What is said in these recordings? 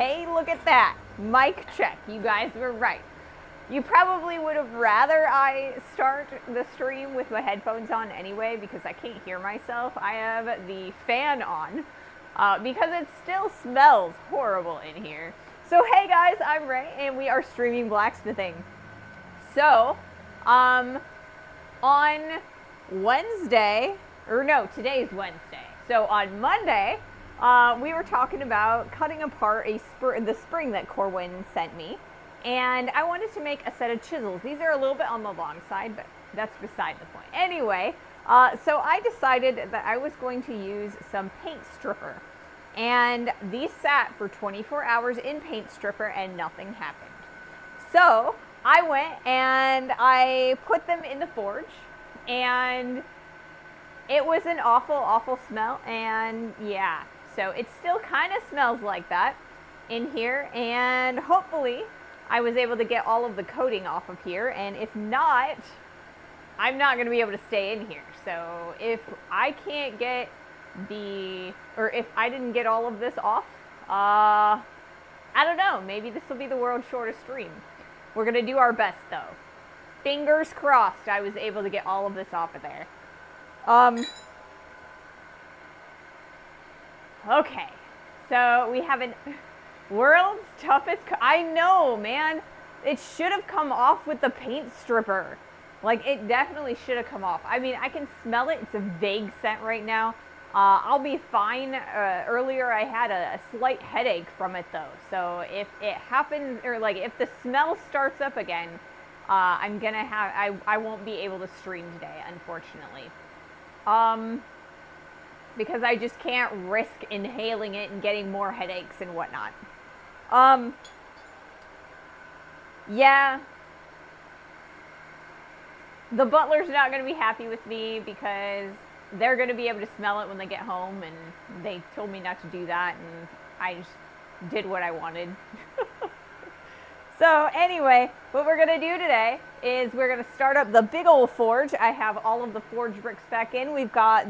Hey, look at that. Mic check. You guys were right. You probably would have rather I start the stream with my headphones on anyway because I can't hear myself. I have the fan on because it still smells horrible in here. So hey guys, I'm Ray and we are streaming blacksmithing. So, on Wednesday, or no, today's Wednesday. So on Monday, we were talking about cutting apart the spring that Corwin sent me. And I wanted to make a set of chisels. These are a little bit on the long side, but that's beside the point. Anyway, so I decided that I was going to use some paint stripper. And these sat for 24 hours in paint stripper and nothing happened. So I went and I put them in the forge and it was an awful, awful smell. And yeah, so it still kind of smells like that in here. And hopefully I was able to get all of the coating off of here, and if not, I'm not going to be able to stay in here. So if I can't get if I didn't get all of this off, I don't know, maybe this will be the world's shortest stream. We're going to do our best though. Fingers crossed I was able to get all of this off of there. Okay, so we have an world's toughest, I know, man. It should have come off with the paint stripper. Like, it definitely should have come off. I mean, I can smell it. It's a vague scent right now. I'll be fine. Earlier, I had a slight headache from it, though. So if it happens, or like if the smell starts up again, I won't be able to stream today, unfortunately. Because I just can't risk inhaling it and getting more headaches and whatnot. Yeah. The butler's not going to be happy with me because they're going to be able to smell it when they get home, and they told me not to do that, and I just did what I wanted. So anyway, what we're going to do today is we're going to start up the big old forge. I have all of the forge bricks back in. We've got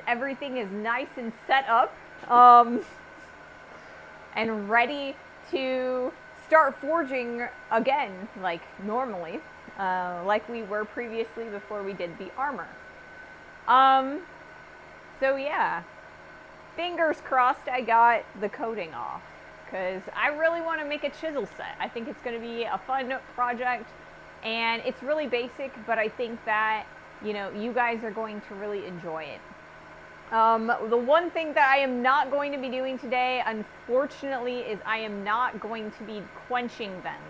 everything is nice and set up. And ready to start forging again, like normally, like we were previously before we did the armor. So yeah, fingers crossed I got the coating off, because I really want to make a chisel set. I think it's going to be a fun project, and it's really basic, but I think that, you know, you guys are going to really enjoy it. The one thing that I am not going to be doing today, unfortunately, is I am not going to be quenching them,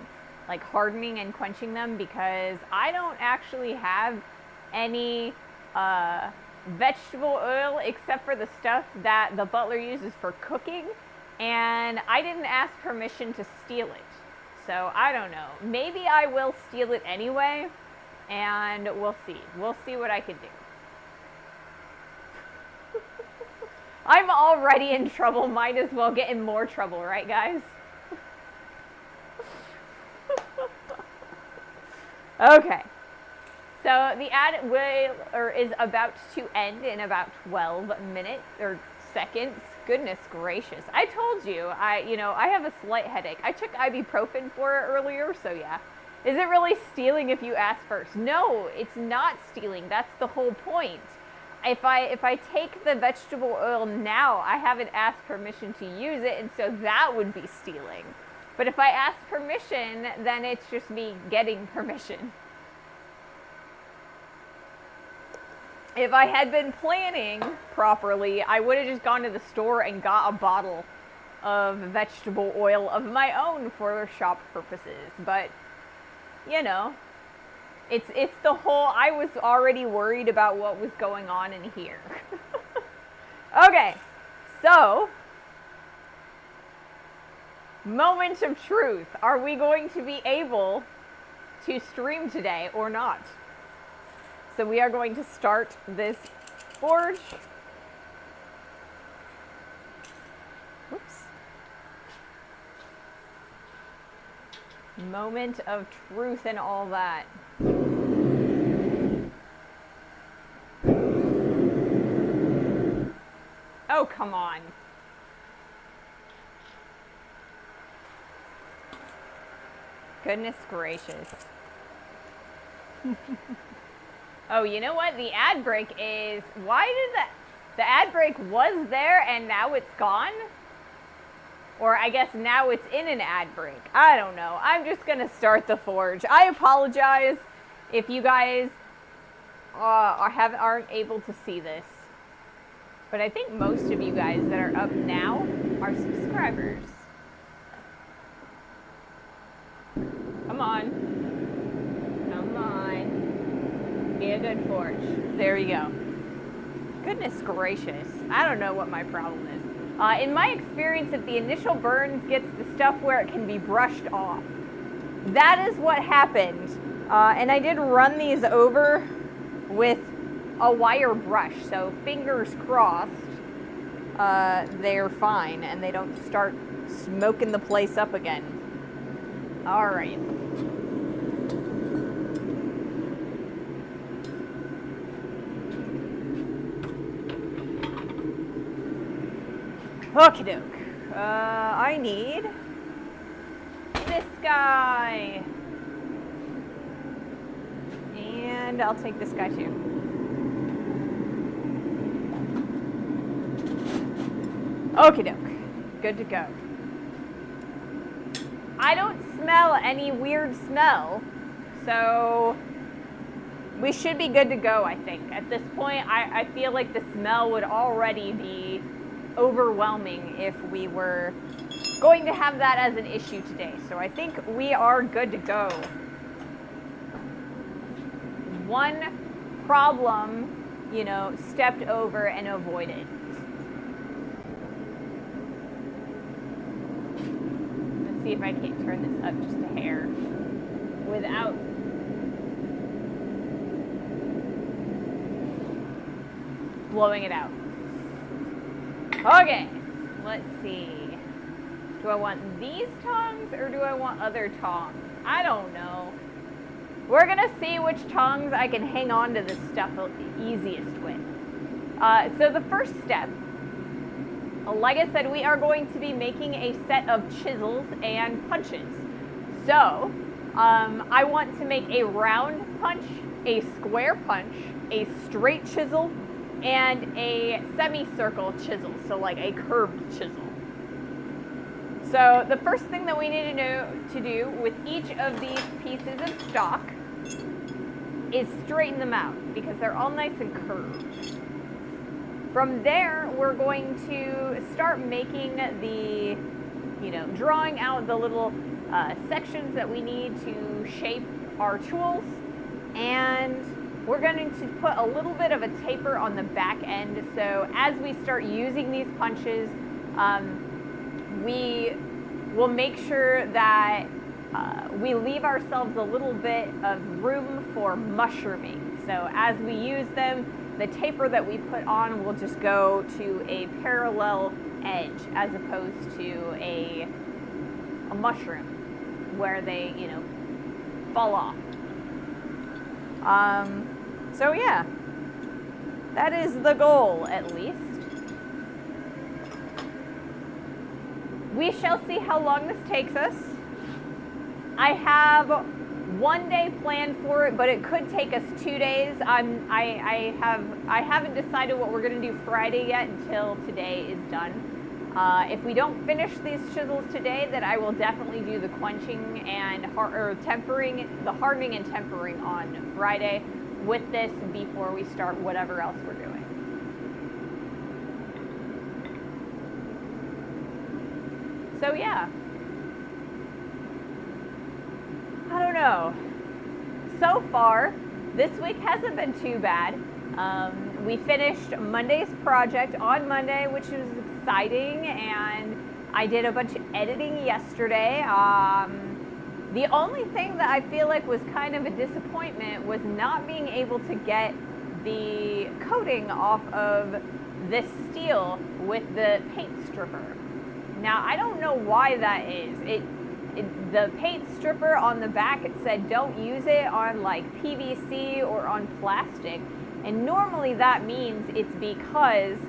like hardening and quenching them, because I don't actually have any vegetable oil except for the stuff that the butler uses for cooking, and I didn't ask permission to steal it. So I don't know. Maybe I will steal it anyway, and we'll see. We'll see what I can do. I'm already in trouble, might as well get in more trouble, right guys? Okay, so the ad is about to end in about 12 minutes, or seconds. Goodness gracious, I told you, I have a slight headache. I took ibuprofen for it earlier, so yeah. Is it really stealing if you ask first? No, it's not stealing, that's the whole point. If I take the vegetable oil now, I haven't asked permission to use it, and so that would be stealing. But if I ask permission, then it's just me getting permission. If I had been planning properly, I would have just gone to the store and got a bottle of vegetable oil of my own for shop purposes. But, you know, it's the whole, I was already worried about what was going on in here. Okay, so, moment of truth. Are we going to be able to stream today or not? So we are going to start this forge. Whoops. Moment of truth and all that. Oh, come on. Goodness gracious. Oh, you know what? The ad break is, why did the ad break was there and now it's gone? Or I guess now it's in an ad break. I don't know. I'm just going to start the forge. I apologize if you guys aren't able to see this. But I think most of you guys that are up now are subscribers. Come on. Come on. Be a good forge. There we go. Goodness gracious. I don't know what my problem is. In my experience, if the initial burns gets the stuff where it can be brushed off. That is what happened. And I did run these over with a wire brush, so fingers crossed they're fine and they don't start smoking the place up again. All right. Okie doke. I need this guy. And I'll take this guy too. Okie doke. Good to go. I don't smell any weird smell, so we should be good to go, I think. At this point, I feel like the smell would already be overwhelming if we were going to have that as an issue today. So I think we are good to go. One problem, stepped over and avoided. Let's see if I can't turn this up just a hair without blowing it out. Okay, let's see. Do I want these tongs or do I want other tongs? I don't know. We're gonna see which tongs I can hang on to this stuff easiest with. So the first step, like I said, we are going to be making a set of chisels and punches. So I want to make a round punch, a square punch, a straight chisel, and a semicircle chisel, so like a curved chisel. So the first thing that we need to do with each of these pieces of stock is straighten them out because they're all nice and curved. From there, we're going to start making the, drawing out the little sections that we need to shape our tools, and we're going to put a little bit of a taper on the back end, so as we start using these punches, we will make sure that we leave ourselves a little bit of room for mushrooming. So as we use them, the taper that we put on will just go to a parallel edge as opposed to a mushroom where they, fall off. So yeah, that is the goal, at least. We shall see how long this takes us. I have 1 day planned for it, but it could take us 2 days. I haven't decided what we're going to do Friday yet until today is done. If we don't finish these chisels today, then I will definitely do the quenching and tempering, the hardening and tempering on Friday with this before we start whatever else we're doing. So yeah, I don't know. So far, this week hasn't been too bad. We finished Monday's project on Monday, which was exciting, and I did a bunch of editing yesterday. The only thing that I feel like was kind of a disappointment was not being able to get the coating off of this steel with the paint stripper. Now, I don't know why that is. The paint stripper on the back, it said don't use it on like PVC or on plastic. And normally that means it's because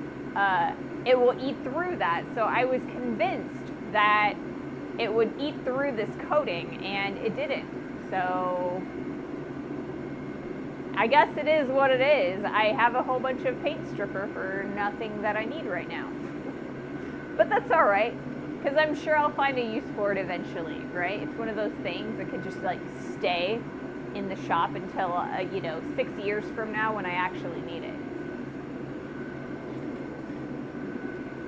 it will eat through that. So I was convinced that it would eat through this coating, and it didn't. So I guess it is what it is. I have a whole bunch of paint stripper for nothing that I need right now. But that's all right, because I'm sure I'll find a use for it eventually, right? It's one of those things that could just like stay in the shop until, 6 years from now when I actually need it.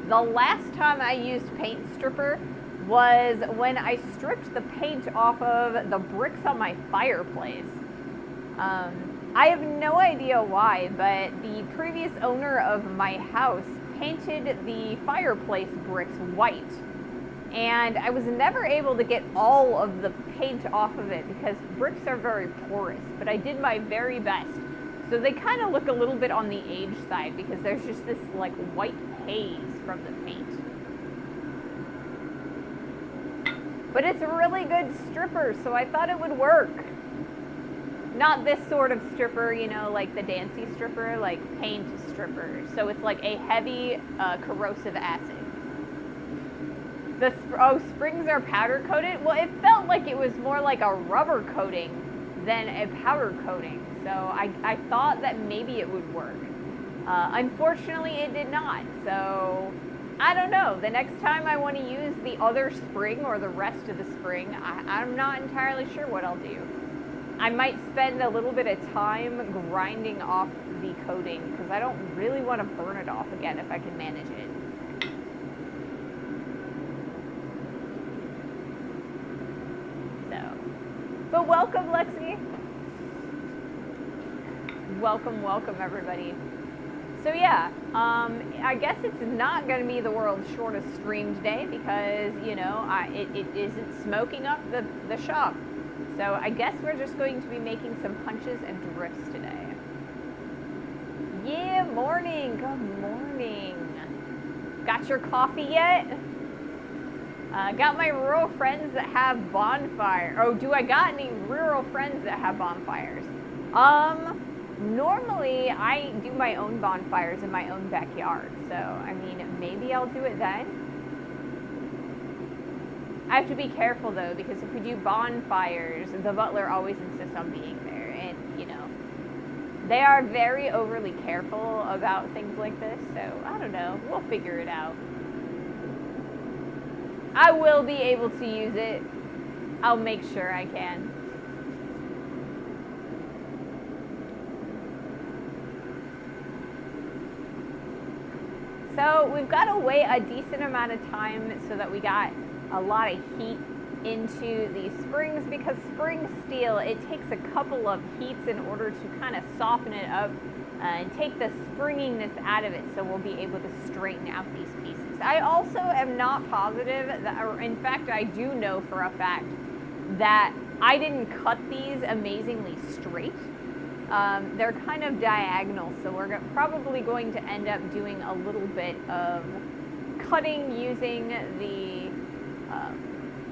The last time I used paint stripper was when I stripped the paint off of the bricks on my fireplace. I have no idea why, but the previous owner of my house painted the fireplace bricks white. And I was never able to get all of the paint off of it because bricks are very porous, but I did my very best. So they kind of look a little bit on the age side because there's just this like white haze from the paint. But it's a really good stripper, so I thought it would work. Not this sort of stripper, like the Dancy stripper, like paint stripper. So it's like a heavy corrosive acid. Springs are powder coated? Well, it felt like it was more like a rubber coating than a powder coating. So I thought that maybe it would work. Unfortunately, it did not. So I don't know. The next time I want to use the other spring or the rest of the spring, I'm not entirely sure what I'll do. I might spend a little bit of time grinding off the coating because I don't really want to burn it off again if I can manage it. So, but welcome, Lexi. Welcome, everybody. So yeah, I guess it's not going to be the world's shortest stream today because, it isn't smoking up the shop. So I guess we're just going to be making some punches and drifts today. Yeah, morning. Good morning. Got your coffee yet? Got my rural friends that have bonfire. Oh, do I got any rural friends that have bonfires? Normally I do my own bonfires in my own backyard. So, I mean, maybe I'll do it then. I have to be careful though, because if we do bonfires, the butler always insists on being there, and they are very overly careful about things like this, so I don't know, we'll figure it out. I will be able to use it. I'll make sure I can. So we've got to wait a decent amount of time so that we got a lot of heat into the springs, because spring steel, it takes a couple of heats in order to kind of soften it up and take the springiness out of it, so we'll be able to straighten out these pieces. I also am not positive that, or in fact I do know for a fact that I didn't cut these amazingly straight. They're kind of diagonal, so we're probably going to end up doing a little bit of cutting using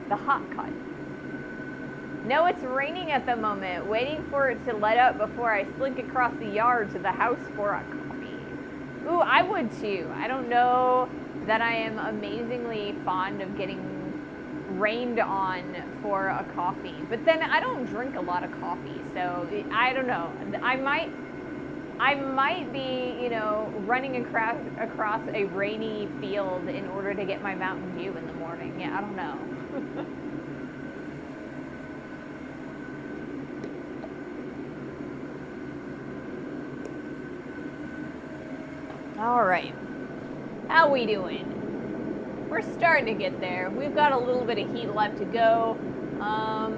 the hot cut. No, it's raining at the moment, waiting for it to let up before I slink across the yard to the house for a coffee. Ooh, I would too. I don't know that I am amazingly fond of getting rained on for a coffee, but then I don't drink a lot of coffee, so I don't know. I might be, running across a rainy field in order to get my Mountain Dew in the morning. Yeah, I don't know. All right, how we doing? We're starting to get there. We've got a little bit of heat left to go,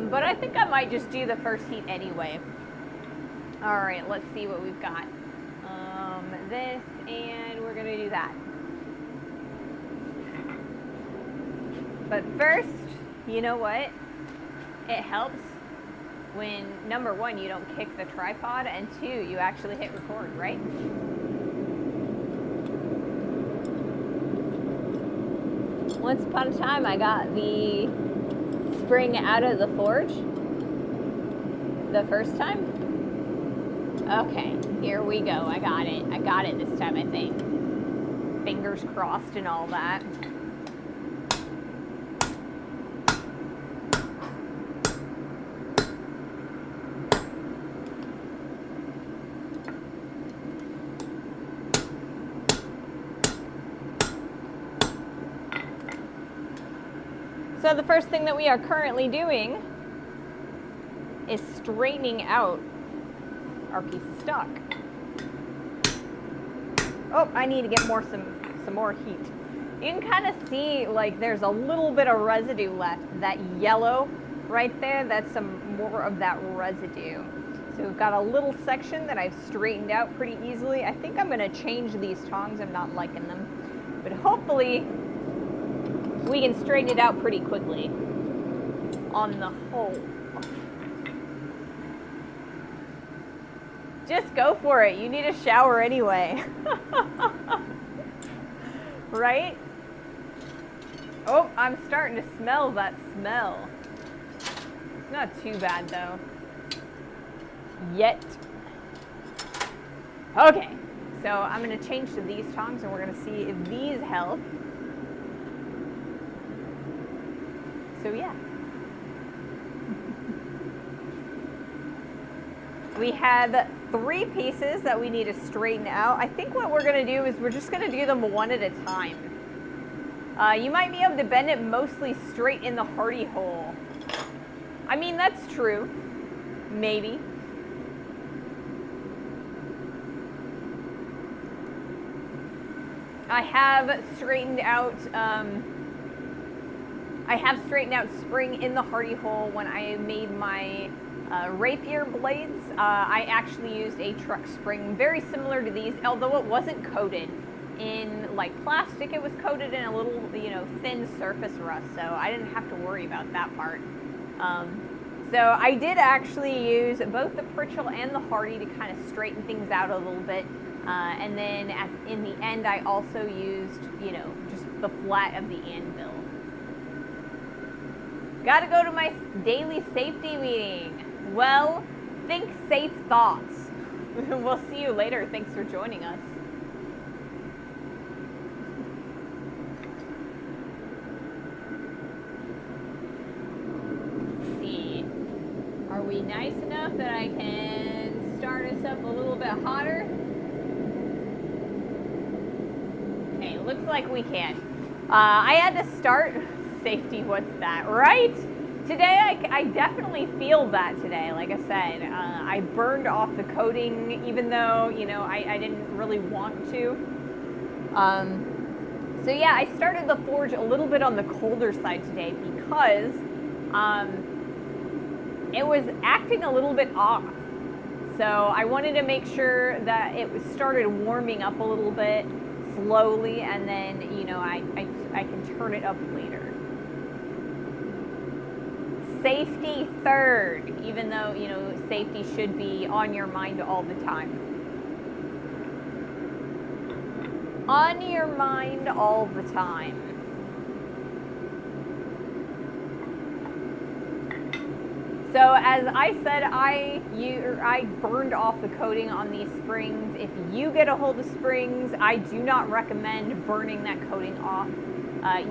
but I think I might just do the first heat anyway. All right, let's see what we've got. This, and we're gonna do that. But first, you know what? It helps when, number one, you don't kick the tripod, and two, you actually hit record, right? Once upon a time, I got the spring out of the forge the first time. Okay, here we go. I got it. I got it this time, I think. Fingers crossed and all that. So the first thing that we are currently doing is straightening out our piece of stock. Oh, I need to get some more heat. You can kind of see like there's a little bit of residue left. That yellow right there, that's some more of that residue. So we've got a little section that I've straightened out pretty easily. I think I'm gonna change these tongs. I'm not liking them. But hopefully we can straighten it out pretty quickly on the whole. Just go for it. You need a shower anyway. Right? Oh, I'm starting to smell that smell. It's not too bad though. Yet. Okay, so I'm going to change to these tongs and we're going to see if these help. So yeah. We have 3 pieces that we need to straighten out. I think what we're going to do is we're just going to do them one at a time. You might be able to bend it mostly straight in the hardy hole. I mean, that's true. Maybe. I have straightened out spring in the hardy hole when I made my rapier blades. I actually used a truck spring very similar to these, although it wasn't coated in like plastic. It was coated in a little, thin surface rust, so I didn't have to worry about that part. So I did actually use both the Pritchel and the Hardy to kind of straighten things out a little bit. And then in the end, I also used, just the flat of the anvil. Gotta go to my daily safety meeting. Well, think safe thoughts. We'll see you later. Thanks for joining us. Let's see. Are we nice enough that I can start us up a little bit hotter? Okay, looks like we can. I had to start safety, what's that, right? Today, I definitely feel that today. Like I said, I burned off the coating, even though, I didn't really want to. So yeah, I started the forge a little bit on the colder side today because it was acting a little bit off. So I wanted to make sure that it started warming up a little bit slowly, and then, I can turn it up later. Safety third, even though, safety should be on your mind all the time. On your mind all the time. So as I said, I burned off the coating on these springs. If you get a hold of springs, I do not recommend burning that coating off.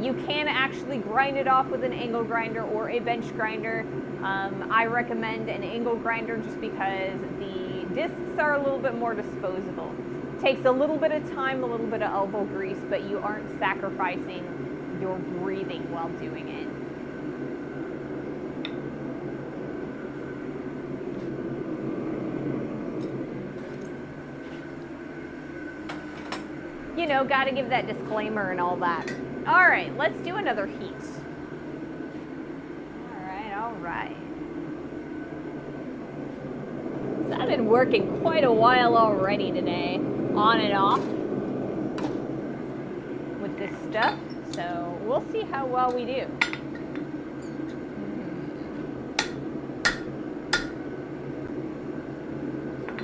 You can actually grind it off with an angle grinder or a bench grinder. I recommend an angle grinder just because the discs are a little bit more disposable. It takes a little bit of time, a little bit of elbow grease, but you aren't sacrificing your breathing while doing it. Gotta give that disclaimer and all that. All right, let's do another heat. All right. So I've been working quite a while already today, on and off, with this stuff. So we'll see how well we do.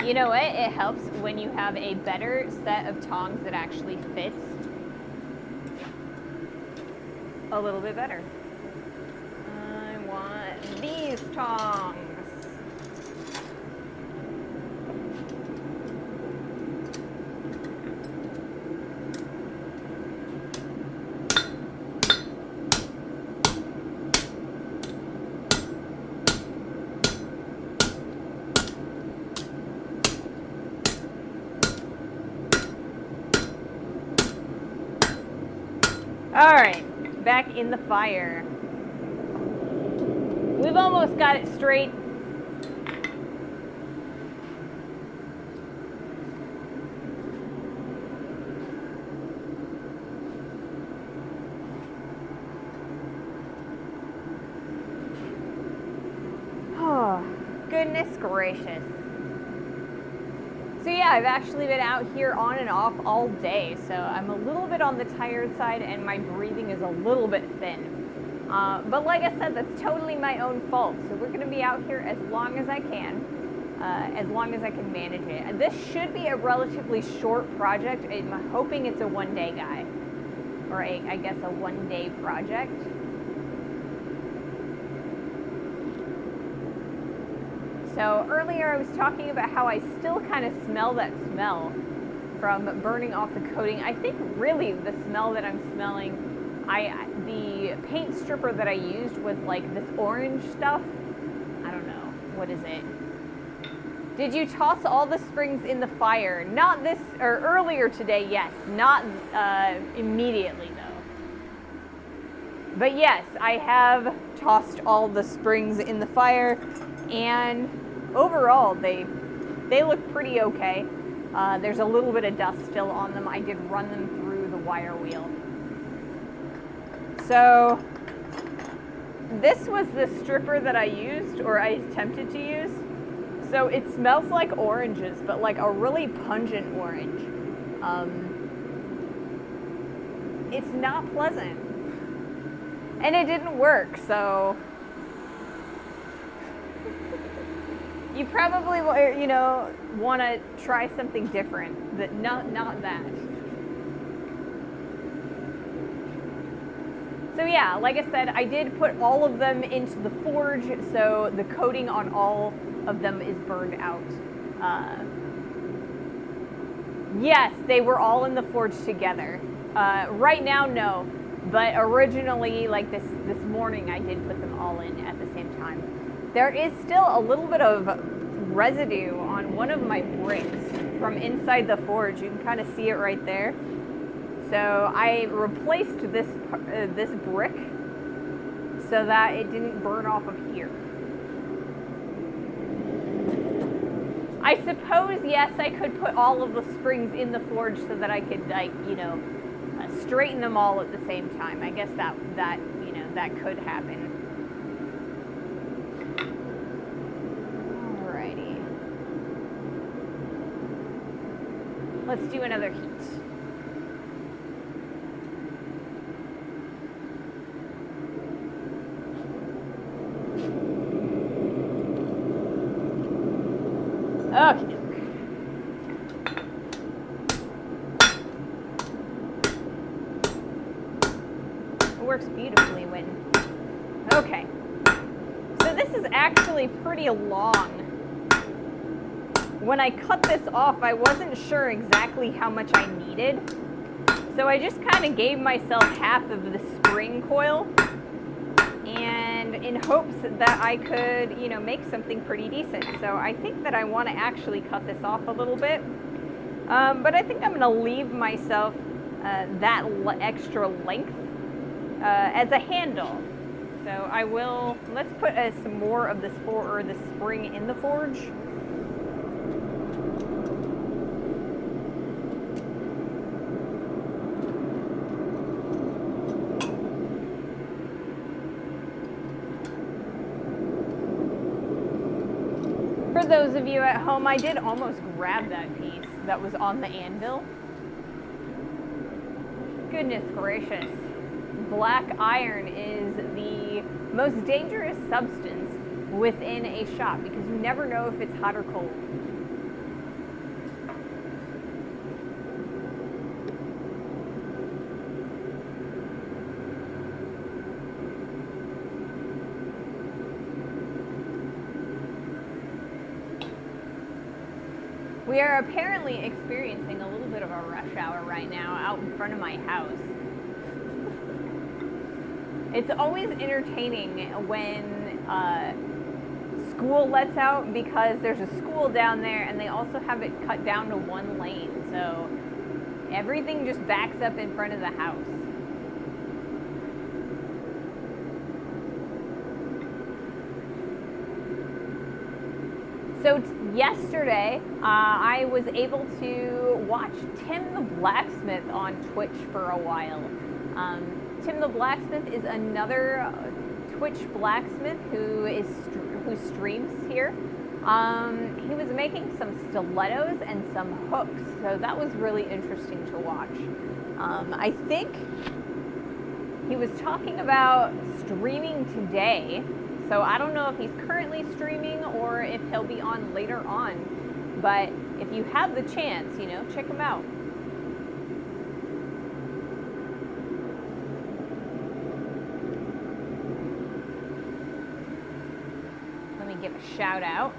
You know what? It helps when you have a better set of tongs that actually fits a little bit better. I want these tongs. All right, back in the fire. We've almost got it straight. Oh, goodness gracious. So yeah, I've actually been out here on and off all day, so I'm a little bit on the tired side and my breathing is a little bit thin. But like I said, that's totally my own fault, so we're going to be out here as long as I can, as long as I can manage it. This should be a relatively short project. I'm hoping it's a one-day guy, or I guess a one-day project. So earlier I was talking about how I still kind of smell that smell from burning off the coating. I think really the smell that I'm smelling, the paint stripper that I used was like this orange stuff. I don't know, what is it? Did you toss all the springs in the fire? Not this, or earlier today, yes. Not immediately though. But yes, I have tossed all the springs in the fire, and overall they look pretty okay. There's a little bit of dust still on them. I did run them through the wire wheel. So this was the stripper that I used, or I attempted to use. So it smells like oranges, but like a really pungent orange. It's not pleasant. And it didn't work, so you probably, you know, want to try something different, that not that. So yeah, like I said, I did put all of them into the forge, so the coating on all of them is burned out. Yes, they were all in the forge together. Right now, no, but originally, like this morning, I did put them all in at the same time. There is still a little bit of residue on one of my bricks from inside the forge. You can kind of see it right there. So I replaced this brick so that it didn't burn off of here. I suppose, yes, I could put all of the springs in the forge so that I could, like, you know, straighten them all at the same time. I guess that you know, that could happen. Alrighty. Let's do another heat. Okay. It works beautifully when... Okay. So this is actually pretty long. When I cut this off, I wasn't sure exactly how much I needed. So I just kind of gave myself half of the spring coil, and in hopes that I could, you know, make something pretty decent. So I think that I want to actually cut this off a little bit. But I think I'm going to leave myself that extra length as a handle. So I will, let's put some more of the spring in the forge. For those of you at home, I did almost grab that piece that was on the anvil. Goodness gracious. Black iron is the most dangerous substance within a shop because you never know if it's hot or cold. We are apparently experiencing a little bit of a rush hour right now out in front of my house. It's always entertaining when school lets out because there's a school down there and they also have it cut down to one lane. So everything just backs up in front of the house. So yesterday, I was able to watch Tim the Blacksmith on Twitch for a while. Tim the Blacksmith is another Twitch blacksmith who streams here. He was making some stilettos and some hooks, so that was really interesting to watch. I think he was talking about streaming today. So I don't know if he's currently streaming or if he'll be on later on. But if you have the chance, you know, check him out. Let me give a shout out.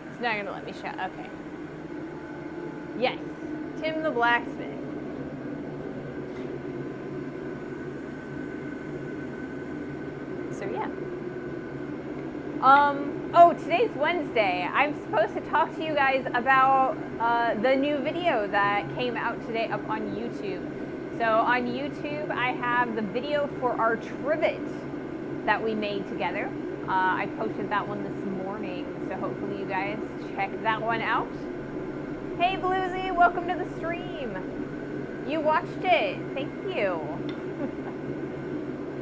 It's not gonna let me shout. Okay. Yes, Tim the Blacksmith. So yeah. Oh, today's Wednesday. I'm supposed to talk to you guys about the new video that came out today up on YouTube. So on YouTube, I have the video for our trivet that we made together. I posted that one this morning, so hopefully you guys check that one out. Hey Bluesy, welcome to the stream. You watched it, thank you.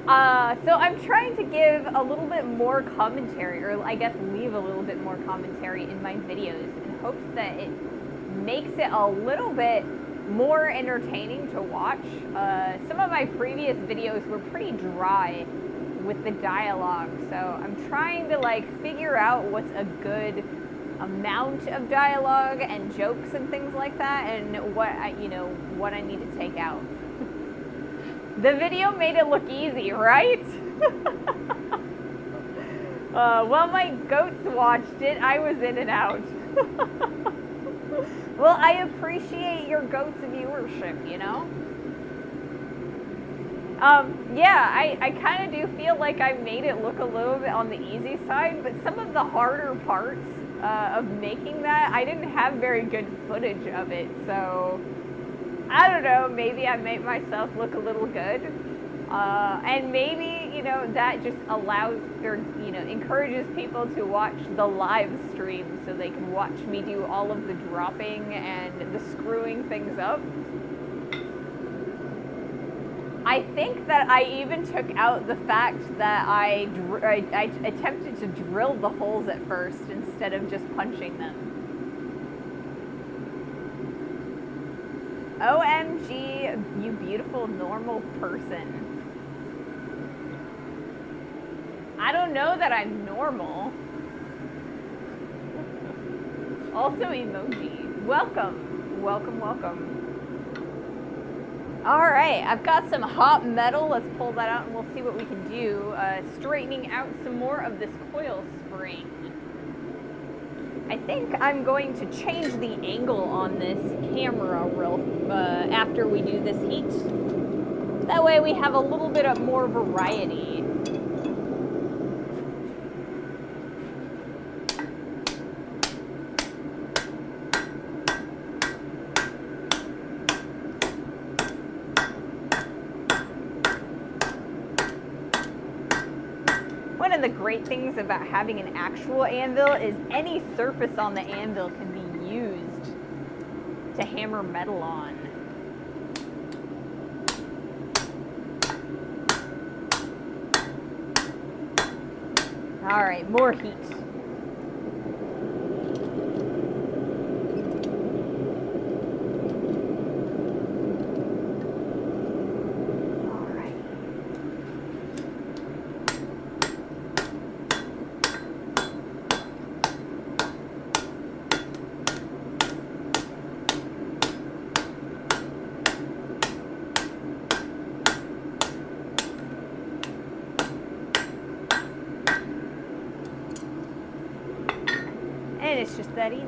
So I'm trying to give a little bit more commentary, or I guess leave a little bit more commentary in my videos in hopes that it makes it a little bit more entertaining to watch. Some of my previous videos were pretty dry with the dialogue, so I'm trying to like figure out what's a good amount of dialogue and jokes and things like that, and what I need to take out. The video made it look easy, right? While my goats watched it, I was in and out. Well, I appreciate your goats viewership, you know? Yeah, I kind of do feel like I made it look a little bit on the easy side, but some of the harder parts of making that, I didn't have very good footage of it, so I don't know, maybe I made myself look a little good, and maybe, you know, that just allows, or, you know, encourages people to watch the live stream so they can watch me do all of the dropping and the screwing things up. I think that I even took out the fact that I attempted to drill the holes at first instead of just punching them. OMG, you beautiful normal person. I don't know that I'm normal. Also emoji. Welcome, welcome, welcome. All right, I've got some hot metal. Let's pull that out and we'll see what we can do. Straightening out some more of this coil spring. I think I'm going to change the angle on this camera after we do this heat. That way we have a little bit of more variety. One of the great things about having an actual anvil is any surface on the anvil can be used to hammer metal on. All right, more heat. And it's just that easy.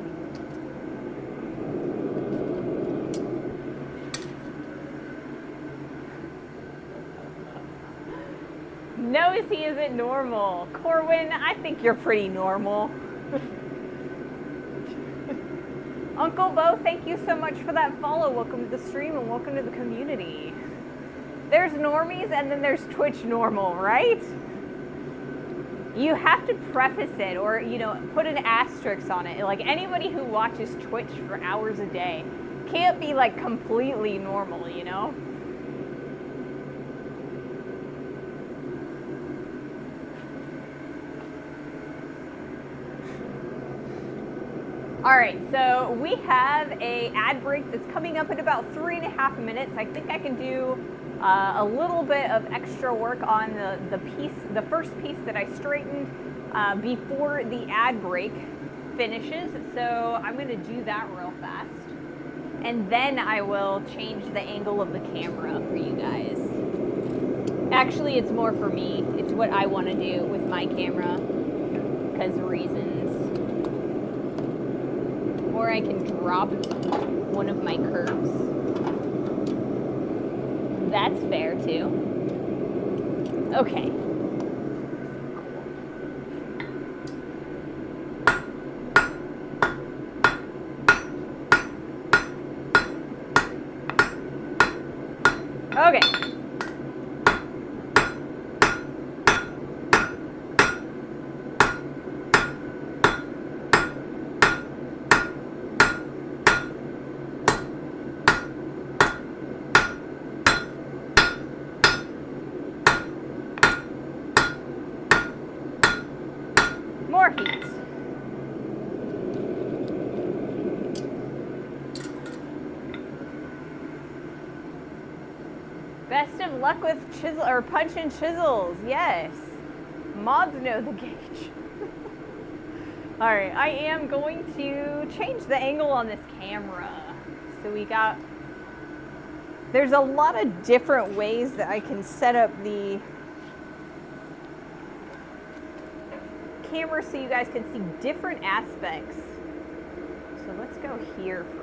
knows he isn't normal. Corwin, I think you're pretty normal. Uncle Bo, thank you so much for that follow. Welcome to the stream and welcome to the community. There's normies and then there's Twitch normal, right? You have to preface it or, you know, put an asterisk on it. Like anybody who watches Twitch for hours a day can't be like completely normal, you know? All right, so we have a ad break that's coming up in about 3.5 minutes. I think I can do a little bit of extra work on the first piece that I straightened before the ad break finishes. So I'm going to do that real fast, and then I will change the angle of the camera for you guys. Actually, it's more for me. It's what I want to do with my camera because reasons. Or I can drop one of my curves. That's fair too. Okay. Okay. More heat. Best of luck with chisel or punch and chisels. Yes. Mods know the gauge. All right, I am going to change the angle on this camera. So there's a lot of different ways that I can set up the camera so you guys can see different aspects. So let's go here for now.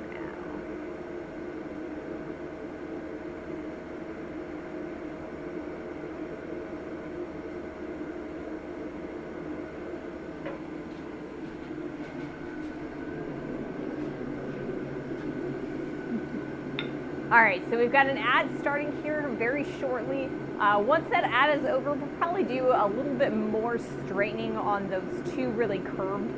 All right, so we've got an ad starting here very shortly. Once that ad is over, we'll probably do a little bit more straightening on those two really curved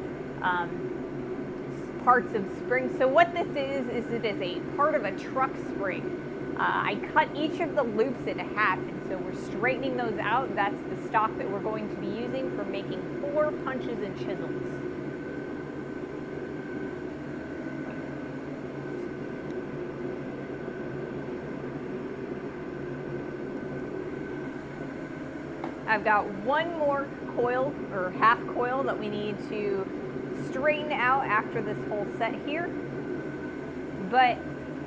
parts of spring. So what this is it is a part of a truck spring. I cut each of the loops in half, and so we're straightening those out. That's the stock that we're going to be using for making 4 punches and chisels. I've got one more coil or half coil that we need to straighten out after this whole set here. But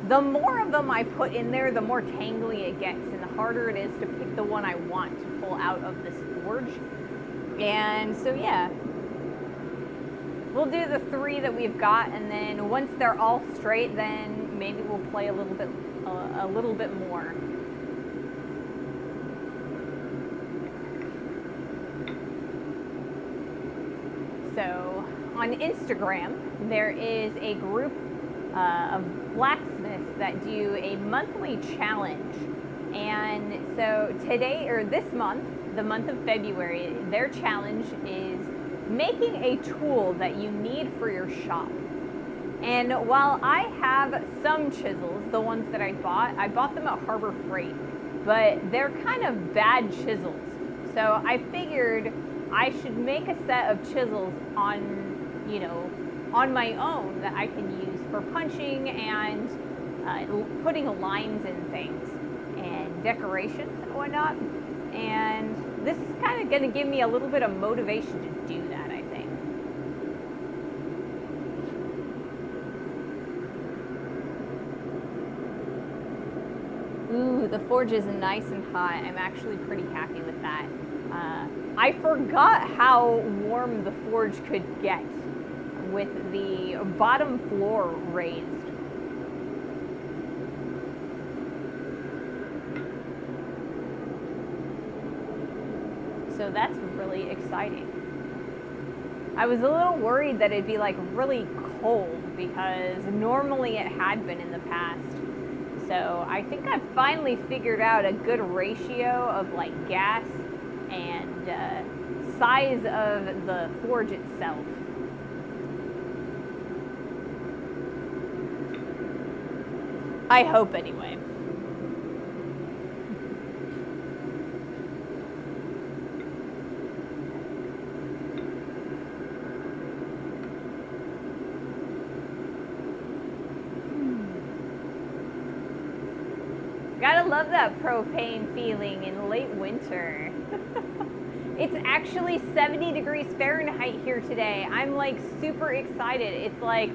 the more of them I put in there, the more tangly it gets and the harder it is to pick the one I want to pull out of this forge. And so yeah, we'll do the 3 that we've got, and then once they're all straight, then maybe we'll play a little bit more. So on Instagram, there is a group of blacksmiths that do a monthly challenge. And so today, or this month, the month of February, their challenge is making a tool that you need for your shop. And while I have some chisels, the ones that I bought them at Harbor Freight, but they're kind of bad chisels. So I figured I should make a set of chisels on my own that I can use for punching and putting lines in things and decorations and whatnot. And this is kind of going to give me a little bit of motivation to do that, I think. Ooh, the forge is nice and hot. I'm actually pretty happy with that. I forgot how warm the forge could get with the bottom floor raised. So that's really exciting. I was a little worried that it'd be like really cold because normally it had been in the past. So I think I've finally figured out a good ratio of like gas and size of the forge itself. I hope anyway. Gotta love that propane feeling in late winter. It's actually 70 degrees Fahrenheit here today. I'm like super excited. It's like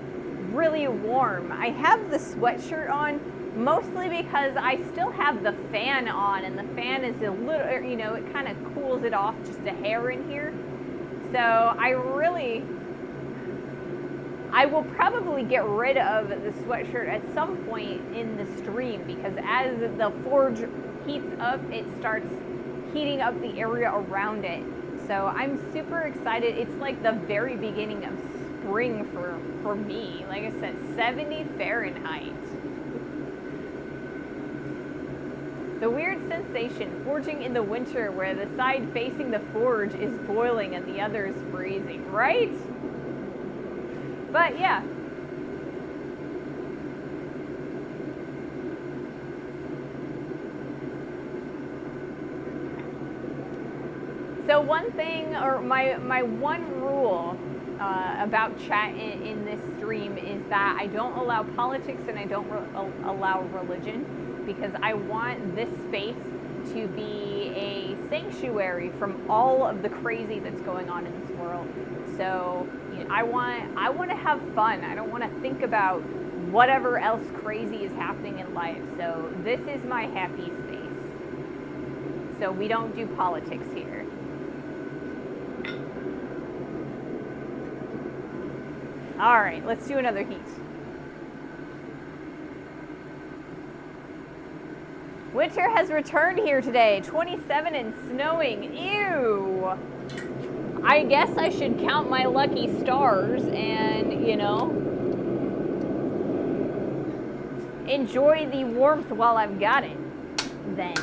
really warm. I have the sweatshirt on mostly because I still have the fan on, and the fan is a little, you know, it kind of cools it off just a hair in here. So I will probably get rid of the sweatshirt at some point in the stream, because as the forge heats up, it starts heating up the area around it. So I'm super excited. It's like the very beginning of spring for me. Like I said, 70 Fahrenheit. The weird sensation, forging in the winter where the side facing the forge is boiling and the other is freezing, right? But yeah. So one thing, or my one rule about chat in this stream is that I don't allow politics and I don't allow religion, because I want this space to be a sanctuary from all of the crazy that's going on in this world. So you know, I want to have fun. I don't want to think about whatever else crazy is happening in life. So this is my happy space. So we don't do politics here. All right, let's do another heat. Winter has returned here today, 27 and snowing. Ew. I guess I should count my lucky stars and, you know, enjoy the warmth while I've got it, then.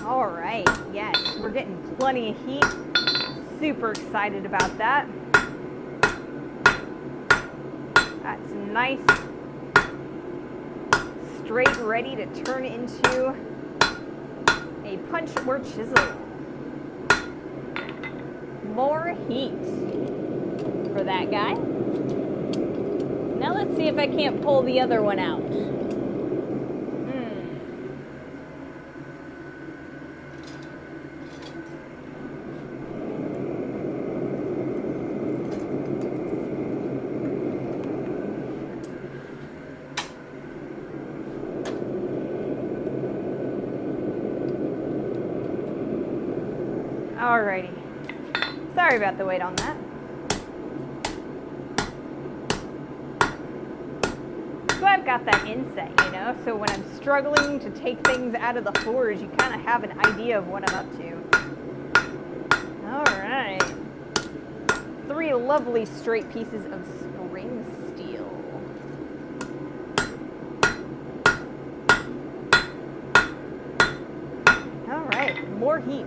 All right, yes, we're getting plenty of heat. Super excited about that. That's nice, straight, ready to turn into a punch or chisel. More heat for that guy. Now let's see if I can't pull the other one out. Alrighty. Sorry about the wait on that. So I've got that inset, you know, so when I'm struggling to take things out of the forge, you kind of have an idea of what I'm up to. Alright. 3 lovely straight pieces of spring steel. Alright, more heat.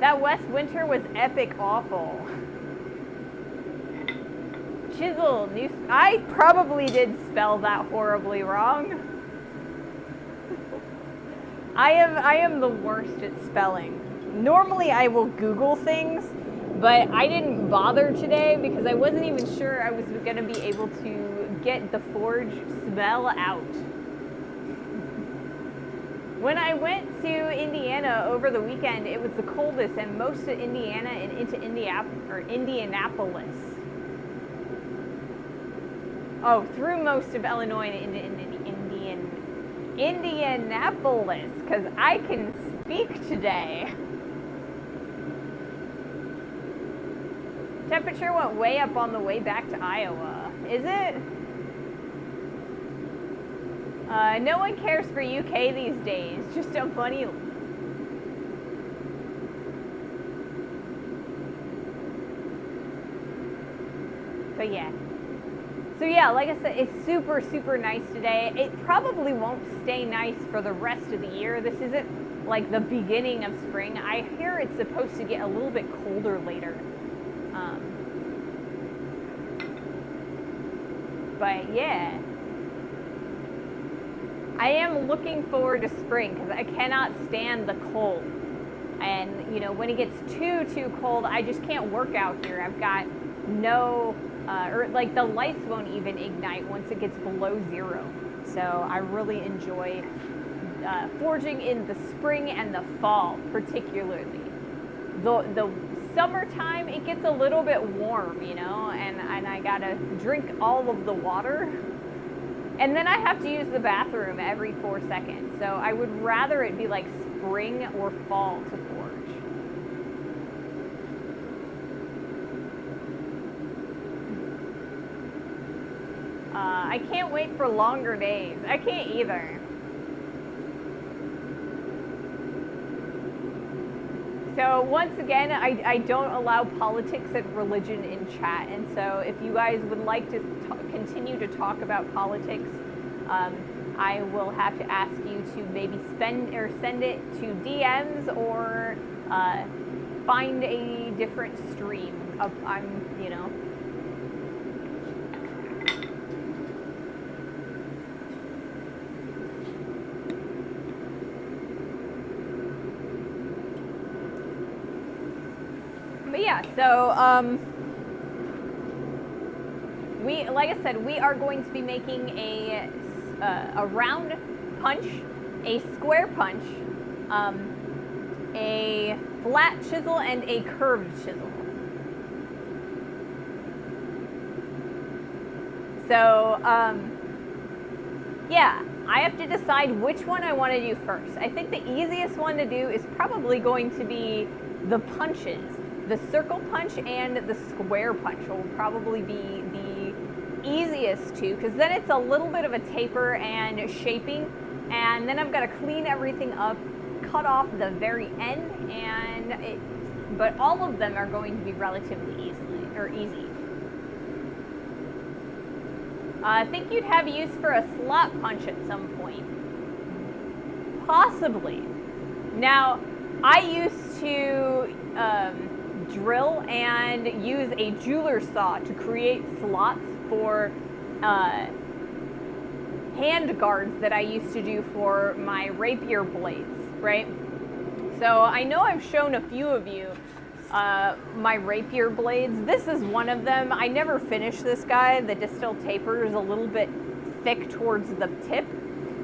That West winter was epic awful. Chisel, I probably did spell that horribly wrong. I am the worst at spelling. Normally I will Google things, but I didn't bother today because I wasn't even sure I was going to be able to get the forge smell out. When I went to Indiana over the weekend, it was the coldest in most of Indiana and into Indianapolis. Oh, through most of Illinois and into Indianapolis, because I can speak today. Temperature went way up on the way back to Iowa. Is it? No one cares for UK these days. Just a funny. But yeah. So yeah, like I said, it's super, super nice today. It probably won't stay nice for the rest of the year. This isn't like the beginning of spring. I hear it's supposed to get a little bit colder later. But yeah. I am looking forward to spring because I cannot stand the cold. And, you know, when it gets too cold, I just can't work out here. I've got no, or like the lights won't even ignite once it gets below 0. So I really enjoy forging in the spring and the fall, particularly. The summertime, it gets a little bit warm, you know, and I gotta drink all of the water. And then I have to use the bathroom every 4 seconds. So I would rather it be like spring or fall to forge. I can't wait for longer days. I can't either. So once again, I don't allow politics and religion in chat. And so if you guys would like to continue to talk about politics, I will have to ask you to maybe send it to DMs or find a different stream. You know. But yeah, so like I said, we are going to be making a round punch, a square punch, a flat chisel, and a curved chisel. So yeah, I have to decide which one I want to do first. I think the easiest one to do is probably going to be the punches. The circle punch and the square punch will probably be the easiest two, because then it's a little bit of a taper and shaping, and then I've got to clean everything up, cut off the very end, but all of them are going to be relatively easy. I think you'd have use for a slot punch at some point. Possibly. Now, I used to drill and use a jeweler saw to create slots for hand guards that I used to do for my rapier blades, right? So I know I've shown a few of you my rapier blades. This is one of them. I never finished this guy. The distal taper is a little bit thick towards the tip.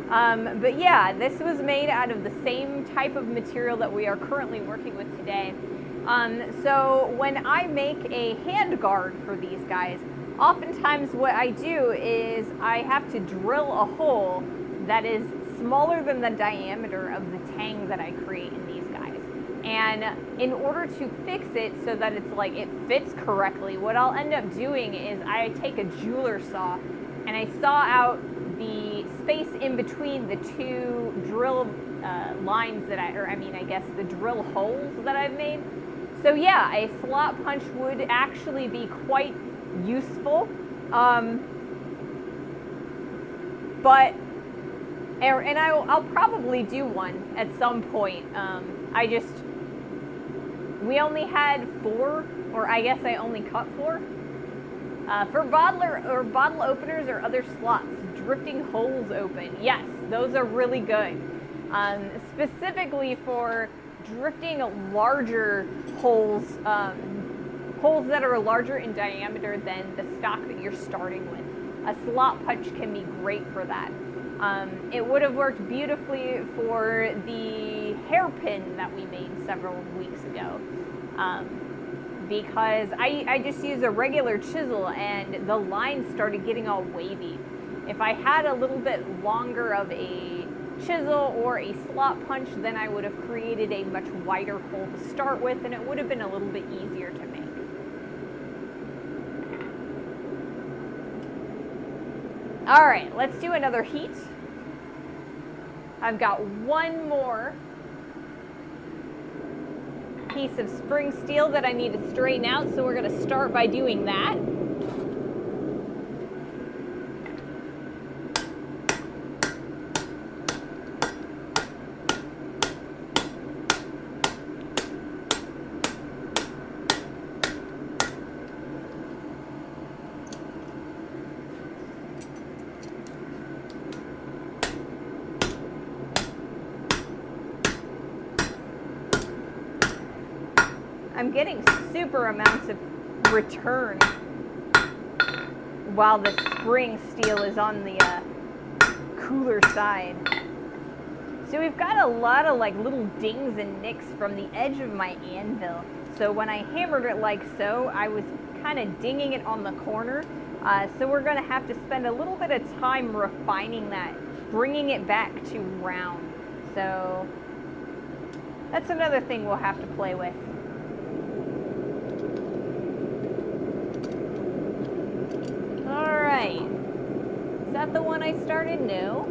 But yeah, this was made out of the same type of material that we are currently working with today. So when I make a hand guard for these guys, oftentimes what I do is I have to drill a hole that is smaller than the diameter of the tang that I create in these guys. And in order to fix it so that it's like it fits correctly, what I'll end up doing is I take a jeweler saw and I saw out the space in between the two drill lines that I guess the drill holes that I've made. So yeah, a slot punch would actually be quite useful. But I'll probably do one at some point. We only had 4, or I guess I only cut 4. For bottle openers or other slots, drifting holes open. Yes, those are really good. Specifically for drifting larger holes, holes that are larger in diameter than the stock that you're starting with. A slot punch can be great for that. It would have worked beautifully for the hairpin that we made several weeks ago. Because I just used a regular chisel and the lines started getting all wavy. If I had a little bit longer of a chisel or a slot punch, then I would have created a much wider hole to start with, and it would have been a little bit easier to make. All right, let's do another heat. I've got one more piece of spring steel that I need to straighten out, so we're going to start by doing that. I'm getting super amounts of return while the spring steel is on the cooler side. So we've got a lot of like little dings and nicks from the edge of my anvil. So when I hammered it like so, I was kind of dinging it on the corner. So we're going to have to spend a little bit of time refining that, bringing it back to round. So that's another thing we'll have to play with. Is that the one I started? No.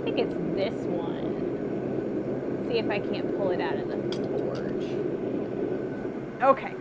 I think it's this one. Let's see if I can't pull it out of the forge. Okay.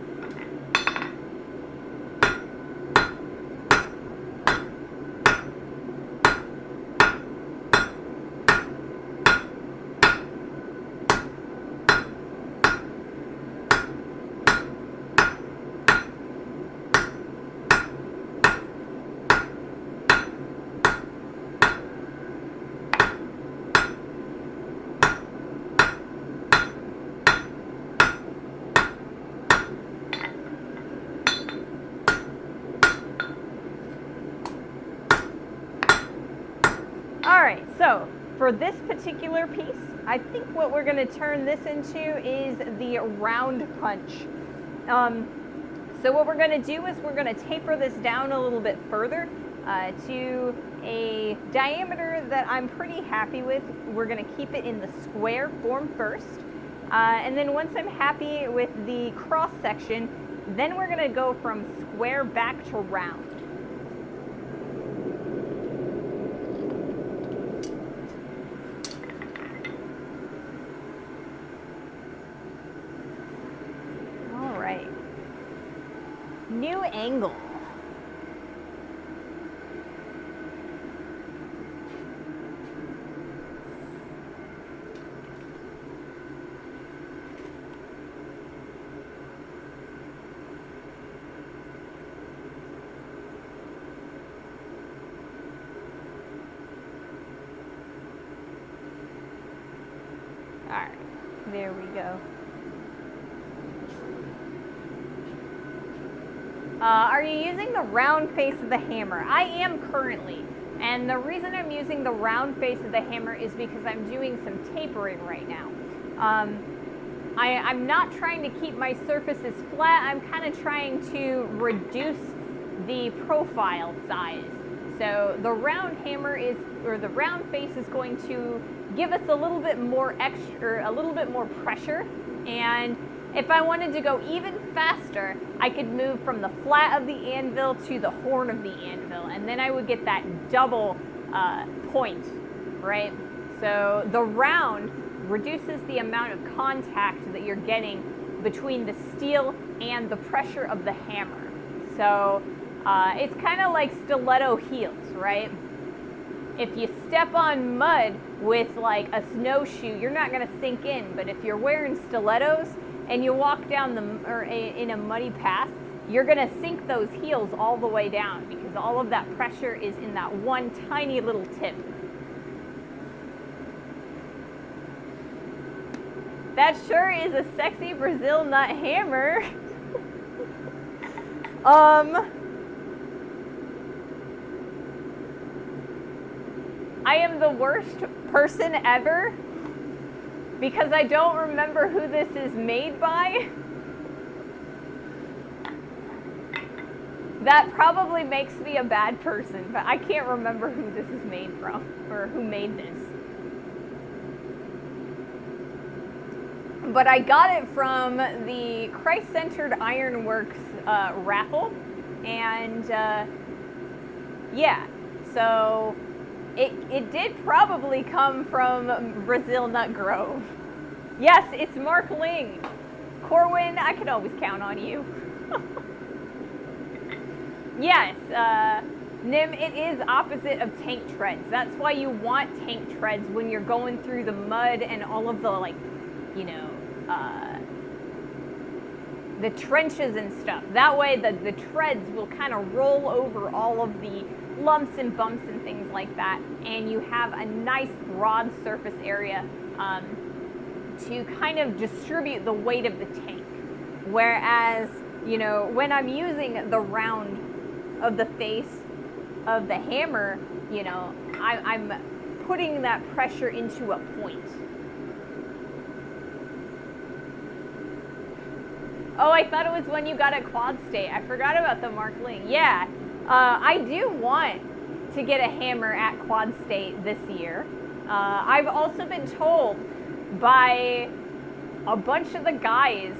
Alright, so for this particular piece, I think what we're going to turn this into is the round punch. So what we're going to do is we're going to taper this down a little bit further to a diameter that I'm pretty happy with. We're going to keep it in the square form first. And then once I'm happy with the cross section, then we're going to go from square back to round. New angle. All right, there we go. Are you using the round face of the hammer? I am currently, and the reason I'm using the round face of the hammer is because I'm doing some tapering right now. I'm not trying to keep my surfaces flat, I'm kind of trying to reduce the profile size. So the round hammer is, or the round face is going to give us a little bit more extra, a little bit more pressure, and if I wanted to go even faster, I could move from the flat of the anvil to the horn of the anvil, and then I would get that double point, right? So the round reduces the amount of contact that you're getting between the steel and the pressure of the hammer. So it's kind of like stiletto heels, right? If you step on mud with like a snowshoe, you're not going to sink in, but if you're wearing stilettos, and you walk down in a muddy path, you're going to sink those heels all the way down because all of that pressure is in that one tiny little tip. That sure is a sexy Brazil nut hammer. I am the worst person ever because I don't remember who this is made by. That probably makes me a bad person, but I can't remember who this is made from or who made this. But I got it from the Christ-Centered Ironworks raffle, and yeah, so it did probably come from Brazil Nut Grove. Yes, it's Mark Ling. Corwin, I can always count on you. Yes, Nim, it is opposite of tank treads. That's why you want tank treads when you're going through the mud and all of the, like, you know, the trenches and stuff. That way the treads will kind of roll over all of the lumps and bumps and things like that, and you have a nice broad surface area to kind of distribute the weight of the tank. Whereas, you know, when I'm using the round of the face of the hammer, you know, I'm putting that pressure into a point. Oh, I thought it was when you got at Quad State. I forgot about the Mark Ling. Yeah, I do want to get a hammer at Quad State this year. I've also been told by a bunch of the guys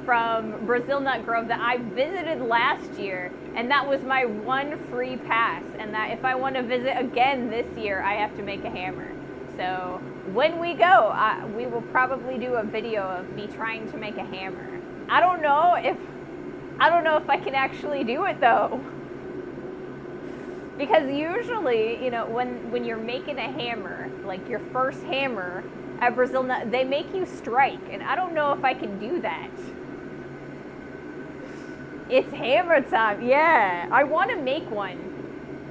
from Brazil Nut Grove that I visited last year, and that was my one free pass, and that if I want to visit again this year, I have to make a hammer. So when we go, we will probably do a video of me trying to make a hammer. I don't know if I can actually do it though. Because usually, you know, when you're making a hammer, like your first hammer at Brazil Nut, they make you strike, and I don't know if I can do that. It's hammer time. Yeah, I want to make one,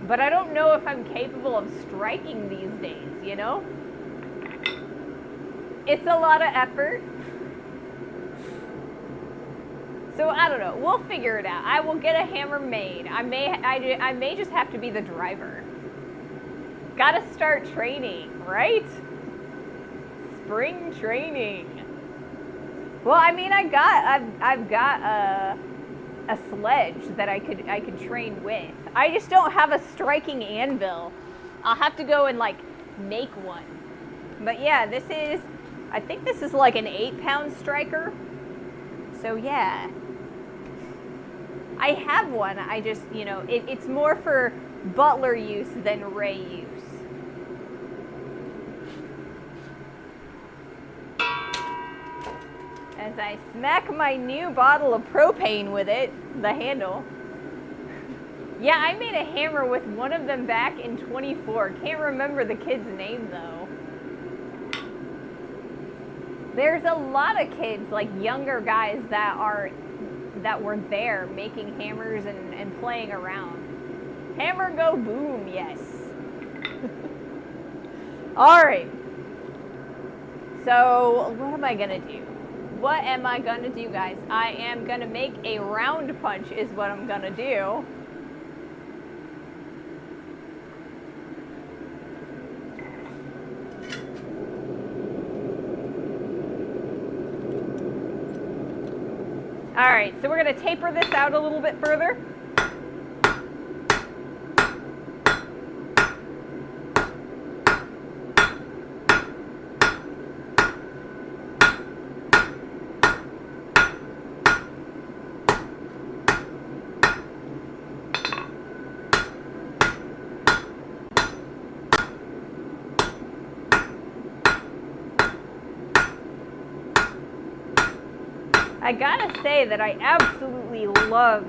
but I don't know if I'm capable of striking these days, you know? It's a lot of effort. So I don't know. We'll figure it out. I will get a hammer made. I may just have to be the driver. Gotta start training, right? Spring training. Well, I mean, I've got a sledge that I could train with. I just don't have a striking anvil. I'll have to go and like make one. But yeah, I think this is like an 8-pound striker. So yeah. I have one, I just, you know, it's more for butler use than Ray use. As I smack my new bottle of propane with it, the handle. Yeah, I made a hammer with one of them back in 24. Can't remember the kid's name though. There's a lot of kids, like younger guys that were there making hammers and playing around. Hammer go boom, yes. All right. So what am I gonna do? What am I gonna do, guys? I am gonna make a round punch is what I'm gonna do. All right, so we're gonna taper this out a little bit further. I gotta say that I absolutely love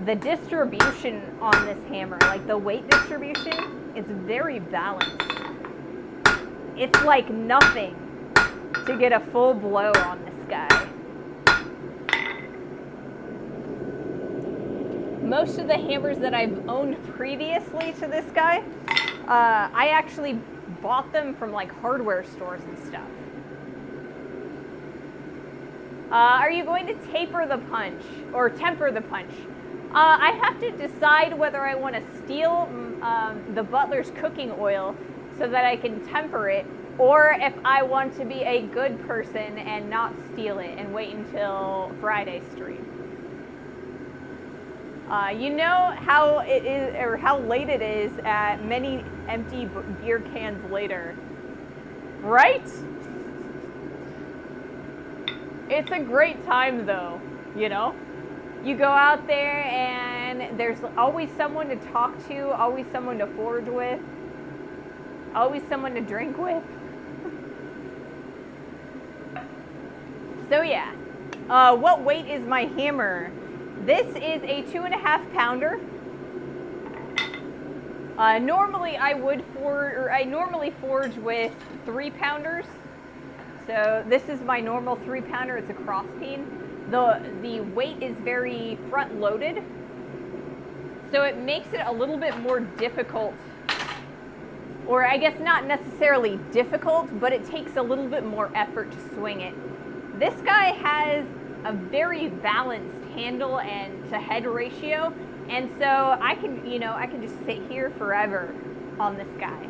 the distribution on this hammer, like the weight distribution. It's very balanced. It's like nothing to get a full blow on this guy. Most of the hammers that I've owned previously to this guy, I actually bought them from like hardware stores and stuff. Are you going to taper the punch or temper the punch? I have to decide whether I want to steel the butler's cooking oil so that I can temper it, or if I want to be a good person and not steal it and wait until Friday's stream. You know how it is, or how late it is at many empty beer cans later, right? It's a great time though, you know? You go out there and there's always someone to talk to, always someone to forage with, always someone to drink with. So yeah, what weight is my hammer? This is a 2.5 pounder. Normally I normally forge with 3 pounders. So this is my normal 3 pounder. It's a cross peen. The weight is very front loaded, so it makes it a little bit more difficult, or I guess not necessarily difficult, but it takes a little bit more effort to swing it. This guy has a very balanced handle and to head ratio, and so I can just sit here forever on this guy.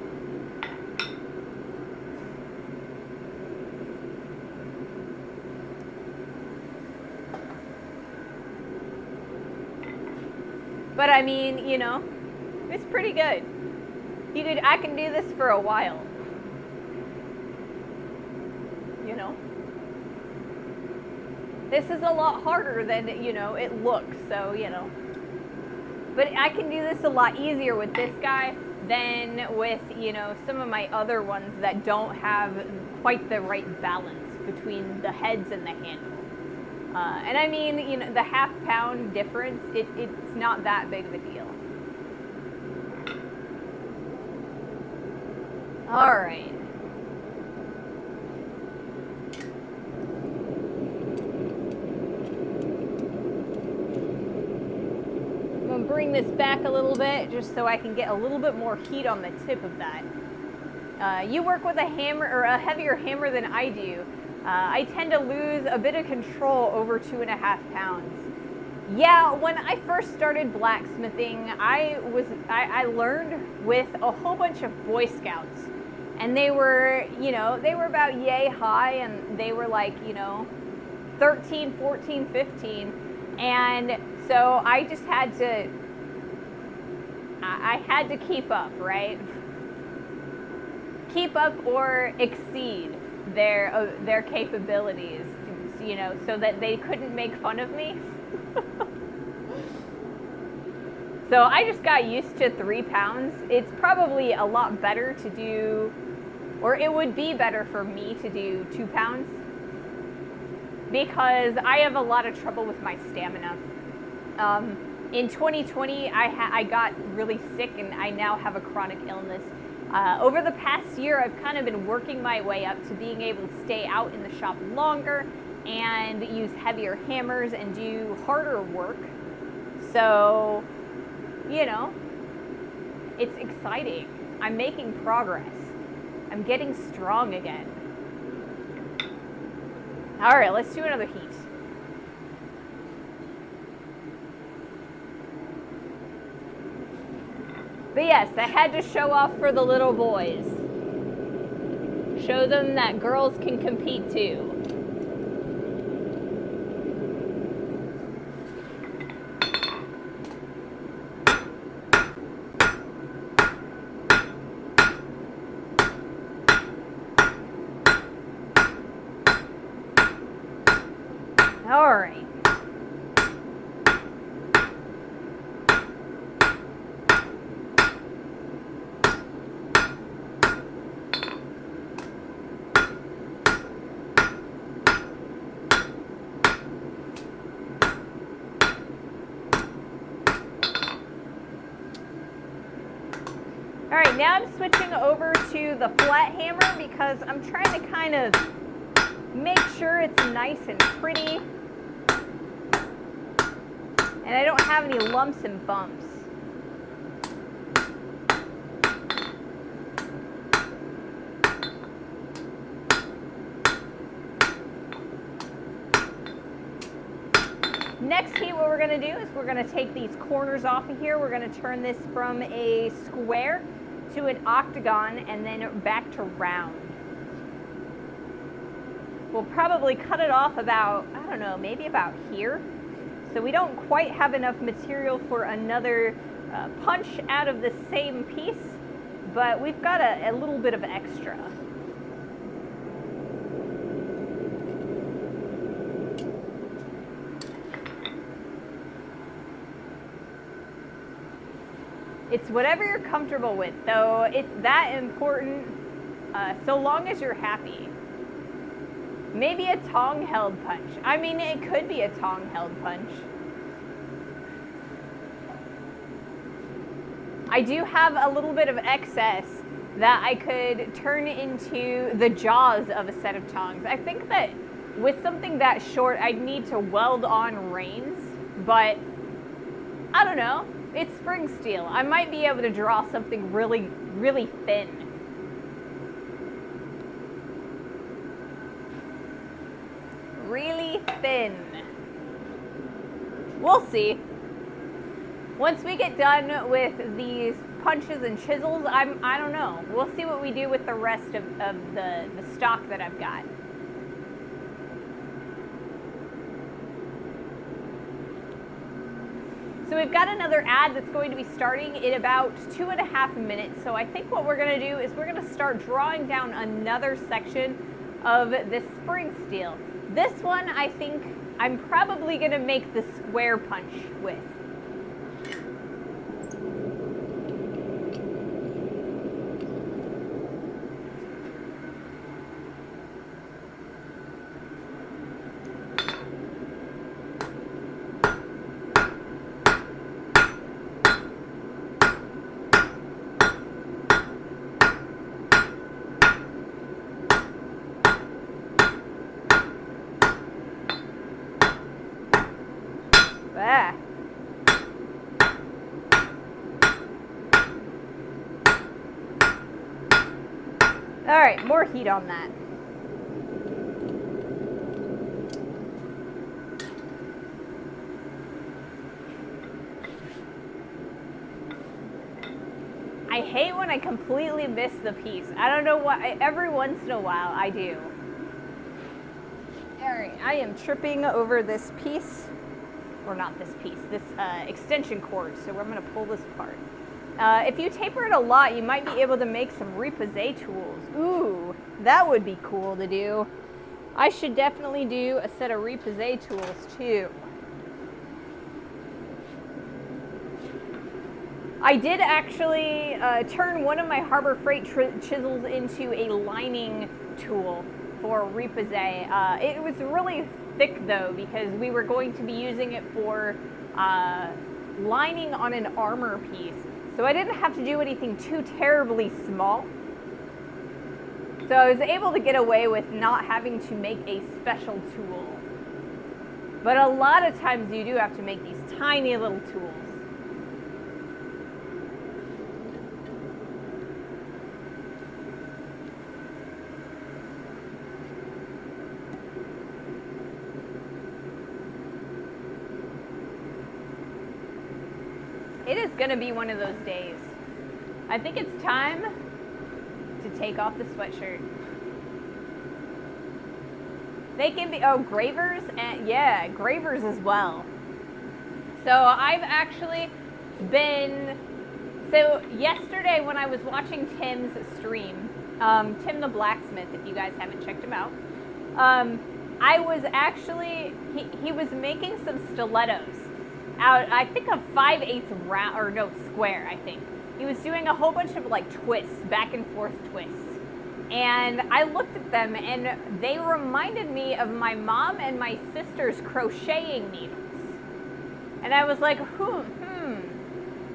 But I mean, you know, it's pretty good. I can do this for a while. You know? This is a lot harder than, you know, it looks, so, you know. But I can do this a lot easier with this guy than with, you know, some of my other ones that don't have quite the right balance between the heads and the handle. And I mean, you know, the ½ pound difference, it's not that big of a deal. All right. I'm going to bring this back a little bit just so I can get a little bit more heat on the tip of that. You work with a hammer, or a heavier hammer than I do. I tend to lose a bit of control over 2.5 pounds. Yeah, when I first started blacksmithing, I learned with a whole bunch of Boy Scouts, and they were about yay high, and they were like, you know, 13, 14, 15, and so I just had to, I had to keep up, right? Keep up or exceed their capabilities, you know, so that they couldn't make fun of me. So I just got used to 3 pounds. It's probably a lot better to do, or it would be better for me to do 2 pounds, because I have a lot of trouble with my stamina. In 2020, I got really sick, and I now have a chronic illness. Over the past year, I've kind of been working my way up to being able to stay out in the shop longer and use heavier hammers and do harder work. So, you know, it's exciting. I'm making progress. I'm getting strong again. All right, let's do another heat. But yes, I had to show off for the little boys. Show them that girls can compete too. All right. All right, now I'm switching over to the flat hammer because I'm trying to kind of make sure it's nice and pretty and I don't have any lumps and bumps. Next heat, what we're gonna do is we're gonna take these corners off of here. We're gonna turn this from a square to an octagon and then back to round. We'll probably cut it off about, I don't know, maybe about here. So we don't quite have enough material for another punch out of the same piece, but we've got a little bit of extra. It's whatever you're comfortable with, though. It's that important, so long as you're happy. Maybe a tong-held punch. I mean, it could be a tong-held punch. I do have a little bit of excess that I could turn into the jaws of a set of tongs. I think that with something that short, I'd need to weld on reins, but I don't know. It's spring steel. I might be able to draw something really, really thin. Really thin. We'll see. Once we get done with these punches and chisels, I don't know. We'll see what we do with the rest of the stock that I've got. So we've got another ad that's going to be starting in about 2.5 minutes. So I think what we're going to do is we're going to start drawing down another section of this spring steel. This one, I think I'm probably going to make the square punch with. Ah. All right, more heat on that. I hate when I completely miss the piece. I don't know why. Every once in a while, I do. All right, I am tripping over this piece. Or not this piece, this extension cord. So I'm gonna pull this apart. If you taper it a lot, you might be able to make some repoussé tools. Ooh, that would be cool to do. I should definitely do a set of repoussé tools too. I did actually turn one of my Harbor Freight chisels into a lining tool for repoussé. It was really thick though, because we were going to be using it for lining on an armor piece. So I didn't have to do anything too terribly small. So I was able to get away with not having to make a special tool. But a lot of times you do have to make these tiny little tools. It is going to be one of those days. I think it's time to take off the sweatshirt. They can be, oh, gravers, and yeah, gravers as well. So I've actually been, so yesterday when I was watching Tim's stream, Tim the Blacksmith, if you guys haven't checked him out, I was actually, he was making some stilettos out, I think, a 5/8 round, or no, square, I think. He was doing a whole bunch of like twists, back and forth twists. And I looked at them and they reminded me of my mom and my sister's crocheting needles. And I was like,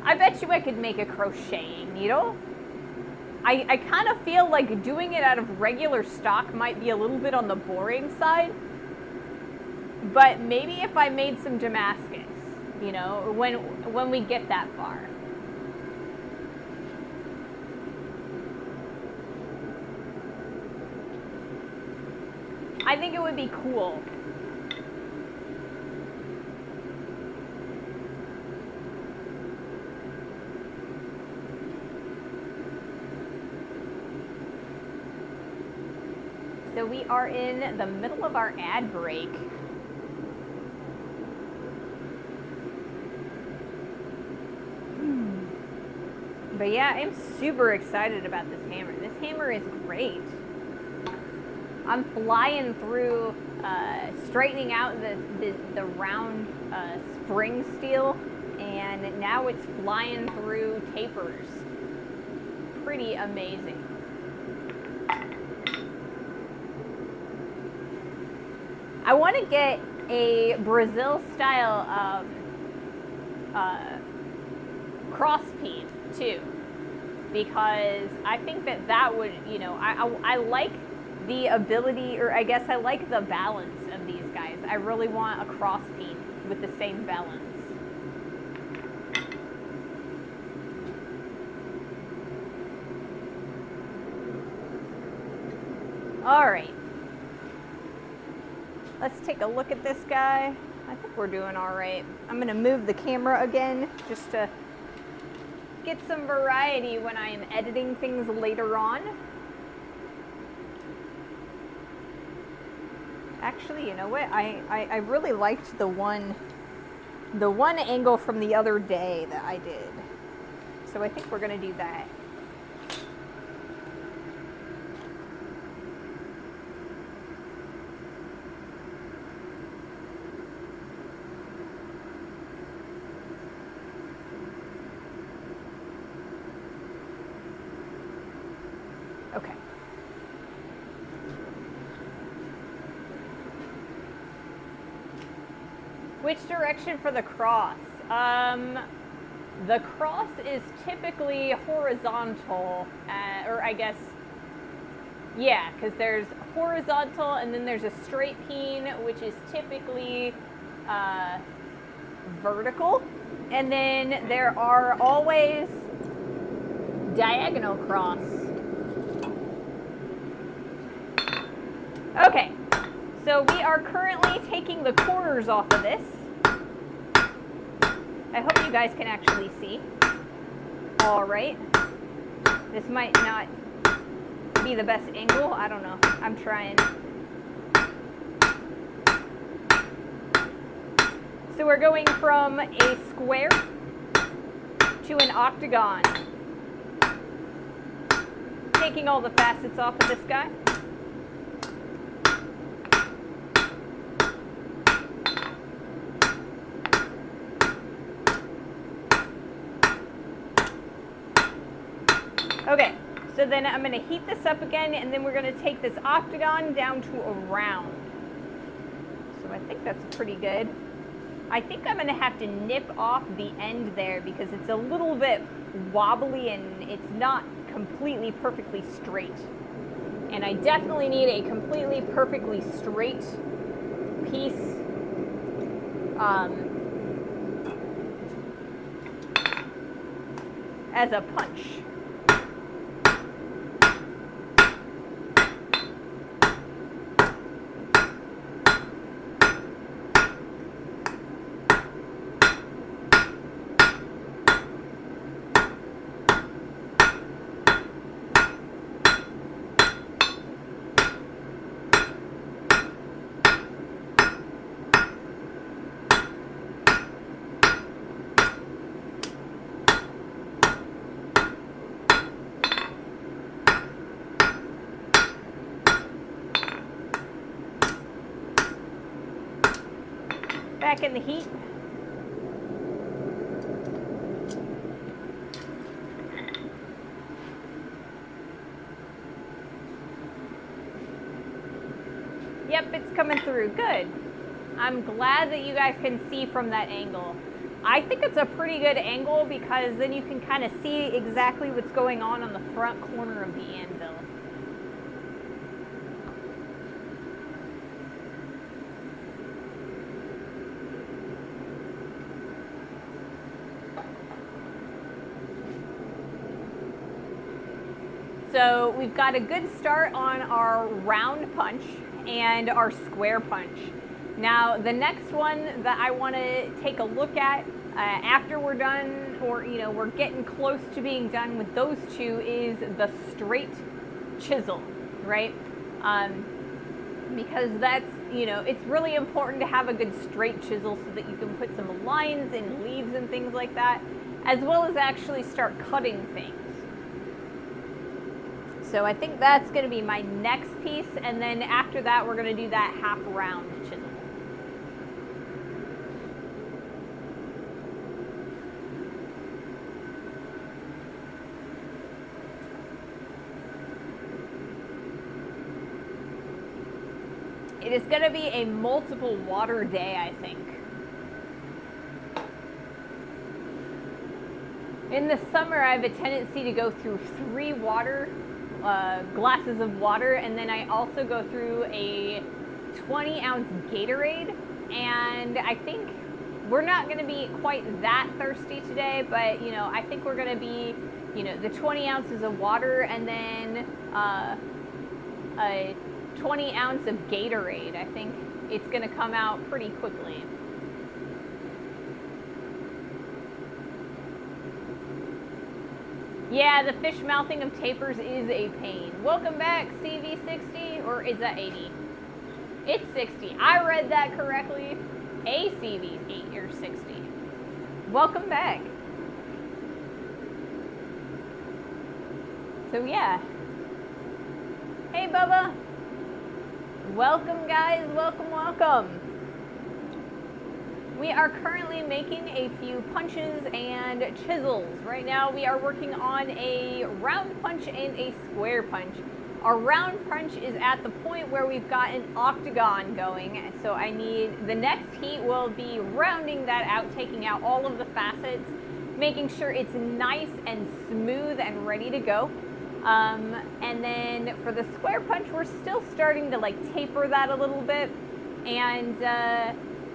I bet you I could make a crocheting needle. I kind of feel like doing it out of regular stock might be a little bit on the boring side. But maybe if I made some Damascus, you know, when we get that far. I think it would be cool. so we are in the middle of our ad break. But yeah, I'm super excited about this hammer. This hammer is great. I'm flying through, straightening out the round spring steel, and now it's flying through tapers. Pretty amazing. I want to get a Brazil style cross peen too, because I think that would, you know, I like the ability, or I guess I like the balance of these guys. I really want a cross peen with the same balance. All right, let's take a look at this guy. I think we're doing all right. I'm gonna move the camera again just to get some variety when I am editing things later on. Actually, you know what? I really liked the one angle from the other day that I did. So I think we're gonna do that. Okay. Which direction for the cross? The cross is typically horizontal, or I guess, yeah, because there's horizontal and then there's a straight peen, which is typically vertical. And then there are always diagonal cross. Okay, so we are currently taking the corners off of this. I hope you guys can actually see. All right. This might not be the best angle. I don't know. I'm trying. So we're going from a square to an octagon. Taking all the facets off of this guy. Okay, so then I'm going to heat this up again, and then we're going to take this octagon down to a round. So I think that's pretty good. I think I'm going to have to nip off the end there because it's a little bit wobbly and it's not completely perfectly straight. And I definitely need a completely perfectly straight piece. As a punch. Back in the heat. Yep, it's coming through. Good. I'm glad that you guys can see from that angle. I think it's a pretty good angle because then you can kind of see exactly what's going on the front corner of the anvil. So we've got a good start on our round punch and our square punch. Now the next one that I want to take a look at after we're done, or we're getting close to being done with those two, is the straight chisel, right? because that's, it's really important to have a good straight chisel so that you can put some lines and leaves and things like that, as well as actually start cutting things. So I think that's going to be my next piece, and then after that we're going to do that half round chisel. It is going to be a multiple water day, I think. In the summer, I have a tendency to go through 3 glasses of water, and then I also go through a 20-ounce Gatorade, and I think we're not going to be quite that thirsty today, but, I think we're going to be, the 20 ounces of water and then a 20 ounce of Gatorade. I think it's going to come out pretty quickly. Yeah, the fish mouthing of tapers is a pain. Welcome back, CV60, or is that 80? It's 60. I read that correctly. ACV 8 or 60. Welcome back. So yeah. Hey Bubba. Welcome guys, welcome. We are currently making a few punches and chisels. Right now we are working on a round punch and a square punch. Our round punch is at the point where we've got an octagon going, so I need, the next heat will be rounding that out, taking out all of the facets, making sure it's nice and smooth and ready to go. And then for the square punch, we're still starting to like taper that a little bit. And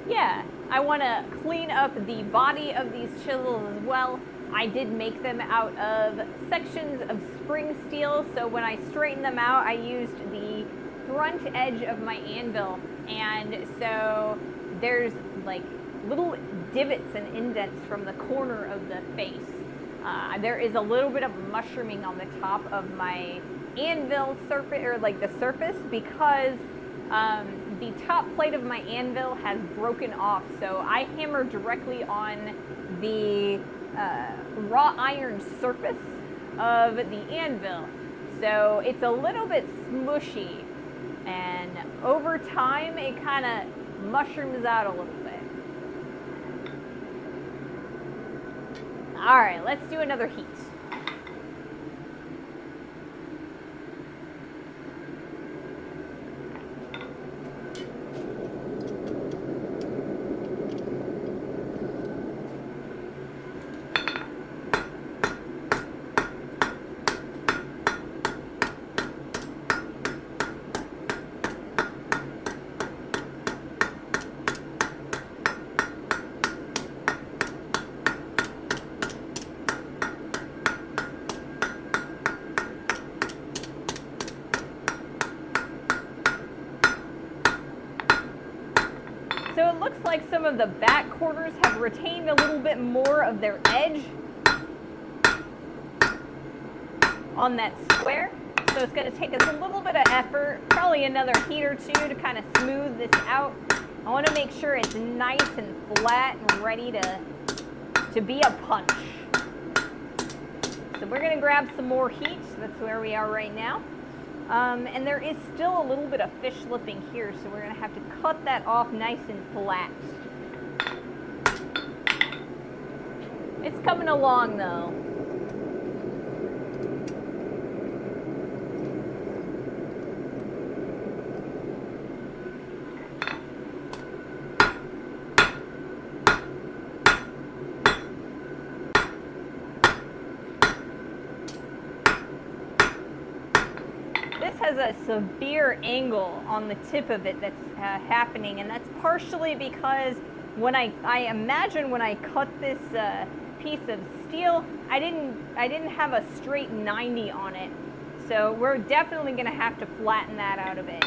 yeah, I want to clean up the body of these chisels as well. I did make them out of sections of spring steel, so when I straightened them out, I used the front edge of my anvil, and so there's like little divots and indents from the corner of the face. There is a little bit of mushrooming on the top of my anvil surface, or like the surface, because the top plate of my anvil has broken off, so I hammer directly on the raw iron surface of the anvil, so it's a little bit smushy, and over time it kind of mushrooms out a little bit. All right, let's do another heat. So it looks like some of the back corners have retained a little bit more of their edge on that square. So it's going to take us a little bit of effort, probably another heat or two, to kind of smooth this out. I want to make sure it's nice and flat and ready to be a punch. So we're going to grab some more heat. That's where we are right now. And there is still a little bit of fish lipping here, so we're going to have to cut that off nice and flat. It's coming along though. Has a severe angle on the tip of it that's happening, and that's partially because when I imagine when I cut this piece of steel, I didn't have a straight 90 on it, so we're definitely going to have to flatten that out a bit.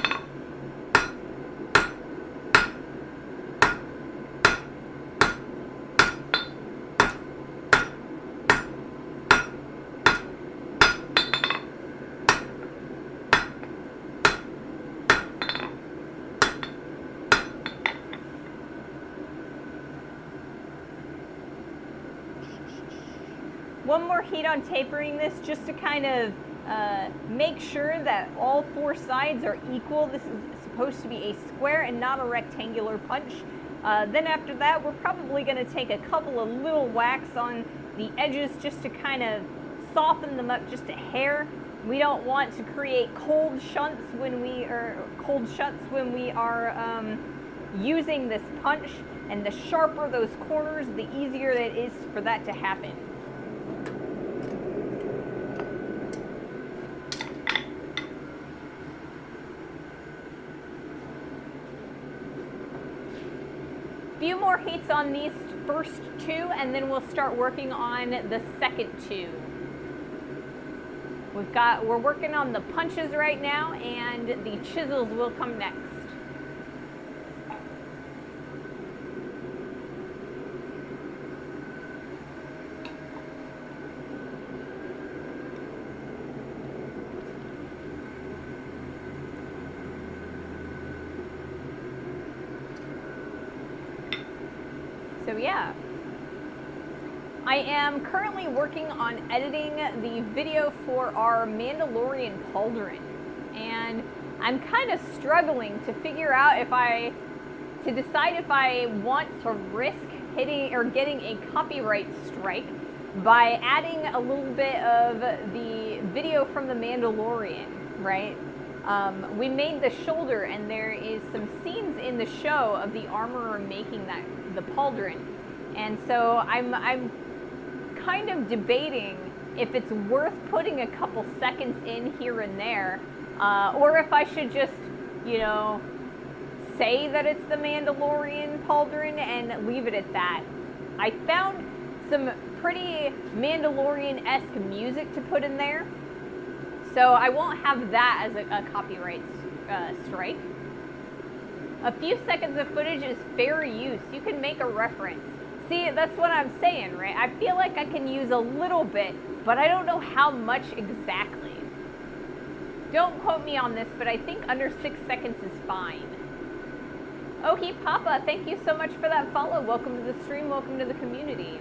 One more heat on tapering this just to kind of make sure that all 4 sides are equal. This is supposed to be a square and not a rectangular punch. Then after that, we're probably going to take a couple of little whacks on the edges just to kind of soften them up just a hair. We don't want to create cold shuts when we are using this punch. And the sharper those corners, the easier it is for that to happen. Few more heats on these first 2, and then we'll start working on the second 2. We're working on the punches right now, and the chisels will come next. So yeah, I am currently working on editing the video for our Mandalorian pauldron, and I'm kind of struggling to figure out to decide if I want to risk hitting or getting a copyright strike by adding a little bit of the video from the Mandalorian, right? We made the shoulder, and there is some scenes in the show of the armorer making the pauldron, and so I'm kind of debating if it's worth putting a couple seconds in here and there, or if I should just, say that it's the Mandalorian pauldron and leave it at that. I found some pretty Mandalorian-esque music to put in there, so I won't have that as a copyright strike. A few seconds of footage is fair use. You can make a reference. See, that's what I'm saying, right? I feel like I can use a little bit, but I don't know how much exactly. Don't quote me on this, but I think under 6 seconds is fine. Okie Papa, thank you so much for that follow. Welcome to the stream, welcome to the community.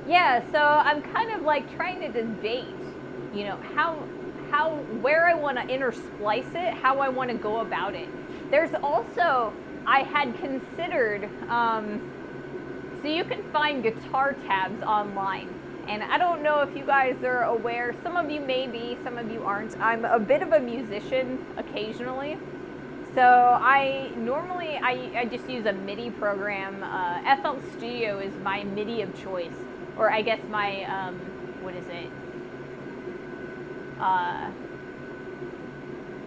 Yeah, so I'm kind of like trying to debate, where I want to intersplice it, how I want to go about it. There's also, I had considered, so you can find guitar tabs online. And I don't know if you guys are aware, some of you may be, some of you aren't. I'm a bit of a musician occasionally. So I just use a MIDI program. FL Studio is my MIDI of choice. Or I guess my, what is it?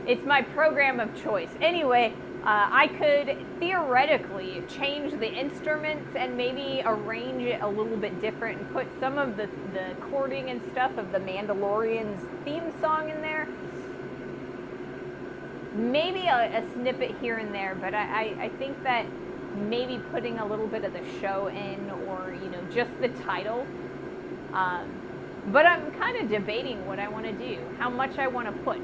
It's my program of choice. Anyway, I could theoretically change the instruments and maybe arrange it a little bit different and put some of the chording and stuff of the Mandalorian's theme song in there. Maybe a snippet here and there, but I think that maybe putting a little bit of the show in, or just the title. But I'm kind of debating what I want to do, how much I want to put.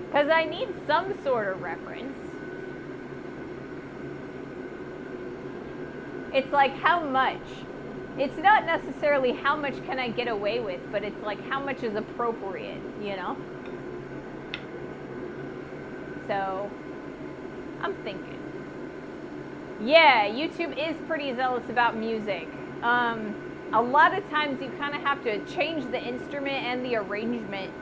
Because I need some sort of reference. It's like, how much? It's not necessarily how much can I get away with, but it's like how much is appropriate, So, I'm thinking. Yeah, YouTube is pretty zealous about music. A lot of times you kind of have to change the instrument and the arrangement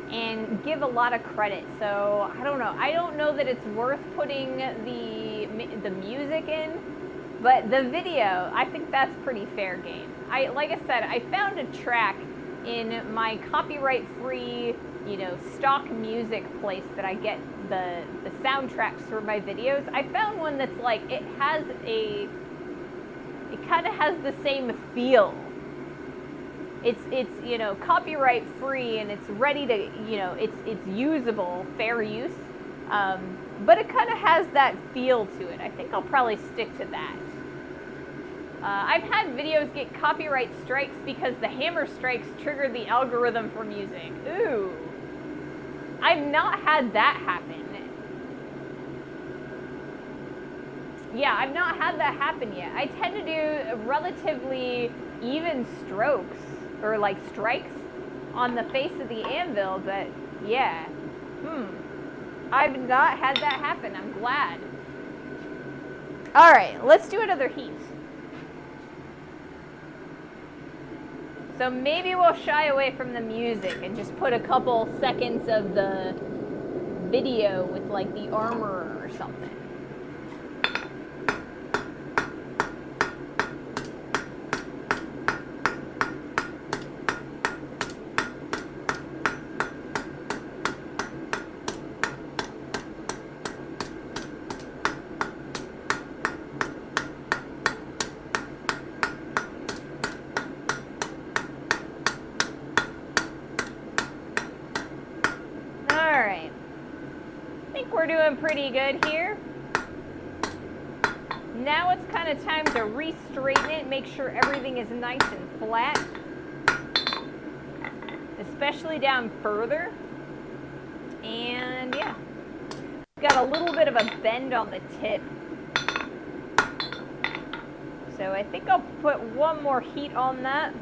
and give a lot of credit. So I don't know. I don't know that it's worth putting the music in, but the video, I think that's pretty fair game. Like I said, I found a track in my copyright-free, stock music place that I get the soundtracks for my videos. I found one that's like, it kind of has the same feel. It's copyright free, and it's ready to, it's usable, fair use. But it kind of has that feel to it. I think I'll probably stick to that. I've had videos get copyright strikes because the hammer strikes trigger the algorithm for music. Ooh. I've not had that happen. Yeah, I've not had that happen yet. I tend to do relatively even strokes, or like strikes on the face of the anvil, but yeah. I've not had that happen. I'm glad. All right, let's do another heat. So maybe we'll shy away from the music and just put a couple seconds of the video with like the armorer or something. We're doing pretty good here. Now it's kind of time to re-straighten it, make sure everything is nice and flat, especially down further. And yeah, got a little bit of a bend on the tip. So I think I'll put one more heat on that.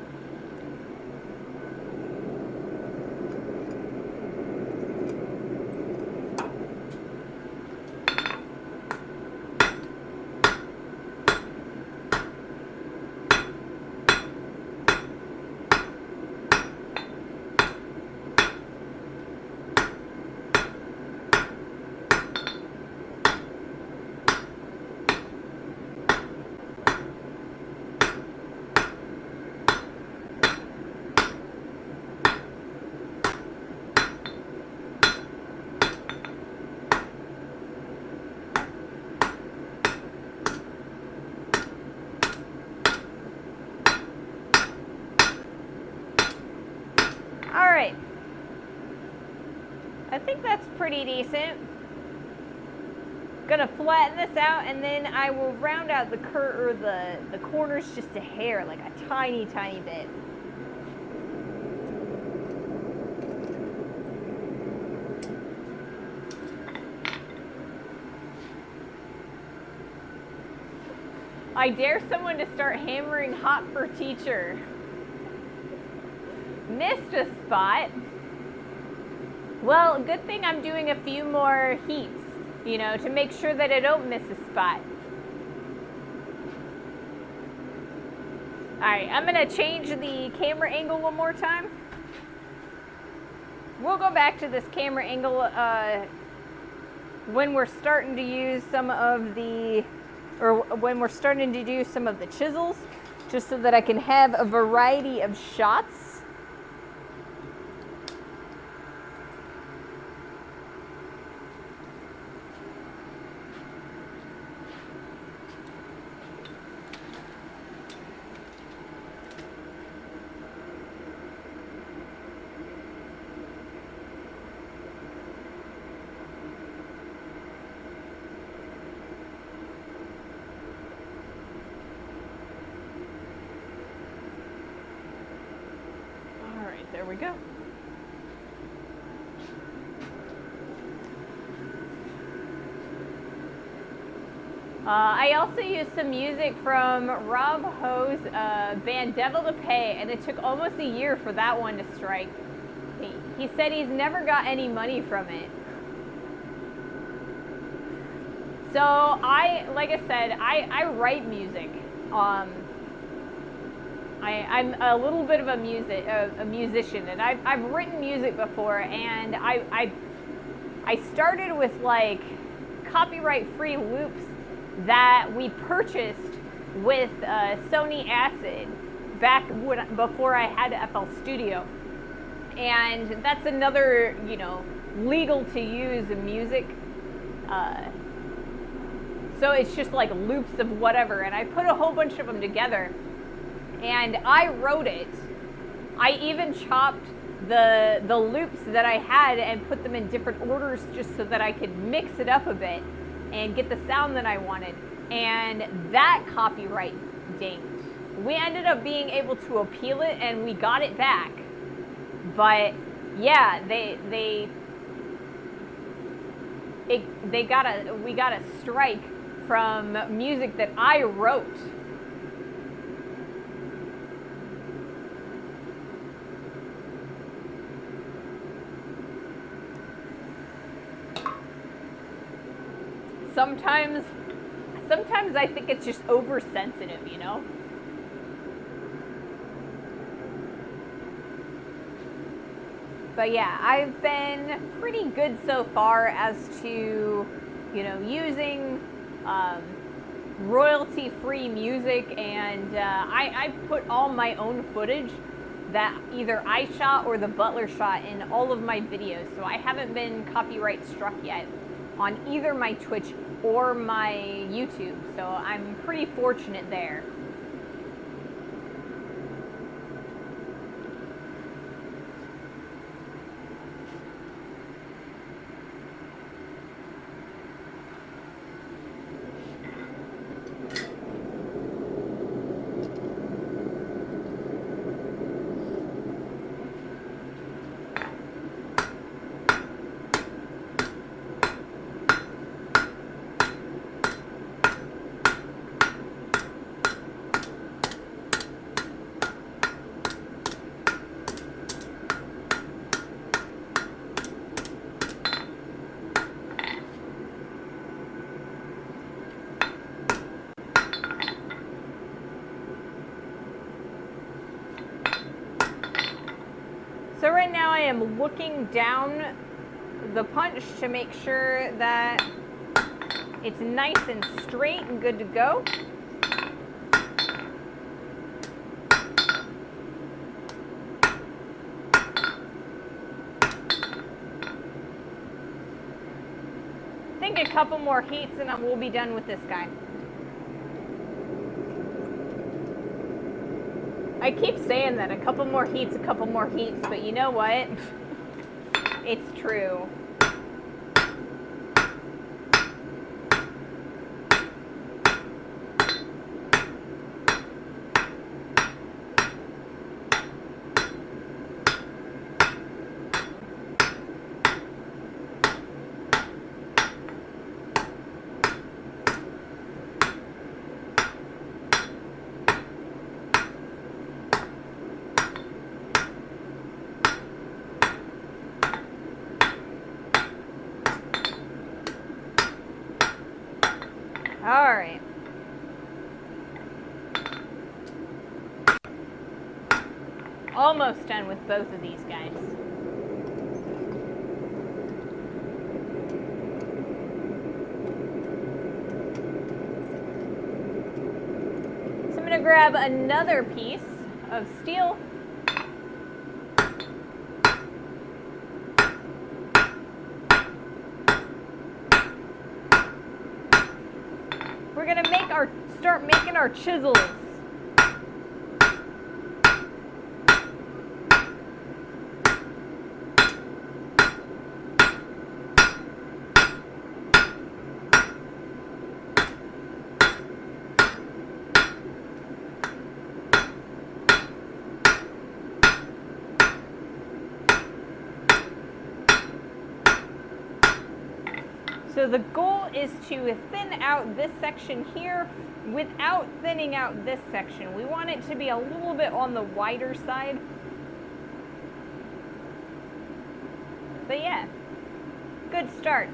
Alright, I think that's pretty decent. Gonna flatten this out, and then I will round out the corners just a hair, like a tiny bit. I dare someone to start hammering hot for teacher. Missed a spot. Well, good thing I'm doing a few more heats, you know, to make sure that I don't miss a spot. Alright, I'm gonna change the camera angle one more time. We'll go back to this camera angle when we're starting to use some of the, or when we're starting to do some of the chisels, just so that I can have a variety of shots. There we go. I also used some music from Rob Ho's band Devil to Pay, and it took almost a year for that one to strike. He said he's never got any money from it. So like I said, I write music. I'm a little bit of a musician, and I've written music before, and I started with like copyright-free loops that we purchased with Sony Acid before I had FL Studio, and that's another, you know, legal to use music. So it's just like loops of whatever, and I put a whole bunch of them together. And I wrote it. I even chopped the loops that I had and put them in different orders just so that I could mix it up a bit and get the sound that I wanted. And that copyright dinged. We ended up being able to appeal it, and we got it back. But yeah, we got a strike from music that I wrote. Sometimes I think it's just oversensitive, you know? But yeah, I've been pretty good so far as to, you know, using royalty-free music, and I put all my own footage that either I shot or the butler shot in all of my videos, so I haven't been copyright struck yet on either my Twitch or my YouTube, so I'm pretty fortunate there. So right now I am looking down the punch to make sure that it's nice and straight and good to go. I think a couple more heats and we'll be done with this guy. I keep saying that, a couple more heats, but you know what? It's true. All right. Almost done with both of these guys. So I'm going to grab another piece of steel. We're going to start making our chisels. So the goal is to thin out this section here without thinning out this section. We want it to be a little bit on the wider side. But yeah, good start.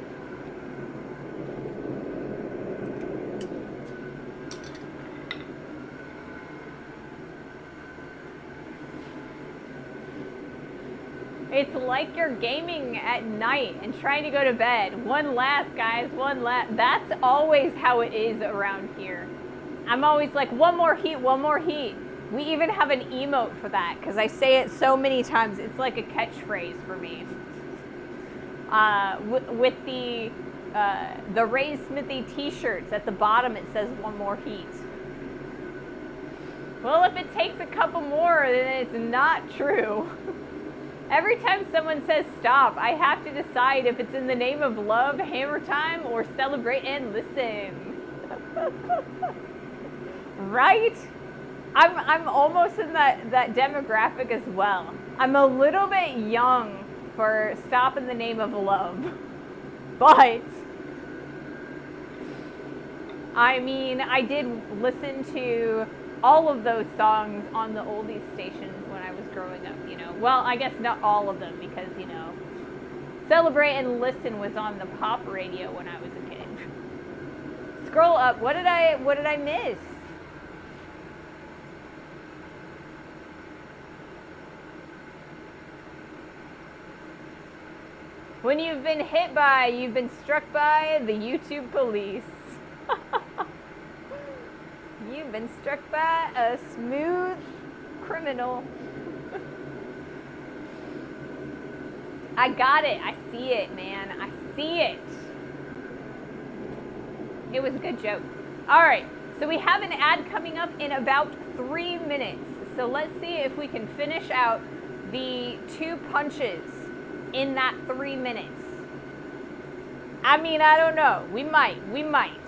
It's like you're gaming at night and trying to go to bed. One last, guys, one last. That's always how it is around here. I'm always like, one more heat, one more heat. We even have an emote for that because I say it so many times. It's like a catchphrase for me. With the Ray Smithy t-shirts, at the bottom it says one more heat. Well, if it takes a couple more, then it's not true. Every time someone says stop, I have to decide if it's in the name of love, hammer time, or celebrate and listen. Right? I'm almost in that demographic as well. I'm a little bit young for stop in the name of love. But I mean, I did listen to all of those songs on the oldies stations when I was growing up, you know. Well, I guess not all of them because, you know, Celebrate and Listen was on the pop radio when I was a kid. Scroll up. What did I miss? When you've been struck by the YouTube police. You've been struck by a smooth criminal. I got it. I see it, man. I see it. It was a good joke. All right. So we have an ad coming up in about 3 minutes. So let's see if we can finish out the 2 punches in that 3 minutes. I mean, I don't know. We might.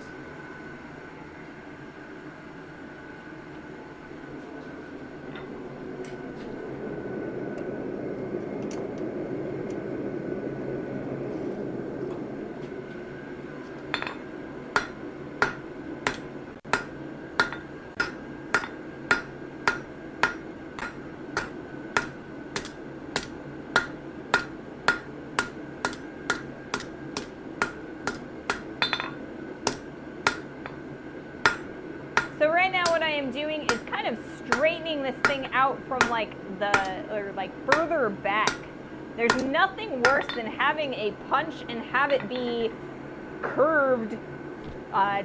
So right now what I am doing is kind of straightening this thing out from further back. There's nothing worse than having a punch and have it be curved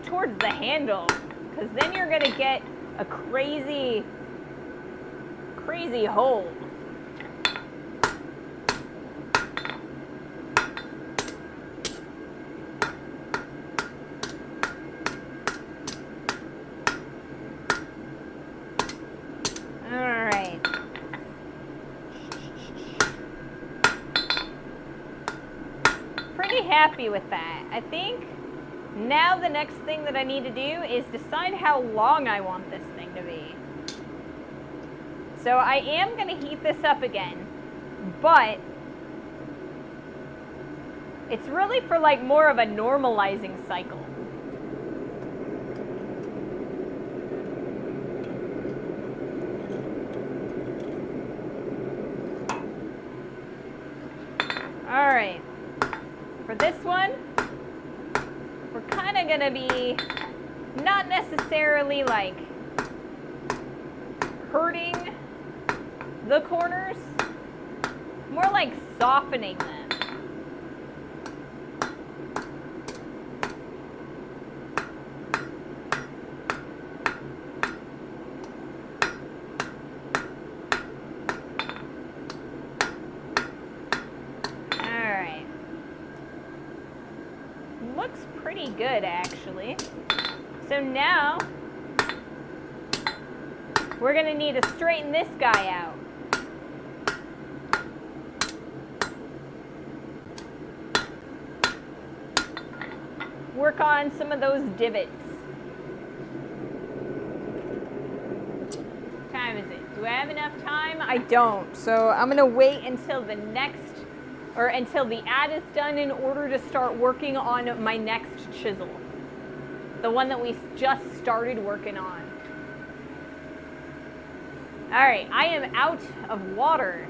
towards the handle, because then you're gonna get a crazy hole. Happy with that. I think now the next thing that I need to do is decide how long I want this thing to be. So I am going to heat this up again, but it's really for like more of a normalizing cycle. All right. For this one, we're kind of going to be not necessarily like hurting the corners, more like softening them. Looks pretty good, actually. So now we're going to need to straighten this guy out. Work on some of those divots. What time is it? Do I have enough time? I don't. So I'm going to wait until the ad is done in order to start working on my next chisel. The one that we just started working on. All right, I am out of water.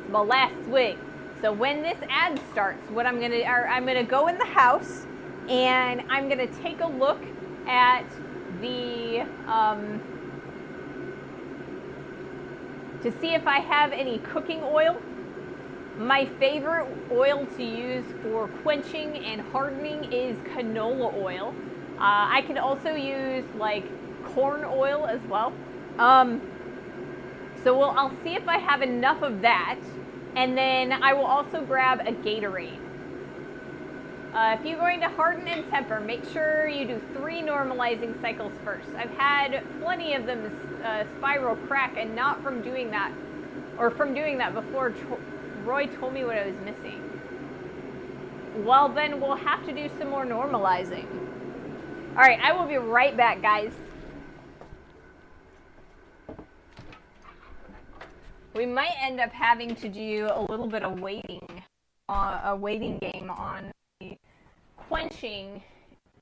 It's my last swig. So when this ad starts, I'm gonna go in the house and I'm gonna take a look at the to see if I have any cooking oil. My favorite oil to use for quenching and hardening is canola oil. I can also use like corn oil as well. So I'll see if I have enough of that, and then I will also grab a Gatorade. If you're going to harden and temper, make sure you do 3 normalizing cycles first. I've had plenty of them spiral crack, and not from doing that, or from doing that before Roy told me what I was missing. Well, then we'll have to do some more normalizing. All right, I will be right back, guys. We might end up having to do a little bit of waiting, a waiting game on the quenching,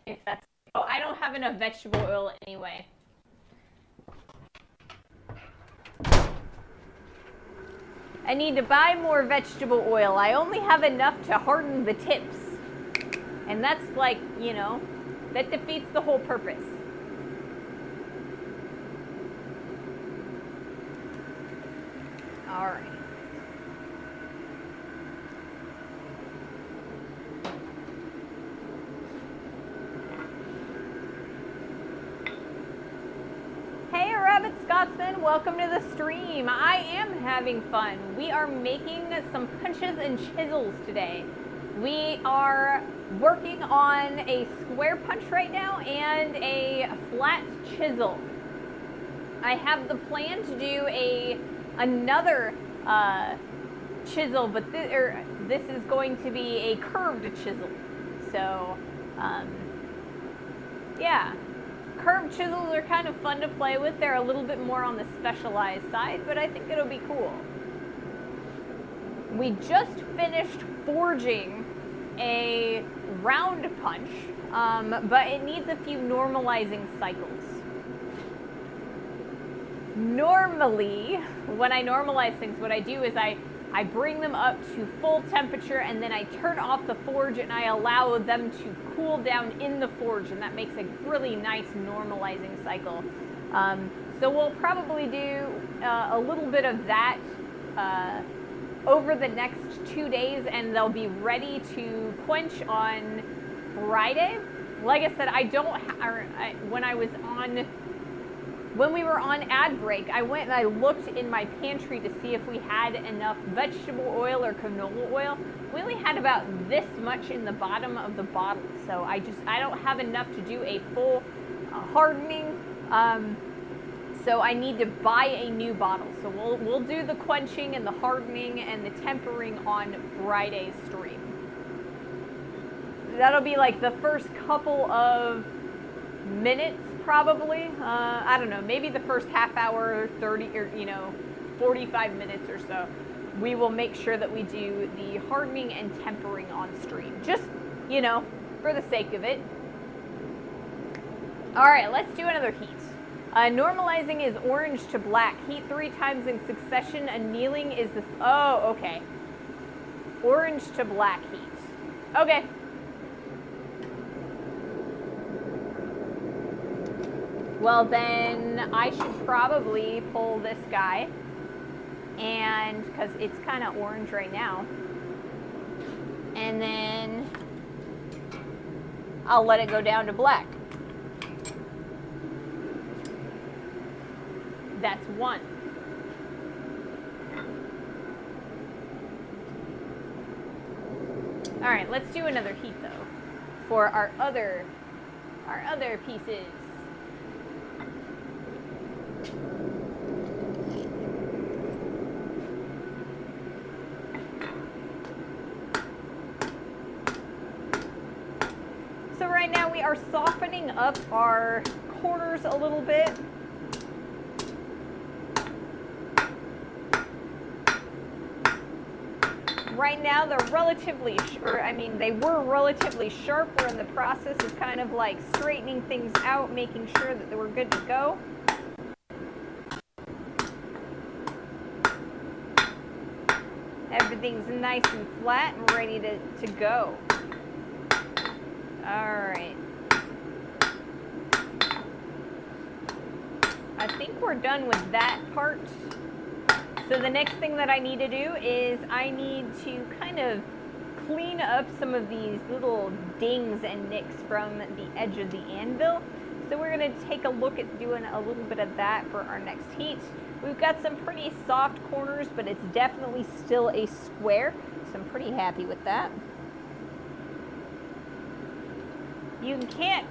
if that's, oh, I don't have enough vegetable oil anyway. I need to buy more vegetable oil. I only have enough to harden the tips. And that's like, you know, that defeats the whole purpose. All right. Hey, Rabbit Scotsman, welcome to the stream. I am having fun. We are making some punches and chisels today. We are working on a square punch right now and a flat chisel. I have the plan to do another chisel, but this is going to be a curved chisel. So, yeah. Curved chisels are kind of fun to play with. They're a little bit more on the specialized side, but I think it'll be cool. We just finished forging a round punch, but it needs a few normalizing cycles. Normally, when I normalize things, what I do is I bring them up to full temperature and then I turn off the forge and I allow them to cool down in the forge, and that makes a really nice normalizing cycle. So we'll probably do a little bit of that over the next 2 days, and they'll be ready to quench on Friday. Like I said, when we were on ad break, I went and I looked in my pantry to see if we had enough vegetable oil or canola oil. We only had about this much in the bottom of the bottle, so I don't have enough to do a full hardening. So I need to buy a new bottle. So we'll do the quenching and the hardening and the tempering on Friday's stream. That'll be like the first couple of minutes, probably. I don't know, maybe the first half hour, 30 or 45 minutes or so. We will make sure that we do the hardening and tempering on stream, just for the sake of it. All right, let's do another heat. Normalizing is orange to black. Heat 3 times in succession. Annealing is this. Oh, okay. Orange to black heat. Okay. Well, then I should probably pull this guy, and because it's kind of orange right now, and then I'll let it go down to black. That's one. All right, let's do another heat though for our other pieces. So right now we are softening up our corners a little bit. Right now they're relatively, they were relatively sharp. We're in the process of kind of like straightening things out, making sure that we're good to go. Everything's nice and flat and ready to go. All right. I think we're done with that part. So the next thing that I need to do is I need to kind of clean up some of these little dings and nicks from the edge of the anvil. So we're going to take a look at doing a little bit of that for our next heat. We've got some pretty soft corners, but it's definitely still a square, so I'm pretty happy with that. You can't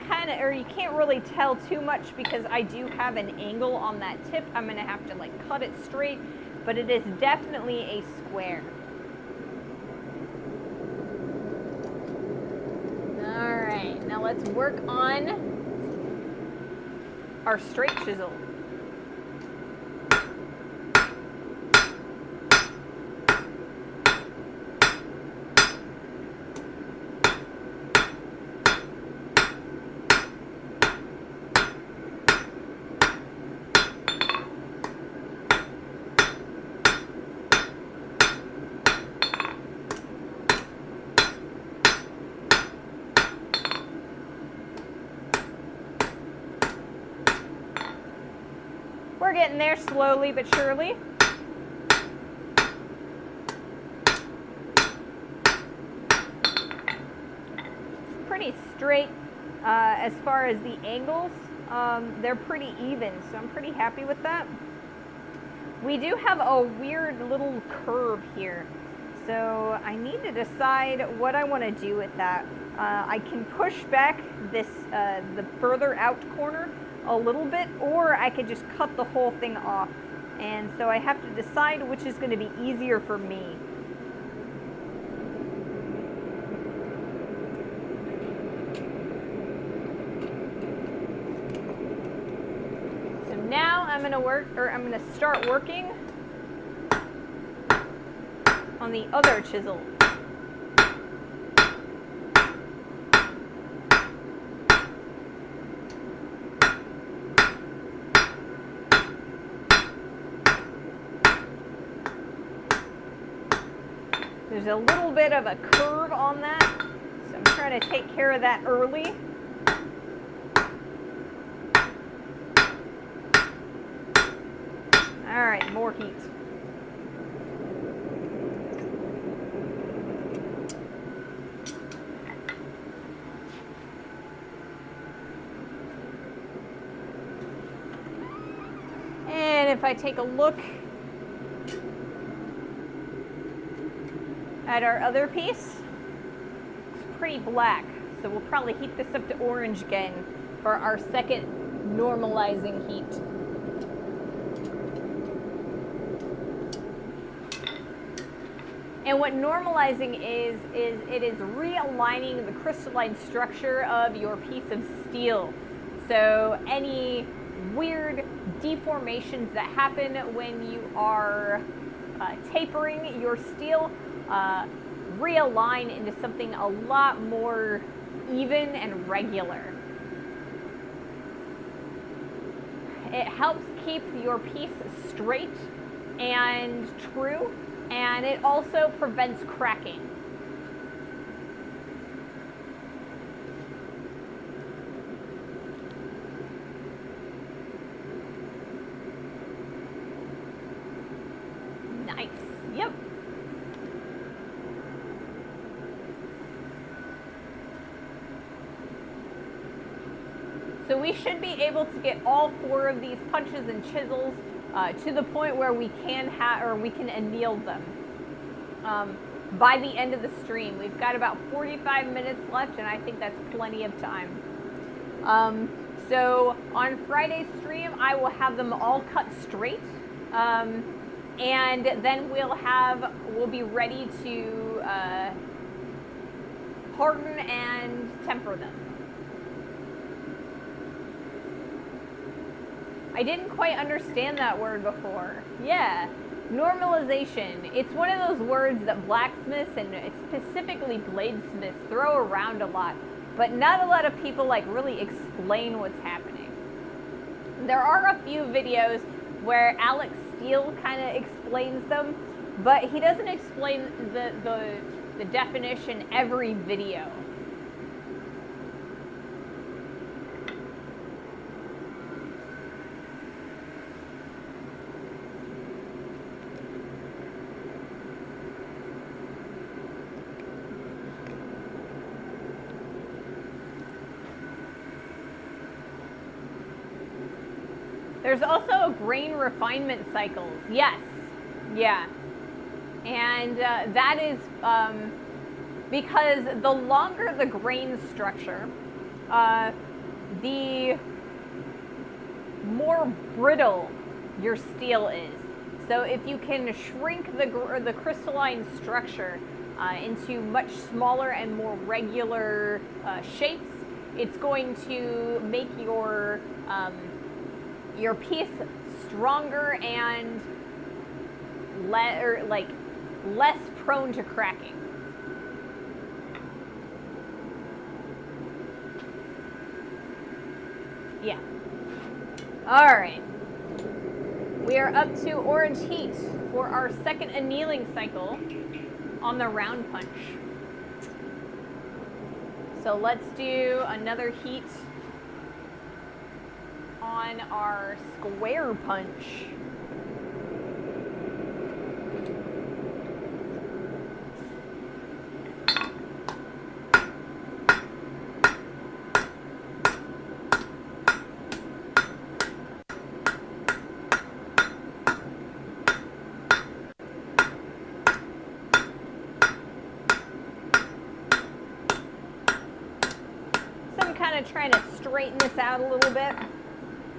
really tell too much because I do have an angle on that tip. I'm going to have to like cut it straight, but it is definitely a square. All right, now let's work on our straight chisel. getting there slowly but surely. Pretty straight as far as the angles. They're pretty even, so I'm pretty happy with that. We do have a weird little curve here, so I need to decide what I want to do with that. I can push back this the further out corner a little bit, or I could just cut the whole thing off. And so I have to decide which is going to be easier for me. So now I'm going to start working on the other chisel. There's a little bit of a curve on that, so I'm trying to take care of that early. All right, more heat. And if I take a look at our other piece, it's pretty black, so we'll probably heat this up to orange again for our second normalizing heat. And what normalizing is it is realigning the crystalline structure of your piece of steel. So any weird deformations that happen when you are tapering your steel realign into something a lot more even and regular. It helps keep your piece straight and true, and it also prevents cracking. Nice. Yep. So we should be able to get all 4 of these punches and chisels to the point where we can anneal them by the end of the stream. We've got about 45 minutes left, and I think that's plenty of time. So on Friday's stream, I will have them all cut straight, and then we'll be ready to harden and temper them. I didn't quite understand that word before. Yeah, normalization. It's one of those words that blacksmiths and specifically bladesmiths throw around a lot, but not a lot of people like really explain what's happening. There are a few videos where Alex Steele kind of explains them, but he doesn't explain the definition every video. There's also grain refinement cycles. Yes. Yeah. And that is because the longer the grain structure, the more brittle your steel is. So if you can shrink the crystalline structure into much smaller and more regular shapes, it's going to make your piece stronger and less prone to cracking. Yeah. All right. We are up to orange heat for our second annealing cycle on the round punch. So let's do another heat on our square punch. Trying to straighten this out a little bit.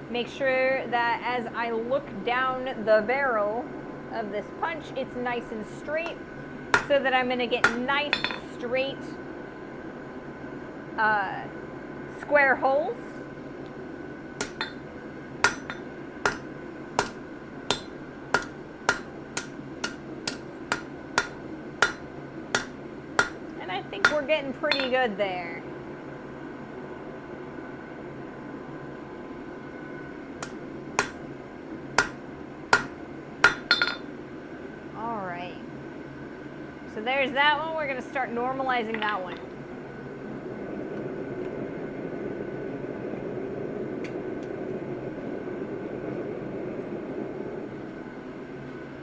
Make sure that as I look down the barrel of this punch, it's nice and straight so that I'm going to get nice, straight, square holes. And I think we're getting pretty good there. So there's that one. We're going to start normalizing that one.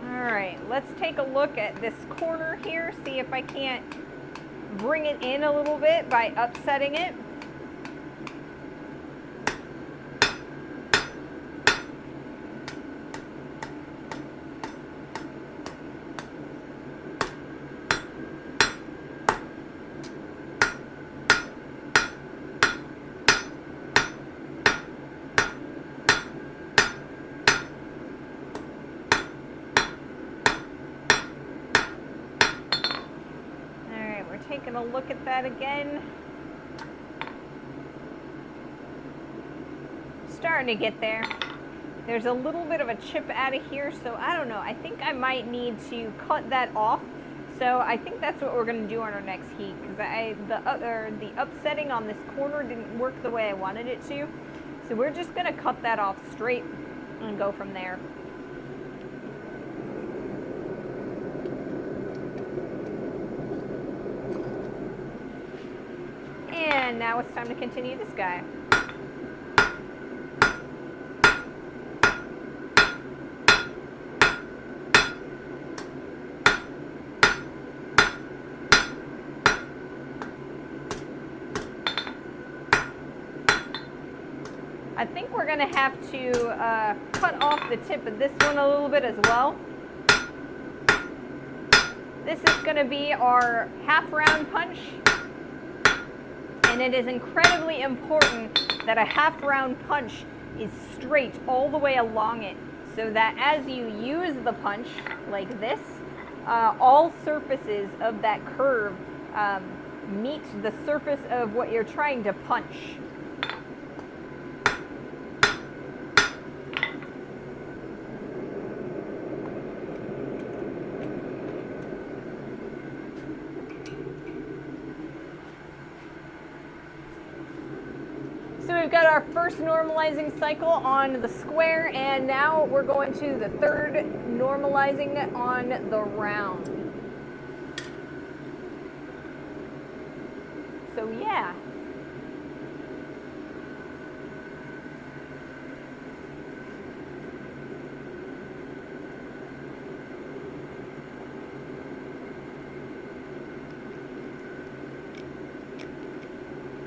All right, let's take a look at this corner here, see if I can't bring it in a little bit by upsetting it. Taking a look at that again. Starting to get there. There's a little bit of a chip out of here, so I don't know. I think I might need to cut that off. So I think that's what we're going to do on our next heat, because the upsetting on this corner didn't work the way I wanted it to. So we're just going to cut that off straight and go from there. And now it's time to continue this guy. I think we're going to have to cut off the tip of this one a little bit as well. This is going to be our half round punch. And it is incredibly important that a half round punch is straight all the way along it, so that as you use the punch like this, all surfaces of that curve meet the surface of what you're trying to punch. So we've got our first normalizing cycle on the square, and now we're going to the third normalizing on the round. So yeah.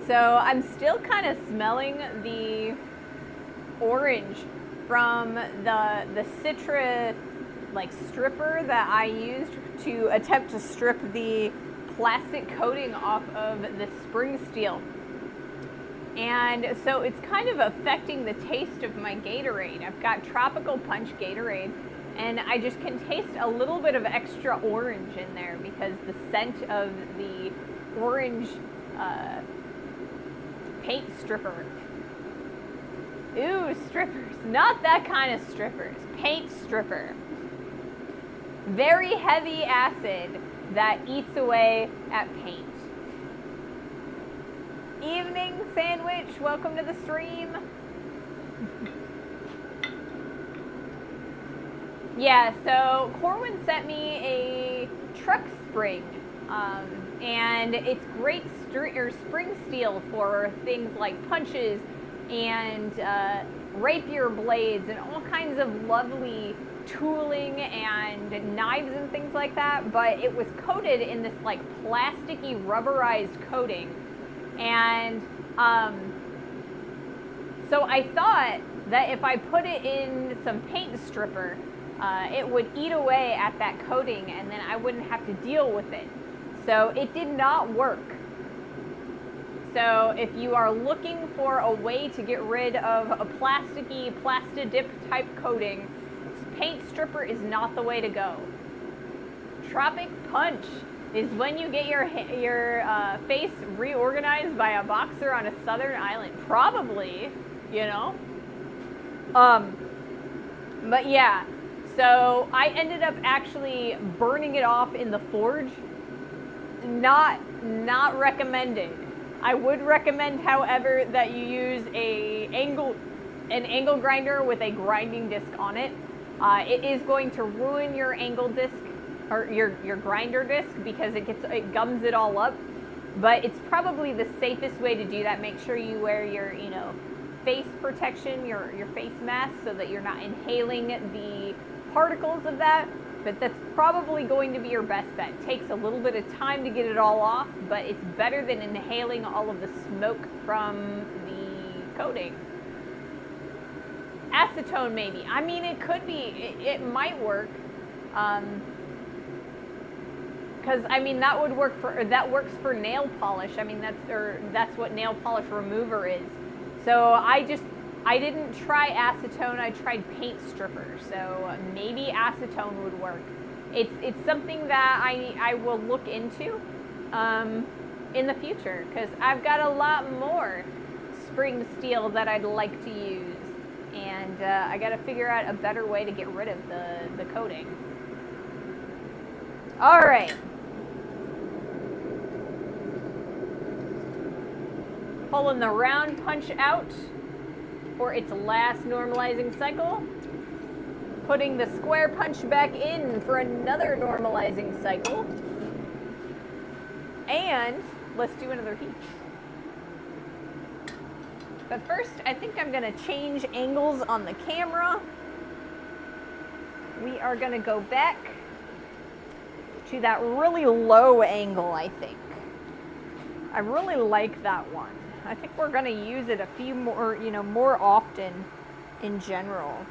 So I'm still kind of smelling the orange from the Citra like stripper that I used to attempt to strip the plastic coating off of the spring steel. And so it's kind of affecting the taste of my Gatorade. I've got Tropical Punch Gatorade, and I just can taste a little bit of extra orange in there because the scent of the orange paint stripper. Ooh, strippers. Not that kind of strippers. Paint stripper. Very heavy acid that eats away at paint. Evening Sandwich, welcome to the stream. Yeah, so Corwin sent me a truck spring, and it's great spring steel for things like punches and rapier blades and all kinds of lovely tooling and knives and things like that, but it was coated in this like plasticky rubberized coating. And so I thought that if I put it in some paint stripper, it would eat away at that coating and then I wouldn't have to deal with it. So it did not work. So if you are looking for a way to get rid of a plasticky, Plastidip type coating, paint stripper is not the way to go. Tropic Punch is when you get your face reorganized by a boxer on a southern island. Probably, you know. But yeah, so I ended up actually burning it off in the forge. Not recommended. I would recommend, however, that you use an angle grinder with a grinding disc on it. It is going to ruin your angle disc or your grinder disc because it gums it all up. But it's probably the safest way to do that. Make sure you wear your face protection, your face mask, so that you're not inhaling the particles of that. But that's probably going to be your best bet. It takes a little bit of time to get it all off, but it's better than inhaling all of the smoke from the coating. Acetone, maybe. I mean, it could be. It might work. Because I mean, that works for nail polish. I mean, that's what nail polish remover is. So I didn't try acetone, I tried paint stripper, so maybe acetone would work. It's something that I will look into in the future, because I've got a lot more spring steel that I'd like to use, and I got to figure out a better way to get rid of the coating. All right. Pulling the round punch out for its last normalizing cycle. Putting the square punch back in for another normalizing cycle. And let's do another heat. But first, I think I'm going to change angles on the camera. We are going to go back to that really low angle, I think. I really like that one. I think we're going to use it a few more, more often in general.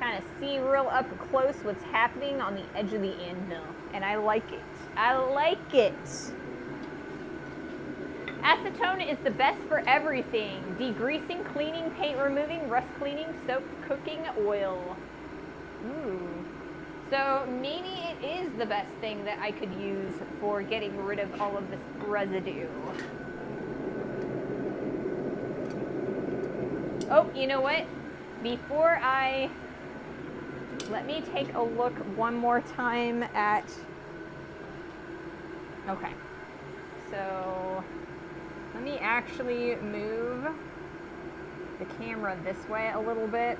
Kind of see real up close what's happening on the edge of the anvil. And I like it. I like it. Acetone is the best for everything. Degreasing, cleaning, paint removing, rust cleaning, soap, cooking, oil. Ooh. So maybe it is the best thing that I could use for getting rid of all of this residue. Oh, you know what? Let me take a look one more time at, okay. So let me actually move the camera this way a little bit.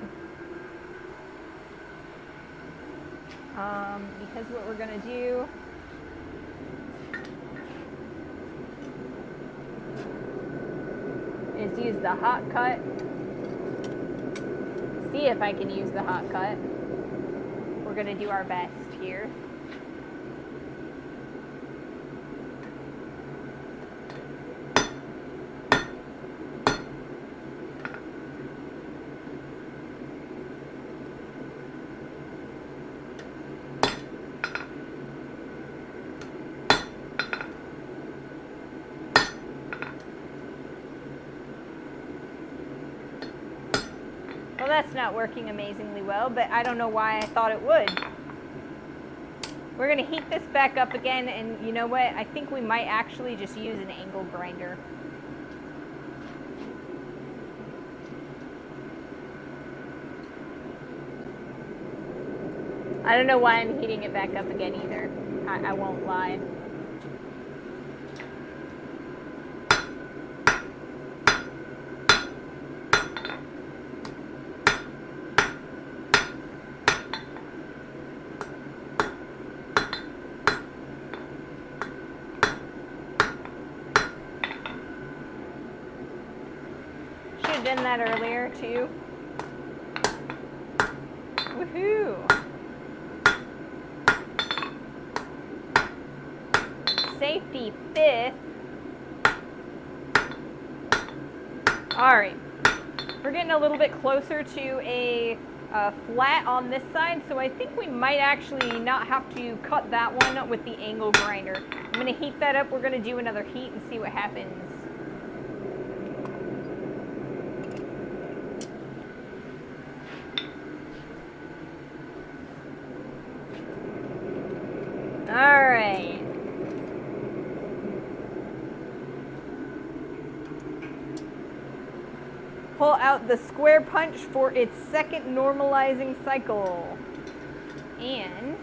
Because what we're going to do is use the hot cut. See if I can use the hot cut. We're going to do our best here. Well, that's not working amazingly well, but I don't know why I thought it would. We're going to heat this back up again, and you know what? I think we might actually just use an angle grinder. I don't know why I'm heating it back up again either. I won't lie. have done that earlier too. Woohoo! Safety fifth. Alright, we're getting a little bit closer to a flat on this side, so I think we might actually not have to cut that one with the angle grinder. I'm going to heat that up. We're going to do another heat and see what happens. Alright. Pull out the square punch for its second normalizing cycle. And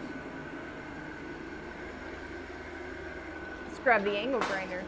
let's grab the angle grinder.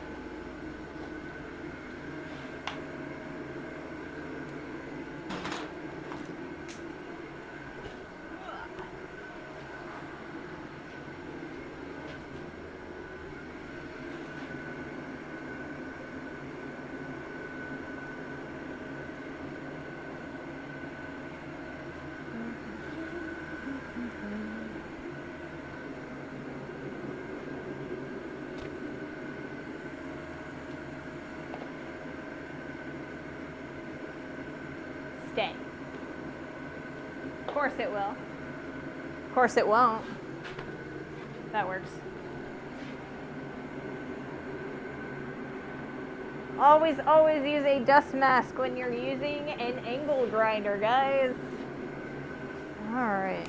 Stay. Of course it will. Of course it won't. That works. Always, always use a dust mask when you're using an angle grinder, guys. Alright.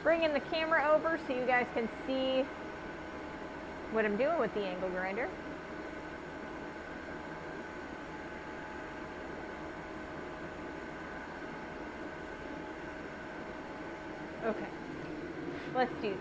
Bringing the camera over so you guys can see what I'm doing with the angle grinder. Okay, let's do this.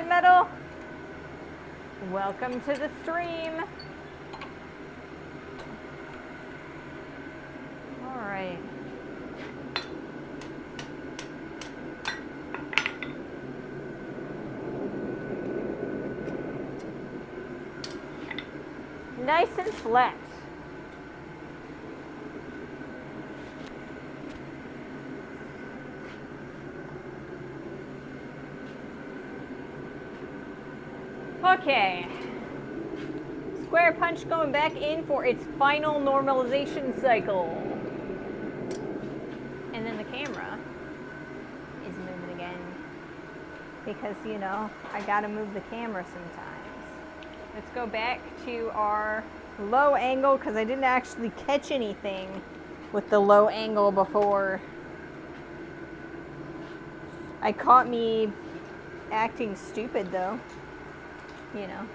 Metal, welcome to the stream. All right. Nice and flat. Okay, square punch going back in for its final normalization cycle. And then the camera is moving again because, you know, I gotta move the camera sometimes. Let's go back to our low angle because I didn't actually catch anything with the low angle before. I caught me acting stupid though. You know,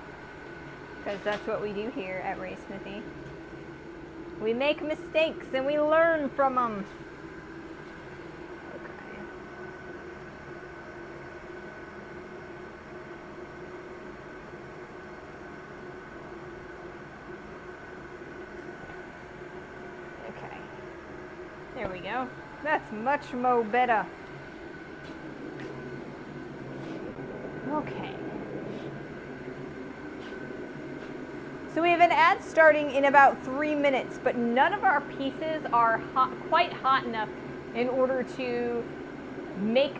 because that's what we do here at Ray Smithy. We make mistakes and we learn from them. Okay. There we go. That's much more better. Okay. So we have an ad starting in about 3 minutes, but none of our pieces are quite hot enough in order to make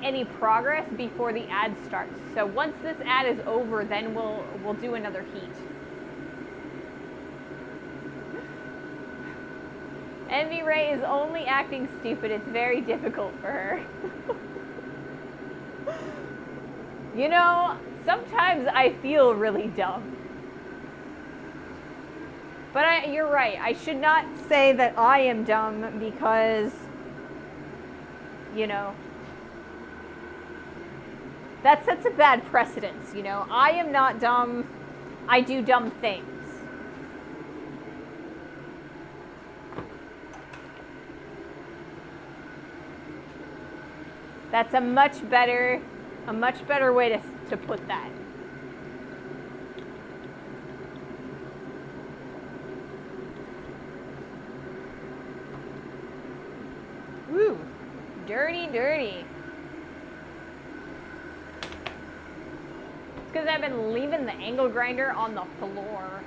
any progress before the ad starts. So once this ad is over, then we'll do another heat. Envy Ray is only acting stupid. It's very difficult for her. You know, sometimes I feel really dumb. But you're right. I should not say that I am dumb because, you know, that sets a bad precedence, you know. I am not dumb. I do dumb things. That's a much better way to put that. Woo, dirty, dirty. It's because I've been leaving the angle grinder on the floor.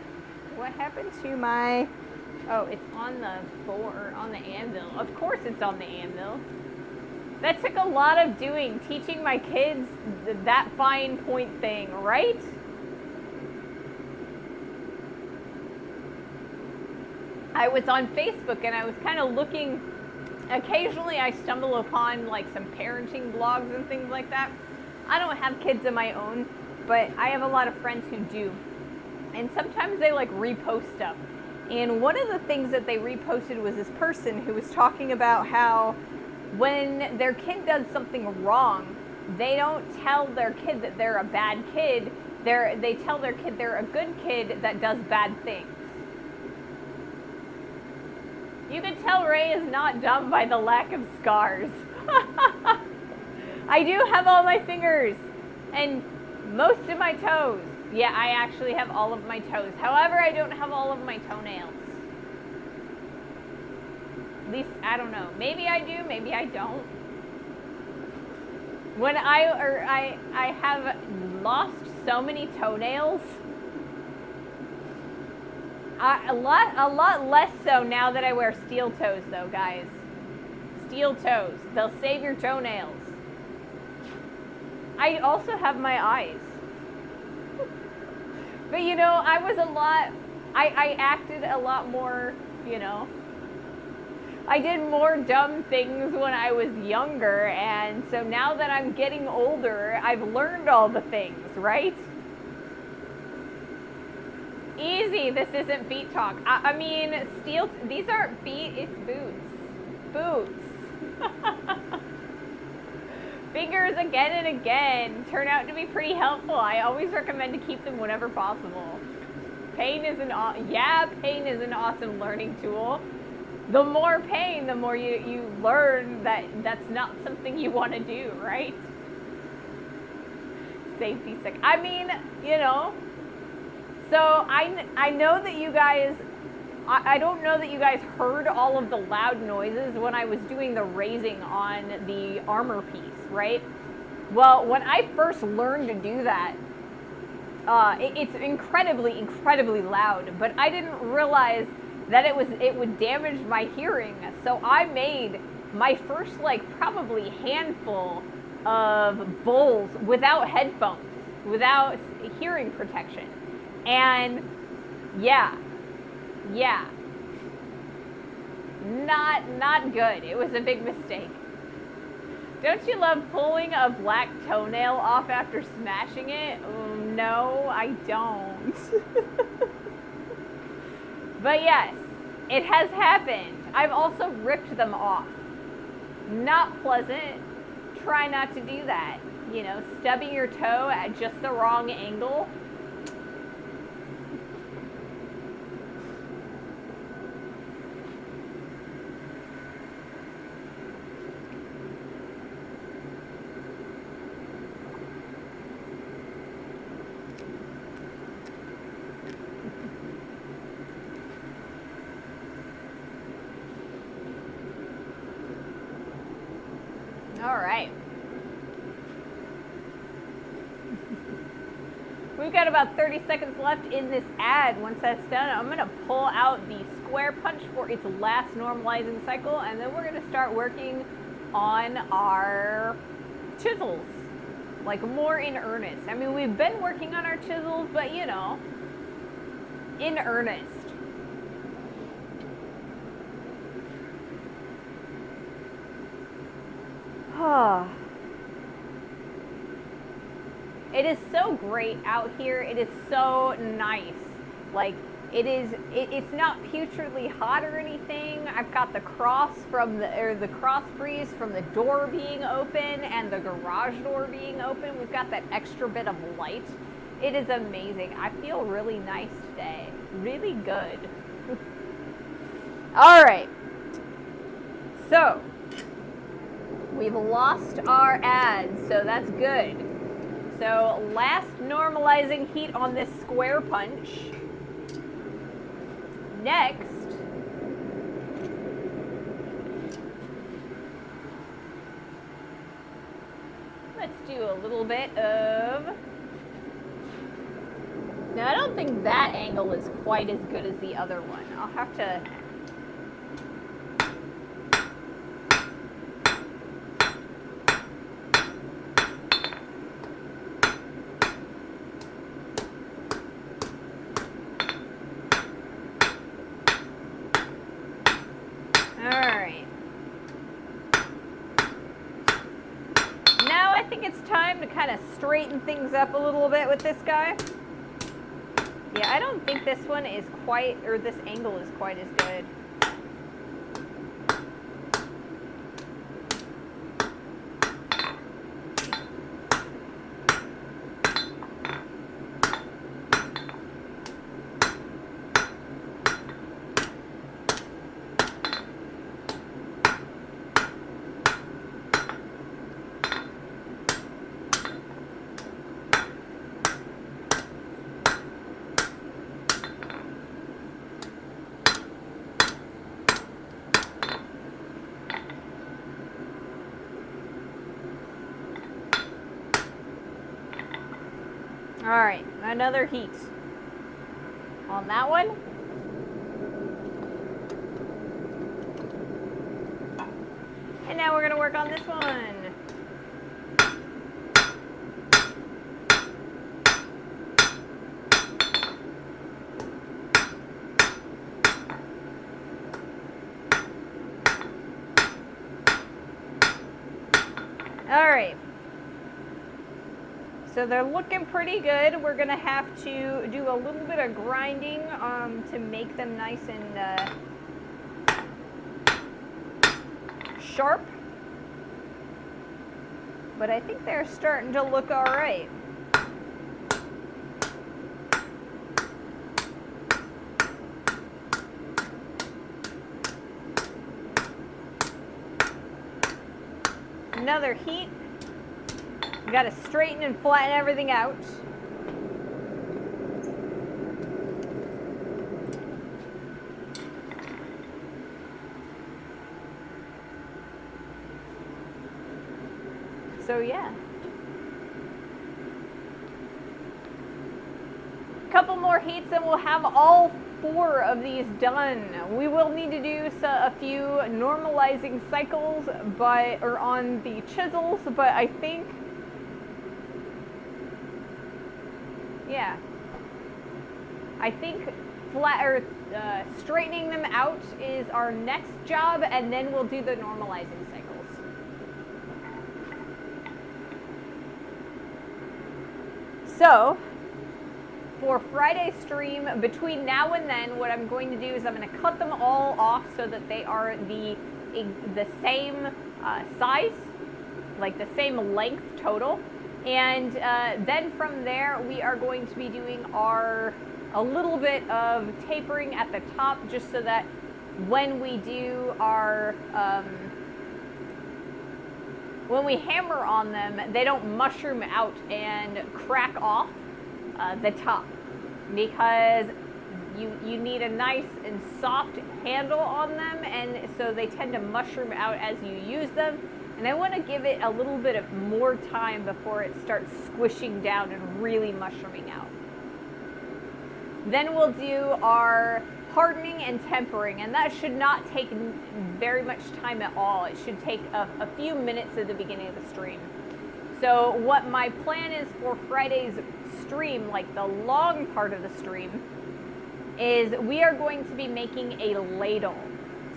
What happened to my, oh, it's on the floor, on the anvil. Of course it's on the anvil. That took a lot of doing, teaching my kids that fine point thing, right? I was on Facebook and I was kind of looking, occasionally I stumble upon like some parenting blogs and things like that. I don't have kids of my own, but I have a lot of friends who do. And sometimes they like repost stuff. And one of the things that they reposted was this person who was talking about how when their kid does something wrong, they don't tell their kid that they're a bad kid. They tell their kid they're a good kid that does bad things. You can tell Ray is not dumb by the lack of scars. I do have all my fingers and most of my toes. Yeah, I actually have all of my toes. However, I don't have all of my toenails. At least, I don't know. Maybe I do, maybe I don't. When I have lost so many toenails. A lot less so now that I wear steel toes though, guys. Steel toes. They'll save your toenails. I also have my eyes. But you know, I acted a lot more, you know. I did more dumb things when I was younger, and so now that I'm getting older, I've learned all the things, right? Easy, this isn't feet talk. I mean, these aren't feet, it's boots. Boots. Fingers again and again turn out to be pretty helpful. I always recommend to keep them whenever possible. Pain is an awesome learning tool. The more pain, the more you learn that that's not something you want to do, right? Safety sick. I mean, you know, so I know that you guys, I don't know that you guys heard all of the loud noises when I was doing the raising on the armor piece, right? Well, when I first learned to do that, it's incredibly, incredibly loud, but I didn't realize that it would damage my hearing. So I made my first probably handful of bowls without headphones, without hearing protection. And yeah, not good. It was a big mistake. Don't you love pulling a black toenail off after smashing it? Oh, no, I don't. But yes, it has happened. I've also ripped them off. Not pleasant. Try not to do that. You know, stubbing your toe at just the wrong angle. All right. We've got about 30 seconds left in this ad. Once that's done, I'm going to pull out the square punch for its last normalizing cycle, and then we're going to start working on our chisels, like more in earnest. I mean, we've been working on our chisels, but you know, in earnest. It is so great out here. It is so nice. Like, it's not putridly hot or anything. I've got the cross the cross breeze from the door being open and the garage door being open. We've got that extra bit of light. It is amazing. I feel really nice today. Really good. All right. So, we've lost our ads, so that's good. So, last normalizing heat on this square punch. Next, let's do a little bit of... Now, I don't think that angle is quite as good as the other one. I'll have to... Alright. Now I think it's time to kind of straighten things up a little bit with this guy. Yeah, I don't think this one is quite, or this angle is quite as good. All right, another heat on that one. And now we're gonna work on this one. All right. So they're looking pretty good. We're gonna have to do a little bit of grinding to make them nice and sharp. But I think they're starting to look all right. Another heat. We got to straighten and flatten everything out. So yeah. A couple more heats and we'll have all 4 of these done. We will need to do a few normalizing cycles or on the chisels, but I think straightening them out is our next job, and then we'll do the normalizing cycles. So, for Friday's stream, between now and then, what I'm going to do is I'm going to cut them all off so that they are the same size, like the same length total. And then from there, we are going to be doing a little bit of tapering at the top, just so that when we do our, when we hammer on them, they don't mushroom out and crack off the top, because you need a nice and soft handle on them, and so they tend to mushroom out as you use them. And I want to give it a little bit of more time before it starts squishing down and really mushrooming out. Then we'll do our hardening and tempering, and that should not take very much time at all. It should take a few minutes at the beginning of the stream. So what my plan is for Friday's stream, like the long part of the stream, is we are going to be making a ladle.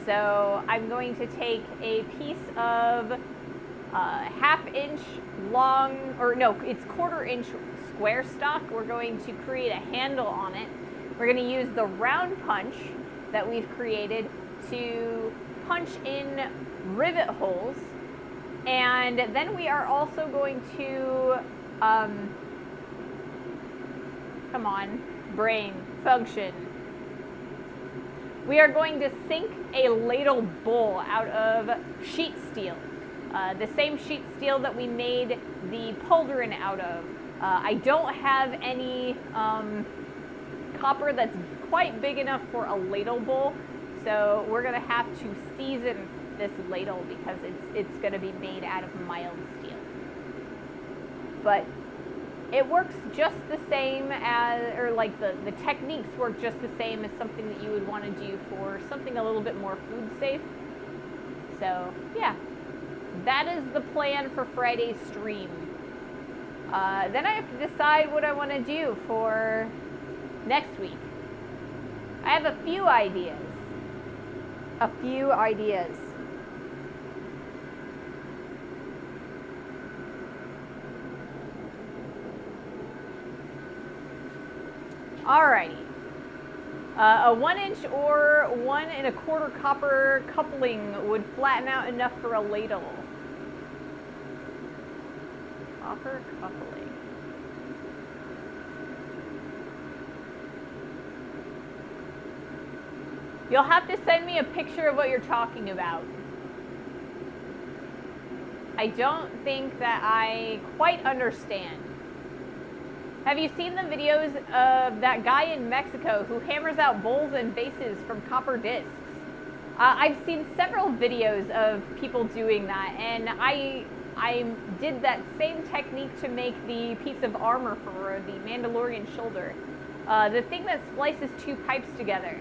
So I'm going to take a piece of half-inch long, or no, it's quarter-inch square stock. We're going to create a handle on it. We're going to use the round punch that we've created to punch in rivet holes. And then we are also going to, come on, brain, function. We are going to sink a ladle bowl out of sheet steel. The same sheet steel that we made the pauldron out of. I don't have any copper that's quite big enough for a ladle bowl, so we're going to have to season this ladle because it's going to be made out of mild steel. But it works just the same as, or like the techniques work just the same as something that you would want to do for something a little bit more food safe. So yeah, that is the plan for Friday's stream. Then I have to decide what I want to do for next week. I have a few ideas. Alrighty. A 1-inch or 1 1/4 copper coupling would flatten out enough for a ladle. Copper coupling. You'll have to send me a picture of what you're talking about. I don't think that I quite understand. Have you seen the videos of that guy in Mexico who hammers out bowls and vases from copper discs? I've seen several videos of people doing that, and I did that same technique to make the piece of armor for the Mandalorian shoulder. The thing that splices two pipes together.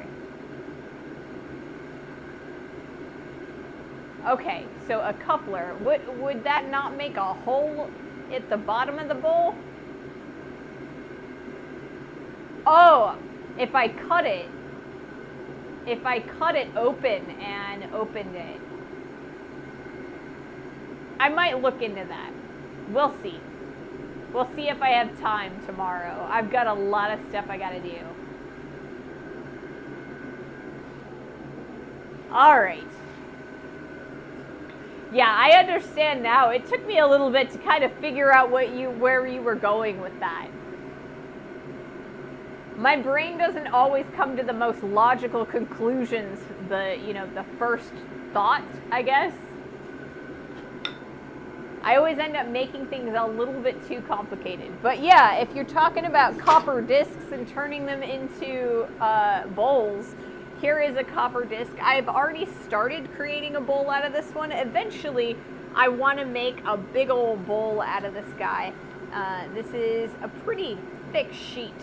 Okay, so a coupler. Would that not make a hole at the bottom of the bowl? Oh, if I cut it open and opened it. I might look into that. We'll see. We'll see if I have time tomorrow. I've got a lot of stuff I gotta do. All right. Yeah, I understand now. It took me a little bit to kind of figure out where you were going with that. My brain doesn't always come to the most logical conclusions, the first thought, I guess. I always end up making things a little bit too complicated. But yeah, if you're talking about copper discs and turning them into bowls, here is a copper disc. I've already started creating a bowl out of this one. Eventually, I want to make a big old bowl out of this guy. This is a pretty thick sheet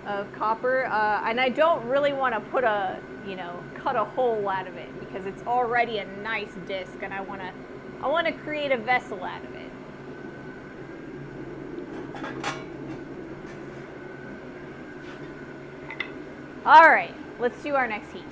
of copper, and I don't really want to put cut a hole out of it because it's already a nice disc, and I want to create a vessel out of it. All right, let's do our next heat.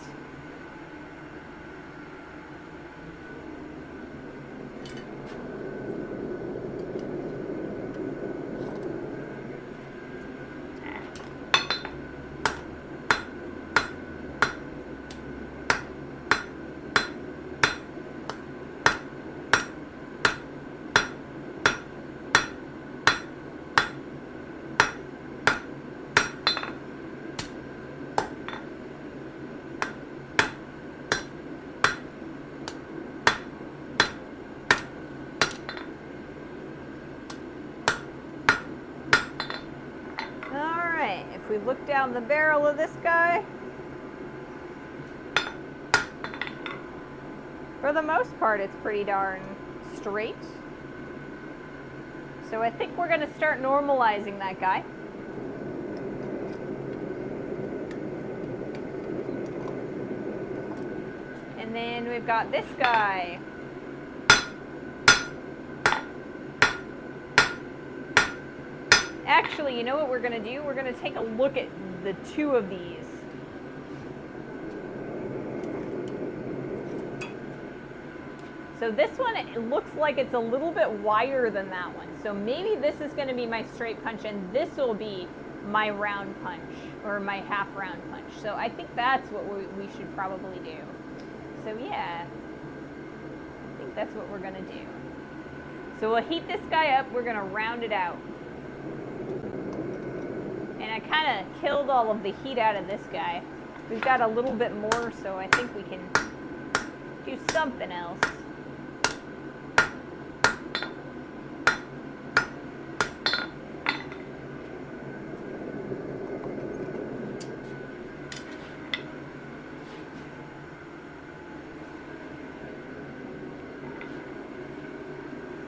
We look down the barrel of this guy. For the most part, it's pretty darn straight. So I think we're going to start normalizing that guy. we've got this guy. Actually, you know what we're going to do? We're going to take a look at the two of these. So this one, it looks like it's a little bit wider than that one. So maybe this is going to be my straight punch, and this will be my round punch, or my half round punch. So I think that's what we should probably do. So yeah, I think that's what we're going to do. So we'll heat this guy up. We're going to round it out. And I kind of killed all of the heat out of this guy. We've got a little bit more, so I think we can do something else.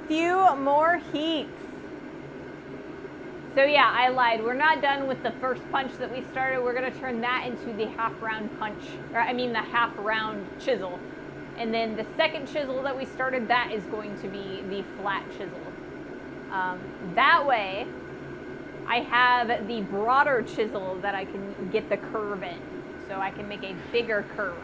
Few more heats. So yeah, I lied. We're not done with the first punch that we started. We're going to turn that into the half round punch, or I mean the half round chisel. And then the second chisel that we started, that is going to be the flat chisel. That way, I have the broader chisel that I can get the curve in. So I can make a bigger curve.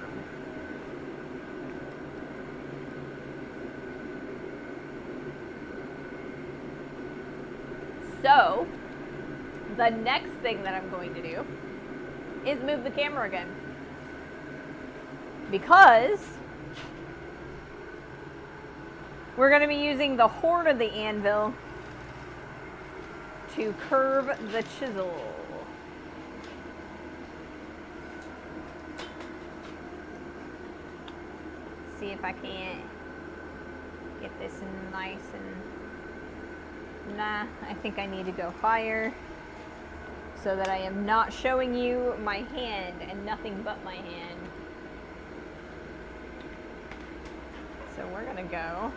So, the next thing that I'm going to do is move the camera again. Because we're going to be using the horn of the anvil to curve the chisel. See if I can't get this nice and... Nah, I think I need to go higher so that I am not showing you my hand and nothing but my hand. So we're gonna go.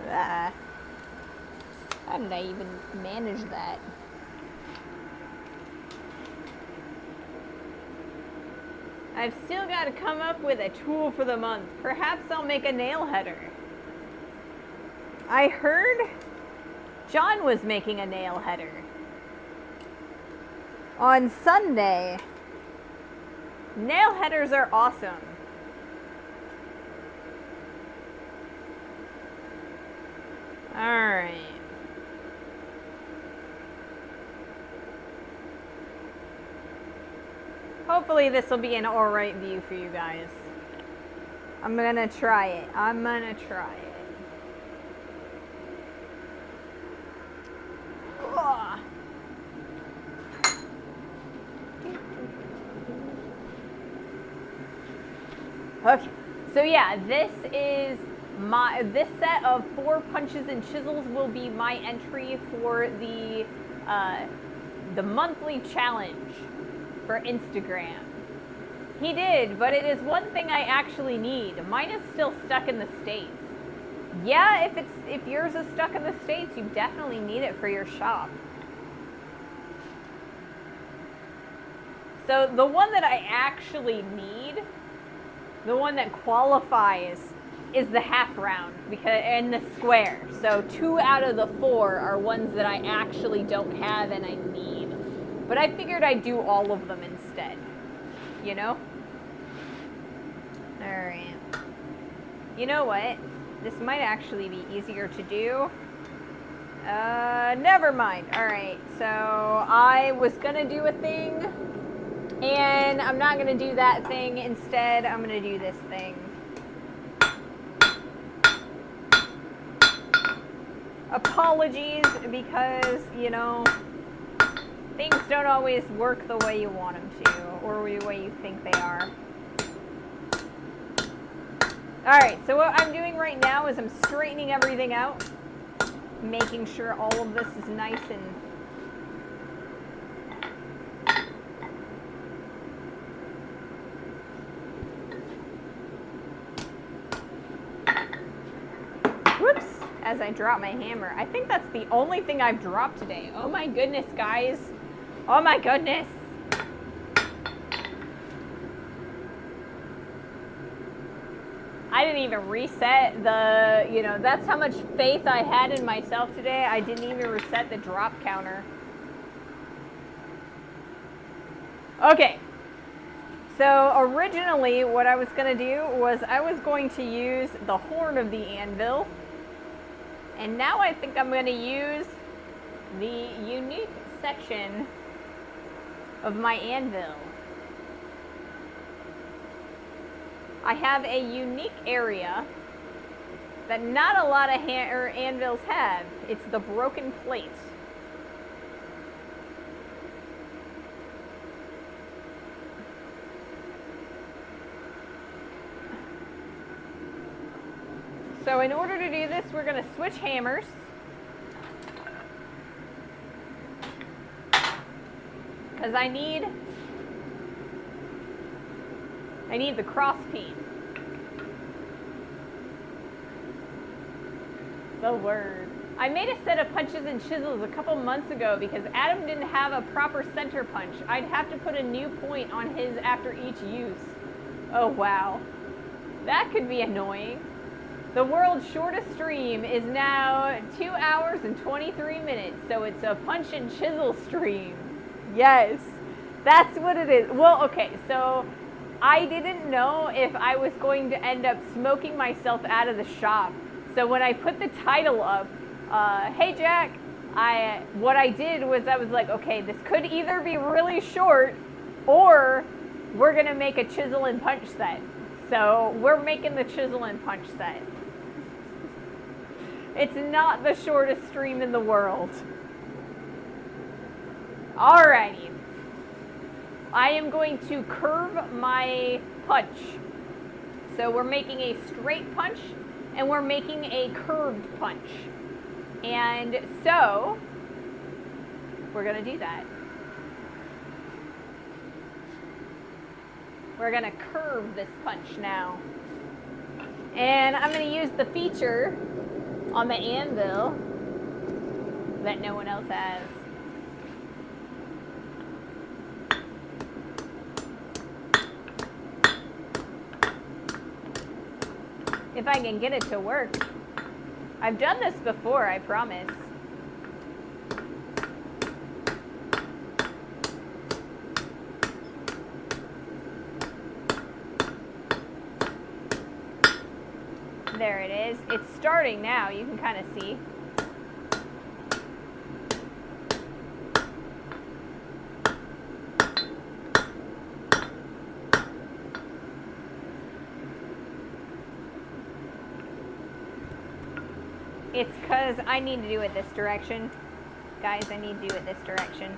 How did I even manage that? I've still got to come up with a tool for the month. Perhaps I'll make a nail header. I heard John was making a nail header on Sunday. Nail headers are awesome. Alright. Hopefully this will be an alright view for you guys. I'm gonna try it. Okay, so yeah, this set of 4 punches and chisels will be my entry for the monthly challenge for Instagram. He did, but it is one thing I actually need. Mine is still stuck in the States. Yeah, if yours is stuck in the States, you definitely need it for your shop. So the one that I actually need, the one that qualifies, is the half round and the square. So 2 out of the 4 are ones that I actually don't have and I need. But I figured I'd do all of them instead. You know? Alright. You know what? This might actually be easier to do. Never mind. Alright, so I was gonna do a thing, and I'm not gonna do that thing. Instead, I'm gonna do this thing. Apologies, because, you know, things don't always work the way you want them to, or the way you think they are. Alright, so what I'm doing right now is I'm straightening everything out, making sure all of this is nice and... Whoops! As I drop my hammer. I think that's the only thing I've dropped today. Oh my goodness, guys. Oh my goodness. I didn't even reset the, that's how much faith I had in myself today. I didn't even reset the drop counter. Okay. So originally what I was going to do was I was going to use the horn of the anvil. And now I think I'm going to use the unique section of my anvil. I have a unique area that not a lot of anvils have. It's the broken plate. So in order to do this, we're going to switch hammers. Because I need the cross peen. The word. I made a set of punches and chisels a couple months ago because Adam didn't have a proper center punch. I'd have to put a new point on his after each use. Oh wow. That could be annoying. The world's shortest stream is now 2 hours and 23 minutes, so it's a punch and chisel stream. Yes, that's what it is. Well, okay, so I didn't know if I was going to end up smoking myself out of the shop. So when I put the title up, hey Jack, what I did was I was like, okay, this could either be really short or we're gonna make a chisel and punch set. So we're making the chisel and punch set. It's not the shortest stream in the world. Alrighty. I am going to curve my punch. So we're making a straight punch and we're making a curved punch. And so we're going to do that. We're going to curve this punch now. And I'm going to use the feature on the anvil that no one else has. If I can get it to work. I've done this before, I promise. There it is. It's starting now. You can kind of see. It's because I need to do it this direction. Guys, I need to do it this direction.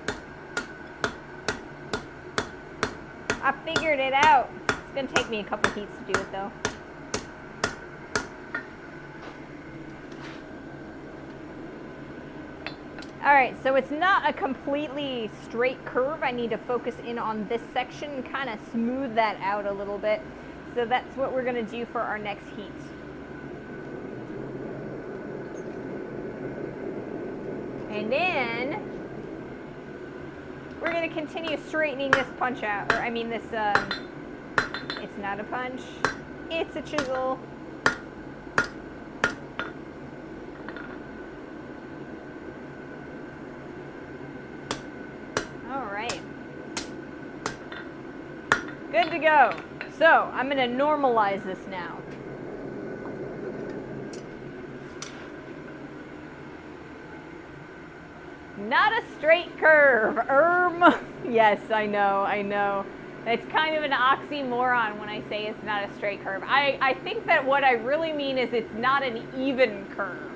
I figured it out. It's going to take me a couple heats to do it, though. Alright, so it's not a completely straight curve. I need to focus in on this section and kind of smooth that out a little bit. So that's what we're going to do for our next heat. And then we're going to continue straightening this punch out. Or, I mean, this, it's not a punch. It's a chisel. All right. Good to go. So, I'm going to normalize this now. Not a straight curve. Yes, I know. It's kind of an oxymoron when I say it's not a straight curve. I think that what I really mean is it's not an even curve.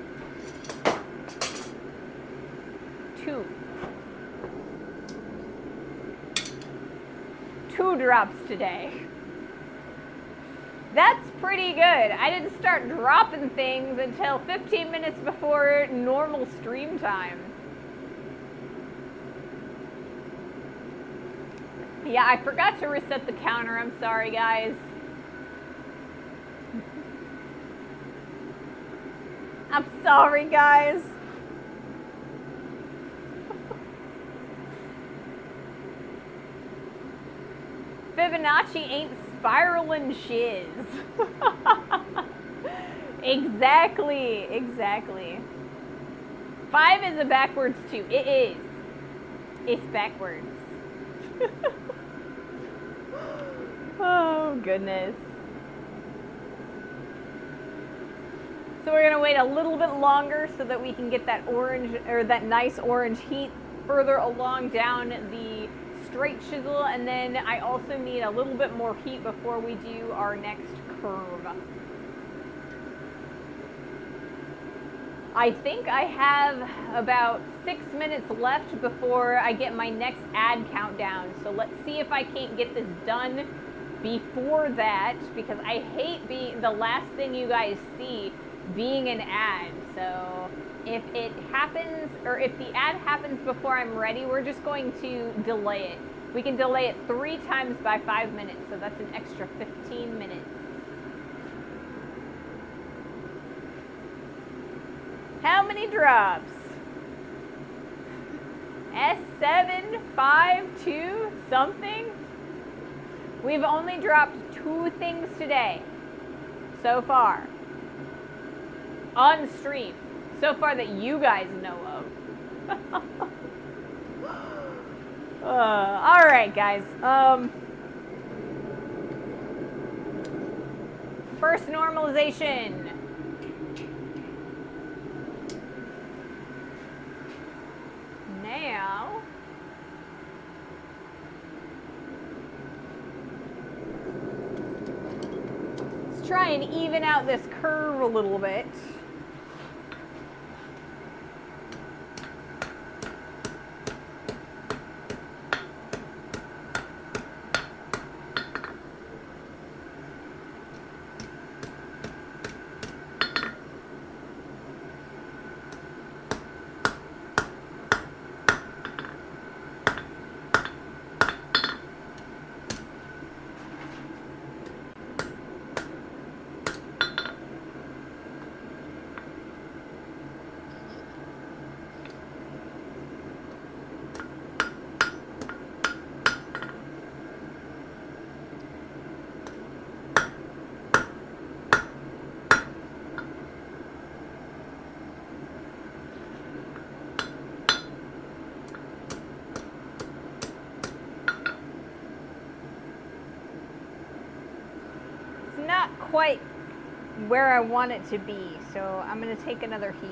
Two drops today. That's pretty good. I didn't start dropping things until 15 minutes before normal stream time. Yeah, I forgot to reset the counter. I'm sorry, guys. I'm sorry, guys. Fibonacci ain't spiraling shiz. Exactly, exactly. 5 is a backwards 2. It is. It's backwards. Oh, goodness. So we're gonna wait a little bit longer so that we can get that orange, or that nice orange heat further along down the straight chisel, and then I also need a little bit more heat before we do our next curve. I think I have about 6 minutes left before I get my next ad countdown. So let's see if I can't get this done before that, because I hate being the last thing you guys see being an ad. So if it happens, or if the ad happens before I'm ready, we're just going to delay it. We can delay it 3 times by 5 minutes, so that's an extra 15 minutes. How many drops? S752 something? We've only dropped 2 things today so far on stream, so far that you guys know of. All right, guys. First normalization. Now, let's try and even out this curve a little bit. Not quite where I want it to be, so I'm going to take another heat.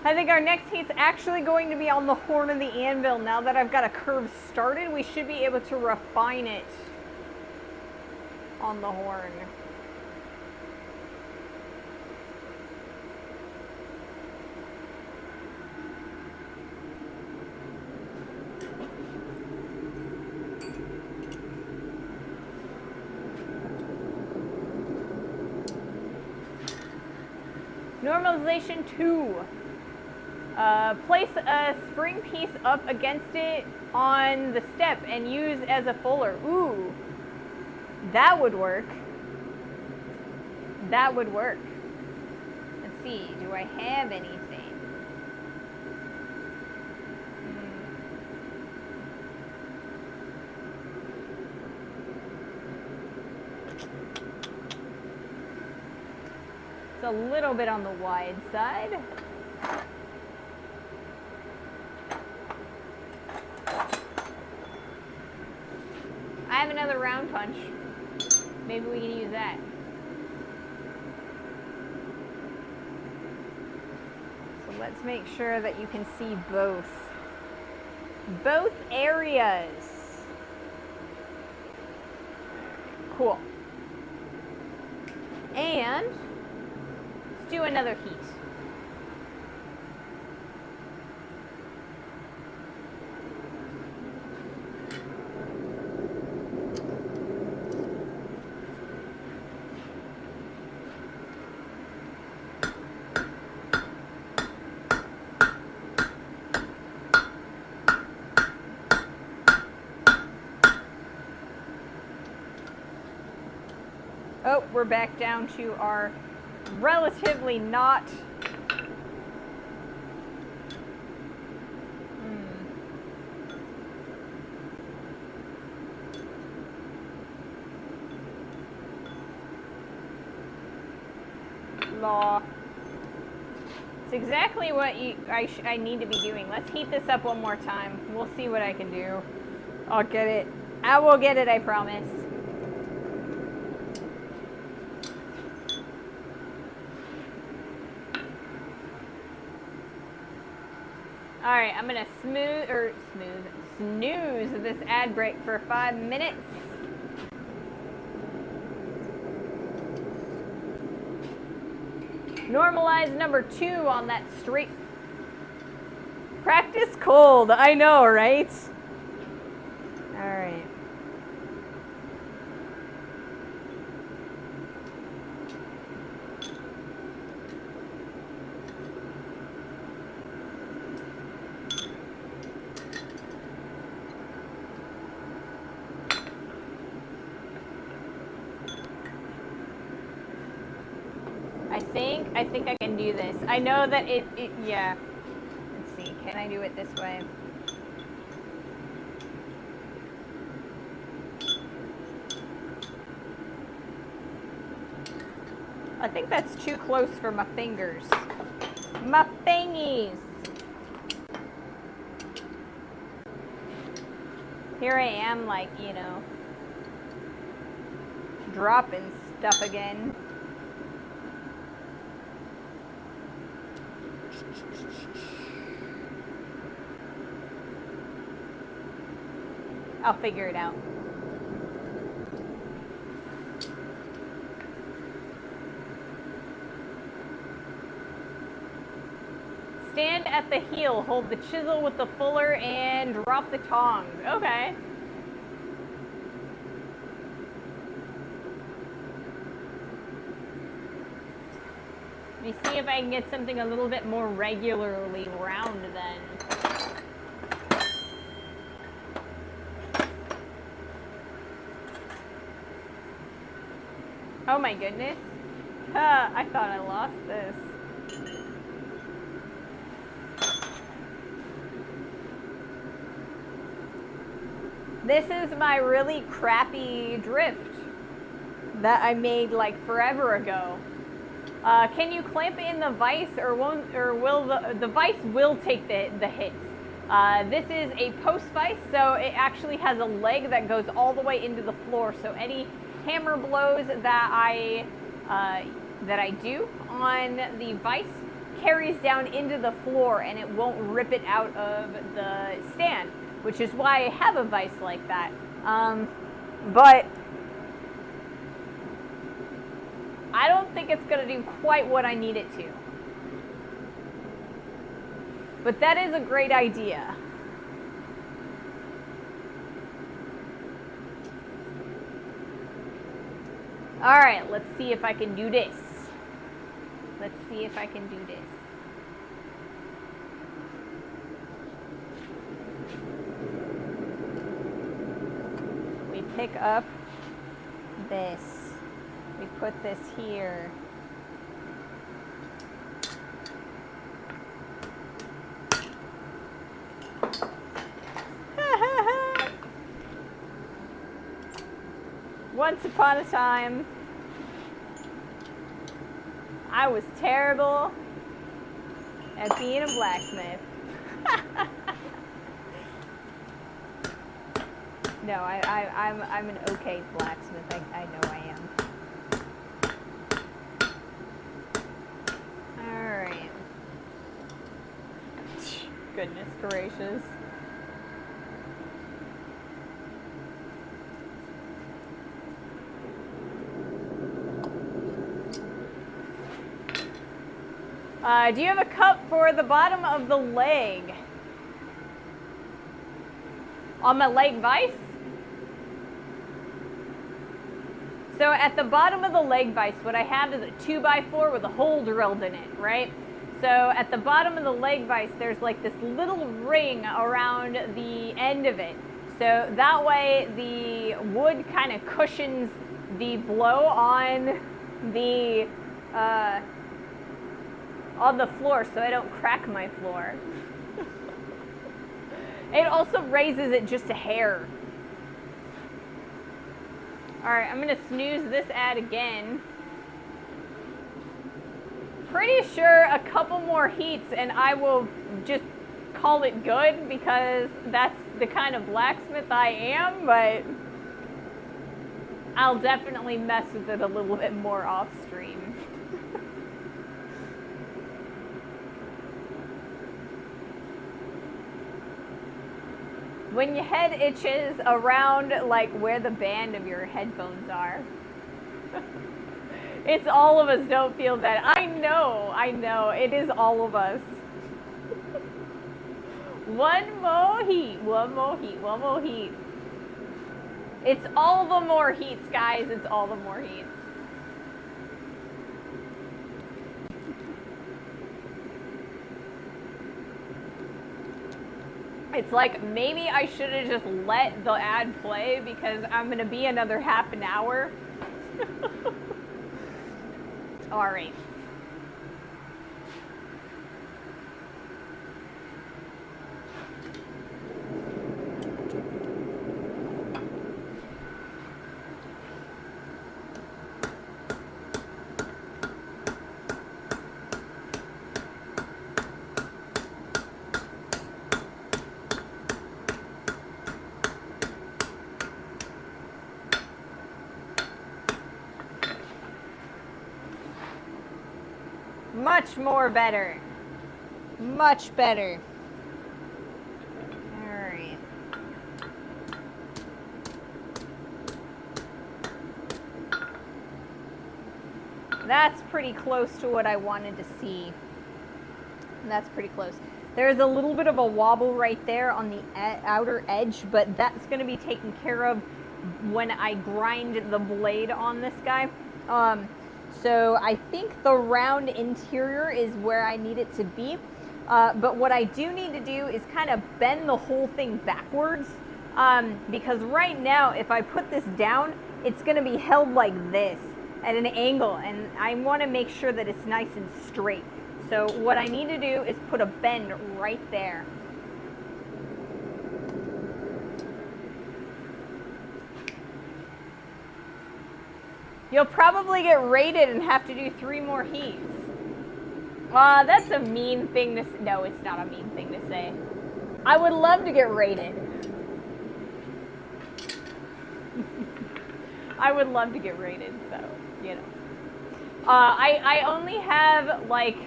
I think our next heat's actually going to be on the horn of the anvil. Now that I've got a curve started, we should be able to refine it on the horn. Normalization 2. Place a spring piece up against it on the step and use as a fuller. Ooh, that would work. That would work. Let's see, do I have anything? It's a little bit on the wide side. I have another round punch. Maybe we can use that. So let's make sure that you can see both areas. Cool. And let's do another heat. Oh, we're back down to our relatively not slaw. It's exactly what I need to be doing. Let's heat this up one more time. We'll see what I can do. I'll get it. I will get it, I promise. All right, I'm gonna snooze this ad break for 5 minutes. Normalize number 2 on that straight. Practice cold, I know, right? All right. I think I can do this. I know that yeah. Let's see, can I do it this way? I think that's too close for my fingers. My fingies! Here I am, like, you know, dropping stuff again. I'll figure it out. Stand at the heel, hold the chisel with the fuller, and drop the tongs. Okay. Let me see if I can get something a little bit more regularly round then. Oh my goodness. I thought I lost this. This is my really crappy drift that I made like forever ago. Can you clamp in the vise, or will the vise will take the hits? This is a post vise, so it actually has a leg that goes all the way into the floor. So any hammer blows that I do on the vise carries down into the floor, and it won't rip it out of the stand, which is why I have a vise like that. But I don't think it's going to do quite what I need it to. But that is a great idea. All right, let's see if I can do this. Let's see if I can do this. We pick up this. We put this here. Once upon a time, I was terrible at being a blacksmith. No, I'm an okay blacksmith. I know I am. All right. Goodness gracious. Do you have a cup for the bottom of the leg? On my leg vise? So at the bottom of the leg vise, what I have is a 2x4 with a hole drilled in it, right? So at the bottom of the leg vise, there's like this little ring around the end of it. So that way the wood kind of cushions the blow on the floor, so I don't crack my floor. It also raises it just a hair. All right, I'm gonna snooze this ad again. pretty sure a couple more heats and I will just call it good, because that's the kind of blacksmith I am, but I'll definitely mess with it a little bit more off stream. When your head itches around like where the band of your headphones are. It's all of us don't feel that. I know, it is all of us. One more heat. It's all the more heats, guys. It's all the more heats. It's like, maybe I should have just let the ad play, because I'm going to be another half an hour. All right. Much more better. Much better. All right. That's pretty close to what I wanted to see. That's pretty close. There's a little bit of a wobble right there on the outer edge, but that's going to be taken care of when I grind the blade on this guy. So I think the round interior is where I need it to be. But what I do need to do is kind of bend the whole thing backwards. Because right now, if I put this down, it's going to be held like this at an angle. And I want to make sure that it's nice and straight. So what I need to do is put a bend right there. You'll probably get rated and have to do 3 more heats. That's a mean thing to say. No, it's not a mean thing to say. I would love to get rated. I would love to get rated, so, you know. I only have, like...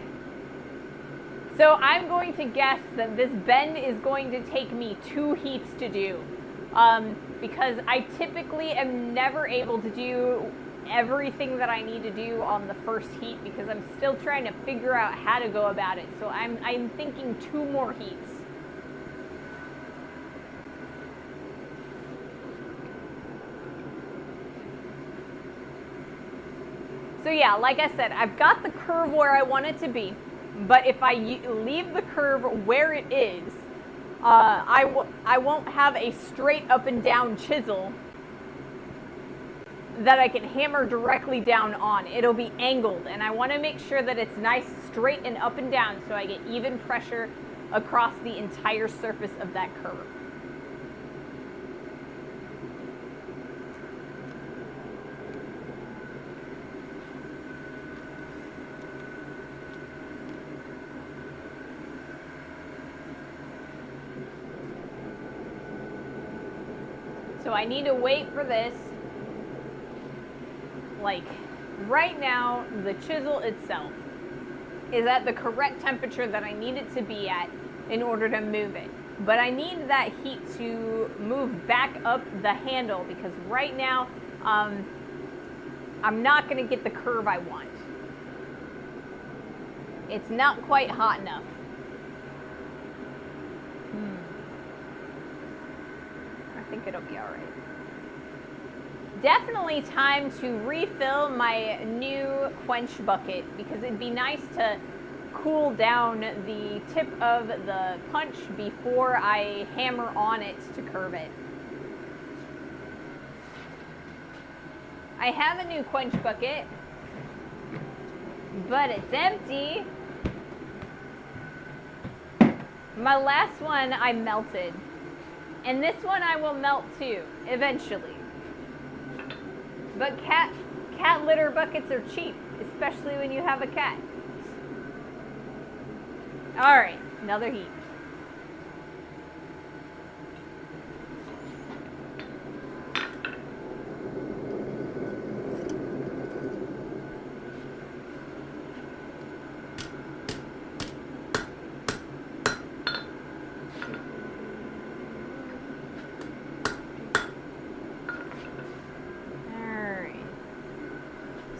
So I'm going to guess that this bend is going to take me 2 heats to do. Because I typically am never able to do everything that I need to do on the first heat, because I'm still trying to figure out how to go about it. So I'm thinking 2 more heats. So yeah, like I said, I've got the curve where I want it to be, but if I leave the curve where it is, I won't have a straight up and down chisel that I can hammer directly down on. It'll be angled, and I want to make sure that it's nice, straight and up and down, so I get even pressure across the entire surface of that curve. So I need to wait for this. Like, right now, the chisel itself is at the correct temperature that I need it to be at in order to move it. But I need that heat to move back up the handle, because right now, I'm not going to get the curve I want. It's not quite hot enough. I think it'll be all right. Definitely time to refill my new quench bucket, because it'd be nice to cool down the tip of the punch before I hammer on it to curve it. I have a new quench bucket, but it's empty. My last one I melted, and this one I will melt too, eventually. But cat litter buckets are cheap, especially when you have a cat. All right, another heat.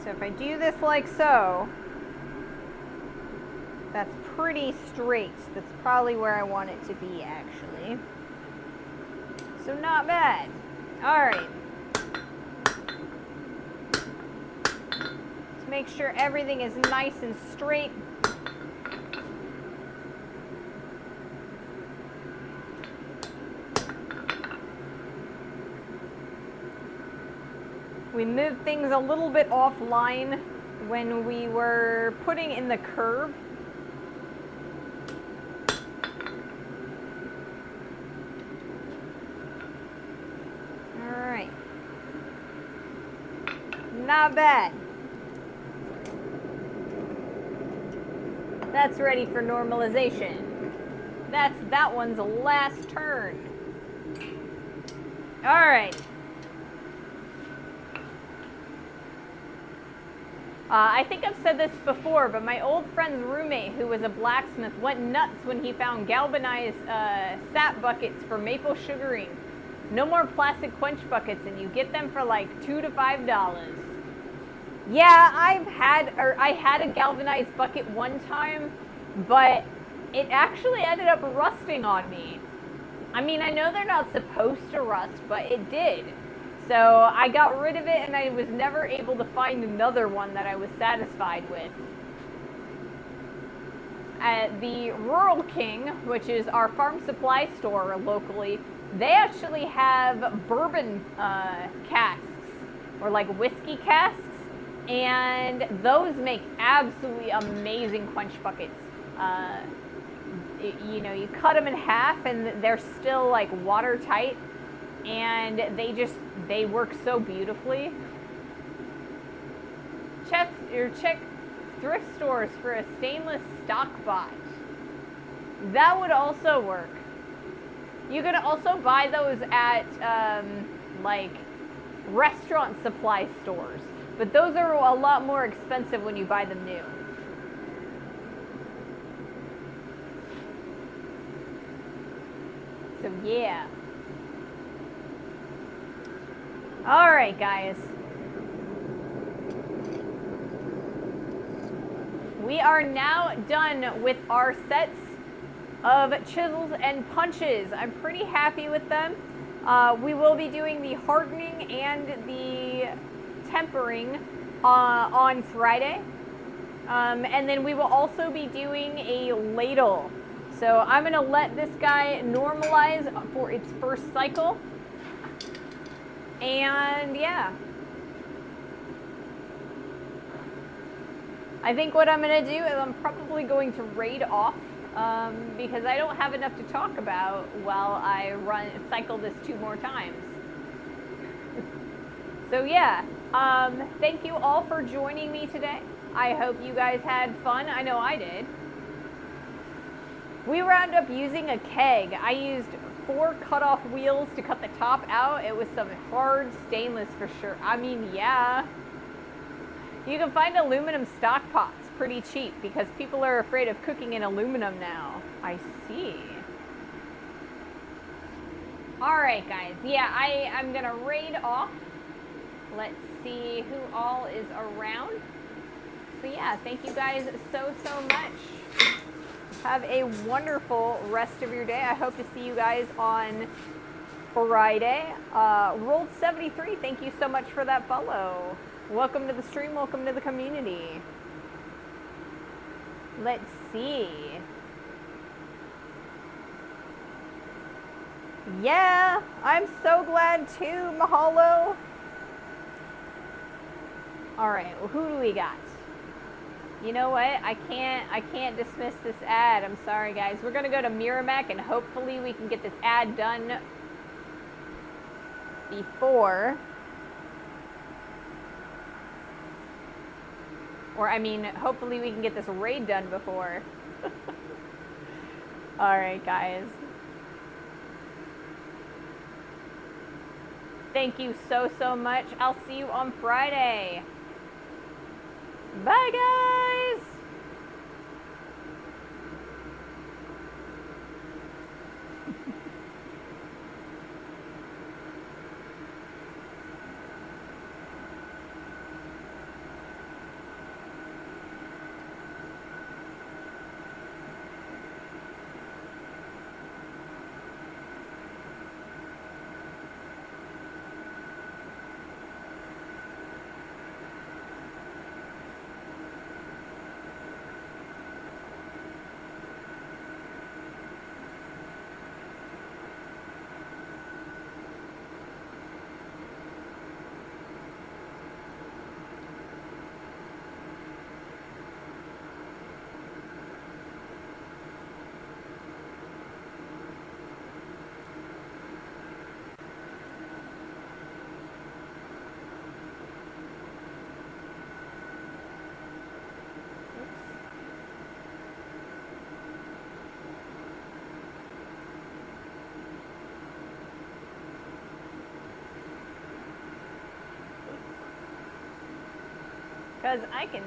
So if I do this like so, that's pretty straight. That's probably where I want it to be, actually. So not bad. All right. Let's make sure everything is nice and straight. We moved things a little bit offline when we were putting in the curve. All right. Not bad. That's ready for normalization. That's that one's last turn. All right. I think I've said this before, but my old friend's roommate, who was a blacksmith, went nuts when he found galvanized sap buckets for maple sugaring. No more plastic quench buckets, and you get them for like $2 to $5. Yeah, I had a galvanized bucket one time, but it actually ended up rusting on me. I mean, I know they're not supposed to rust, but it did. So I got rid of it, and I was never able to find another one that I was satisfied with. At the Rural King, which is our farm supply store locally, they actually have bourbon casks, or like whiskey casks, and those make absolutely amazing quench buckets. You know, you cut them in half, and they're still like watertight. And they work so beautifully. Check thrift stores for a stainless stock bot. That would also work. You could also buy those at like restaurant supply stores, but those are a lot more expensive when you buy them new. So yeah. All right, guys. We are now done with our sets of chisels and punches. I'm pretty happy with them. We will be doing the hardening and the tempering on Friday. And then we will also be doing a ladle. So I'm going to let this guy normalize for its first cycle. And yeah, I think what I'm going to do is I'm probably going to raid off because I don't have enough to talk about while I cycle this 2 more times. So yeah, thank you all for joining me today. I hope you guys had fun. I know I did. We wound up using a keg. I used 4 cut-off wheels to cut the top out. It was some hard stainless for sure. I mean, yeah. You can find aluminum stock pots pretty cheap because people are afraid of cooking in aluminum now. I see. All right, guys. Yeah, I'm going to raid off. Let's see who all is around. So yeah, thank you guys so much. Have a wonderful rest of your day. I hope to see you guys on Friday. Rolled 73, thank you so much for that follow. Welcome to the stream, welcome to the community. Let's see. Yeah, I'm so glad too, Mahalo. All right, well, who do we got? You know what? I can't dismiss this ad. I'm sorry, guys. We're gonna go to Miramac and hopefully we can get this ad done before, or I mean, hopefully we can get this raid done before. All right, guys. Thank you so much. I'll see you on Friday. Bye, guys. Because I can